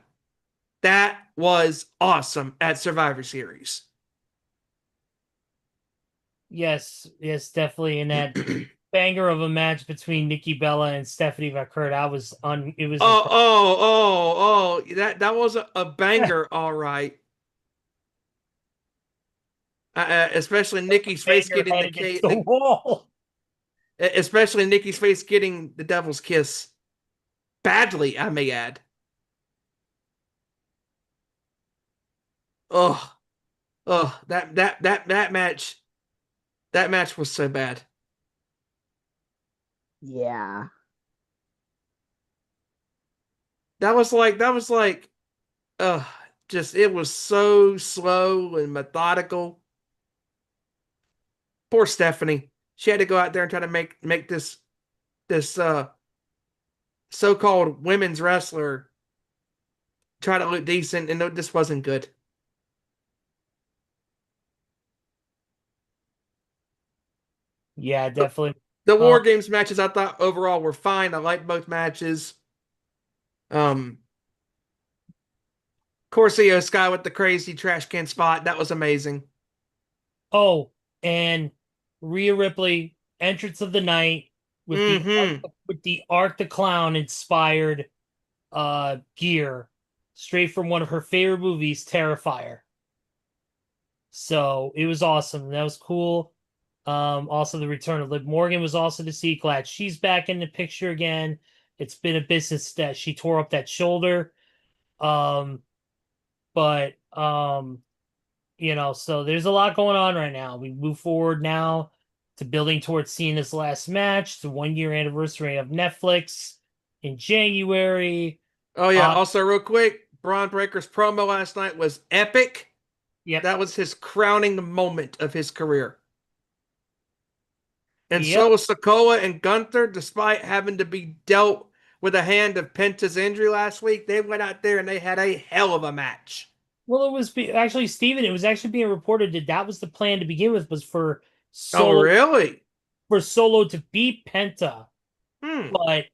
That was awesome at Survivor Series. Yes, definitely. In that banger of a match between Nikki Bella and Stephanie McCurt, it was that was a banger, all right. Especially Nikki's face banger getting head the against cage. the wall. Especially Nikki's face getting the devil's kiss badly, I may add. Oh, oh, that match was so bad. Yeah. That was like, uh, just it was so slow and methodical. Poor Stephanie. She had to go out there and try to make this so-called women's wrestler try to look decent, and this wasn't good. Yeah, definitely. The Um, War Games matches I thought overall were fine. I liked both matches. Corcio Sky with the crazy trash can spot. That was amazing. oh, and Rhea Ripley, entrance of the night with Mm-hmm. the Ark the Clown inspired gear straight from one of her favorite movies, Terrifier. So it was awesome. That was cool. Also the return of Liv Morgan was awesome to see. Glad she's back in the picture again. It's been a business that she tore up that shoulder. Um, but so there's a lot going on right now. We move forward now to building towards seeing this last match, the 1 year anniversary of Netflix in January. Oh yeah. Uh, Also, real quick, Braun Breaker's promo last night was epic. yep, That was his crowning moment of his career. And yep. so was Sokola and Gunther, despite having to be dealt with a hand of Penta's injury last week. They went out there and they had a hell of a match. Well, actually, Steven, it was actually being reported that that was the plan to begin with, was for Oh, Solo really? to beat Penta. Hmm. But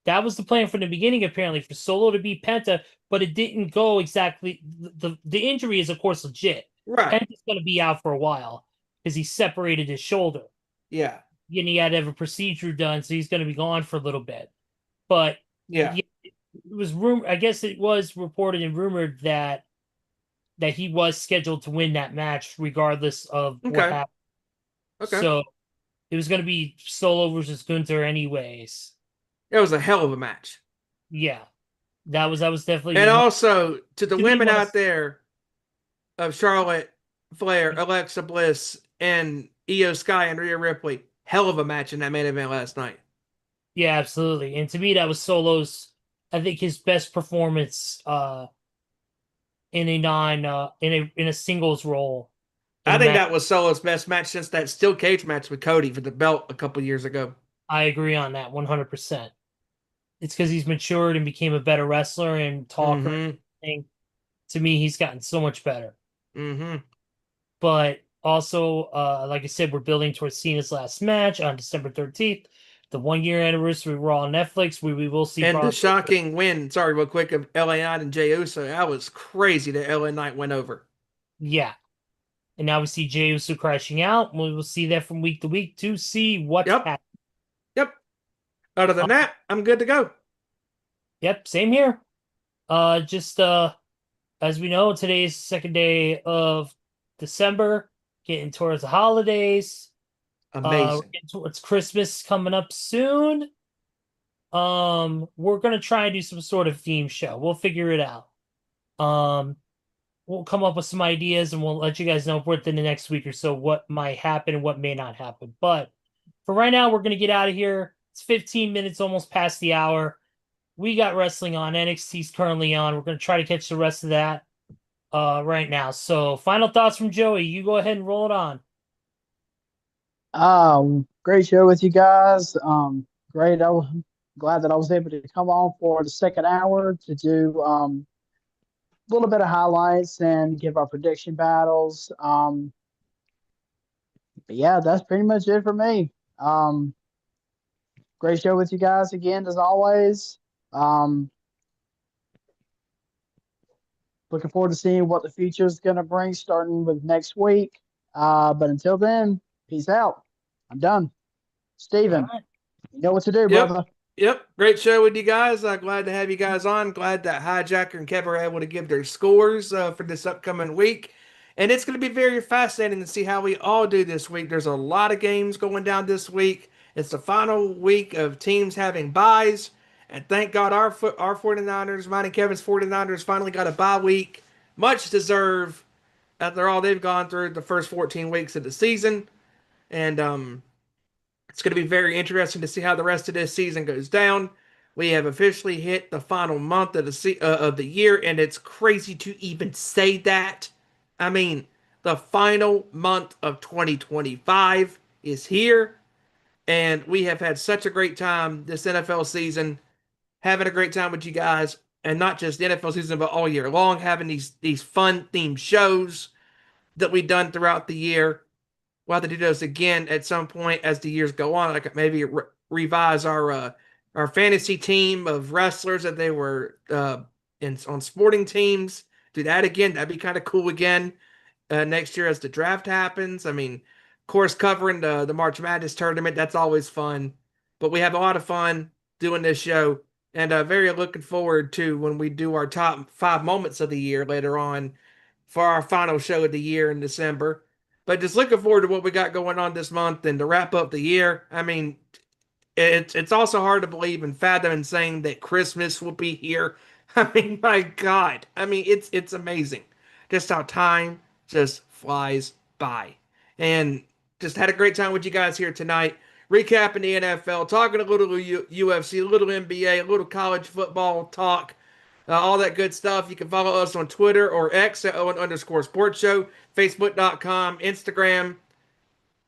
that was the plan from the beginning, apparently, for Solo to beat Penta, but it didn't go exactly. The injury is, of course, legit. Right. Penta's going to be out for a while because he separated his shoulder. Yeah. And he had to have a procedure done, so he's going to be gone for a little bit. But Yeah. yeah, it was I guess it was reported and rumored that he was scheduled to win that match regardless of what Okay. happened. Okay. So it was going to be Solo versus Gunther, anyways. It was a hell of a match. Yeah, that was definitely And also to the to me women one out there of Charlotte Flair, Alexa Bliss, and Io Sky and Rhea Ripley, hell of a match in that main event last night. Yeah, absolutely. And to me, that was Solo's. I think his best performance in a non in a singles role in I a think match. that was Solo's best match since that steel cage match with Cody for the belt a couple years ago. I agree on that 100%. It's because he's matured and became a better wrestler and talker. Mm-hmm. And to me, he's gotten so much better. Mm-hmm. But also, like I said, we're building towards Cena's last match on December 13th, the 1 year anniversary of Raw on Netflix, where we will see And the Braun. shocking win, sorry, real quick, of LA Knight and Jey Uso. That was crazy that LA Knight went over. Yeah. And now we see Jey Uso crashing out. We will see that from week to week to see what's Yep. happening. Yep. Other than that, I'm good to go. Yep, same here. Just as we know, today is the second day of December, getting towards the holidays. We're Amazing. getting towards Christmas coming up soon. We're gonna try and do some sort of theme show. We'll figure it out. Um, we'll come up with some ideas and we'll let you guys know within the next week or so what might happen and what may not happen. But for right now, we're gonna get out of here. It's 15 minutes almost past the hour. We got wrestling on. NXT's currently on. We're gonna try to catch the rest of that right now. So final thoughts from Joey. You go ahead and roll it on. Great show with you guys. Great. I was glad that I was able to come on for the second hour to do a little bit of highlights and give our prediction battles. But yeah, that's pretty much it for me. Great show with you guys again, as always. Um, Looking forward to seeing what the future is going to bring starting with next week. But until then, peace out. I'm done. All Steven, right. you know what to do, Yep. brother. Yep. Great show with you guys. Glad to have you guys on. Glad that Hijacker and Kevin were able to give their scores for this upcoming week. And it's going to be very fascinating to see how we all do this week. There's a lot of games going down this week. It's the final week of teams having byes. And thank God our 49ers, mine and Kevin's 49ers, finally got a bye week. Much deserved after all they've gone through the first 14 weeks of the season. And it's going to be very interesting to see how the rest of this season goes down. We have officially hit the final month of the year, and it's crazy to even say that. I mean, the final month of 2025 is here, and we have had such a great time this NFL season, having a great time with you guys, and not just the NFL season, but all year long, having these fun themed shows that we've done throughout the year. We'll have to do those again at some point as the years go on. Like maybe revise our fantasy team of wrestlers that they were on sporting teams. Do that again. That'd be kind of cool again next year as the draft happens. I mean, of course, covering the March Madness tournament, that's always fun. But we have a lot of fun doing this show, and very looking forward to when we do our top 5 moments of the year later on for our final show of the year in December. But just looking forward to what we got going on this month and to wrap up the year. I mean, it's also hard to believe and fathom and saying that Christmas will be here. I mean, my God. I mean, it's amazing just how time just flies by. And just had a great time with you guys here tonight, recapping the NFL, talking a little UFC, a little NBA, a little college football talk, all that good stuff. You can follow us on Twitter or X at Owen_Sports Show, Facebook.com, Instagram,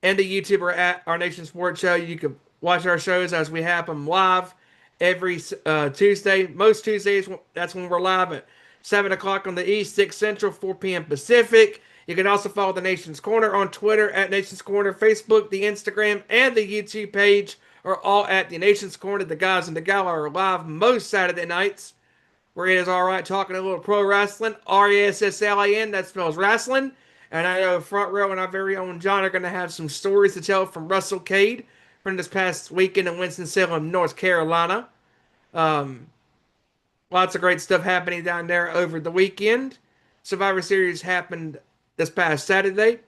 and the YouTuber at Our Nation Sports Show. You can watch our shows as we have them live every Tuesday. Most Tuesdays, that's when we're live at 7 o'clock on the East, 6 Central, 4 p.m. Pacific. You can also follow the Nation's Corner on Twitter at Nation's Corner, Facebook, the Instagram, and the YouTube page are all at the Nation's Corner. The guys in the gala are live most Saturday nights, where it is all right talking a little pro wrestling. RASSLAN, that spells wrestling. And I know Front Row and our very own John are going to have some stories to tell from WrestleCade from this past weekend in Winston-Salem, North Carolina. Lots of great stuff happening down there over the weekend. Survivor Series happened this past Saturday.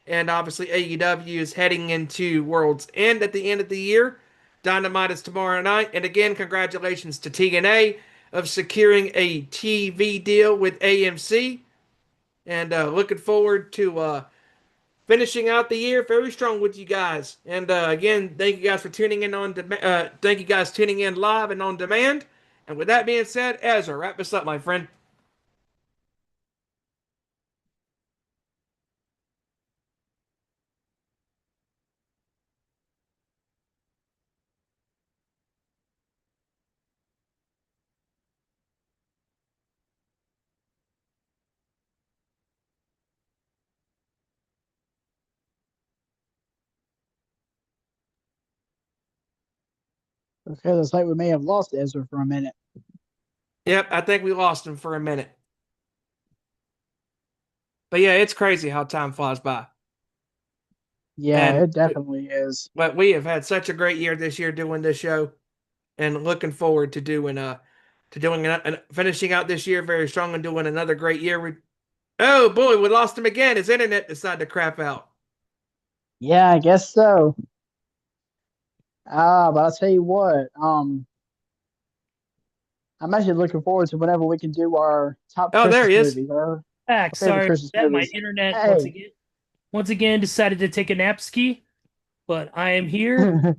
And obviously AEW is heading into World's End at the end of the year. Dynamite is tomorrow night. And again, congratulations to TNA of securing a TV deal with AMC. And looking forward to finishing out the year very strong with you guys. And again, thank you guys for tuning in thank you guys tuning in live and on demand. And with that being said, Ezra, wrap this up, my friend. Okay, looks like we may have lost Ezra for a minute. Yep, I think we lost him for a minute. But yeah, it's crazy how time flies by. Yeah, And it definitely is. But we have had such a great year this year doing this show, and looking forward to doing finishing out this year very strong and doing another great year. Oh boy, we lost him again. His internet decided to crap out. Yeah, I guess so. But I'll tell you what, I'm actually looking forward to whenever we can do our top Oh, there Christmas he is. movies. Our Back. favorite Sorry Christmas that my movies. internet Hey. once again decided to take a nap ski, but I am here.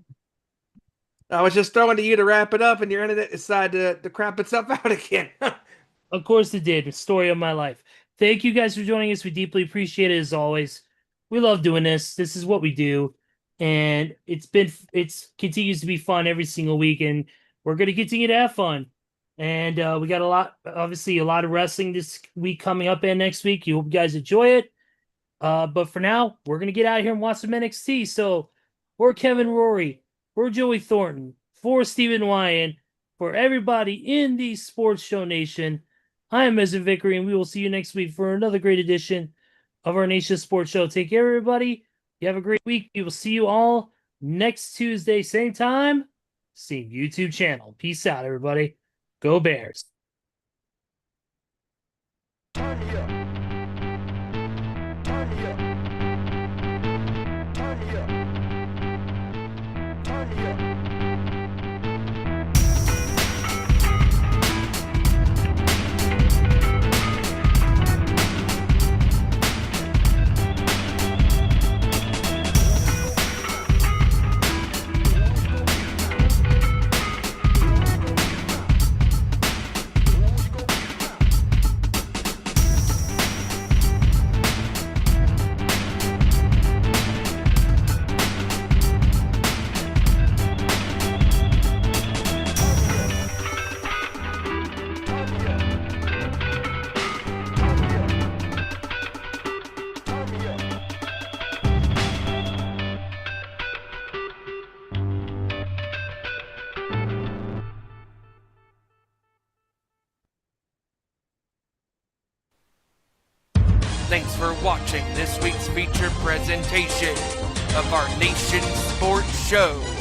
I was just throwing to you to wrap it up, and your internet decided to crap itself out again. Of course it did. The story of my life. Thank you guys for joining us. We deeply appreciate it as always. We love doing this. This is what we do. And it's continues to be fun every single week, and we're gonna continue to have fun. And we got a lot of wrestling this week coming up and next week. You hope you guys enjoy it. But for now, we're gonna get out of here and watch some NXT. So for Kevin Rory, for Joey Thornton, for Stephen Wyand, for everybody in the Sports Show Nation, I am Ezra Vickery, and we will see you next week for another great edition of our Nation Sports Show. Take care, everybody. You have a great week. We will see you all next Tuesday, same time, same YouTube channel. Peace out, everybody. Go Bears. Turn me up. Turn me up. Turn me up. Turn me up. Thanks for watching this week's feature presentation of our Nation Sports Show.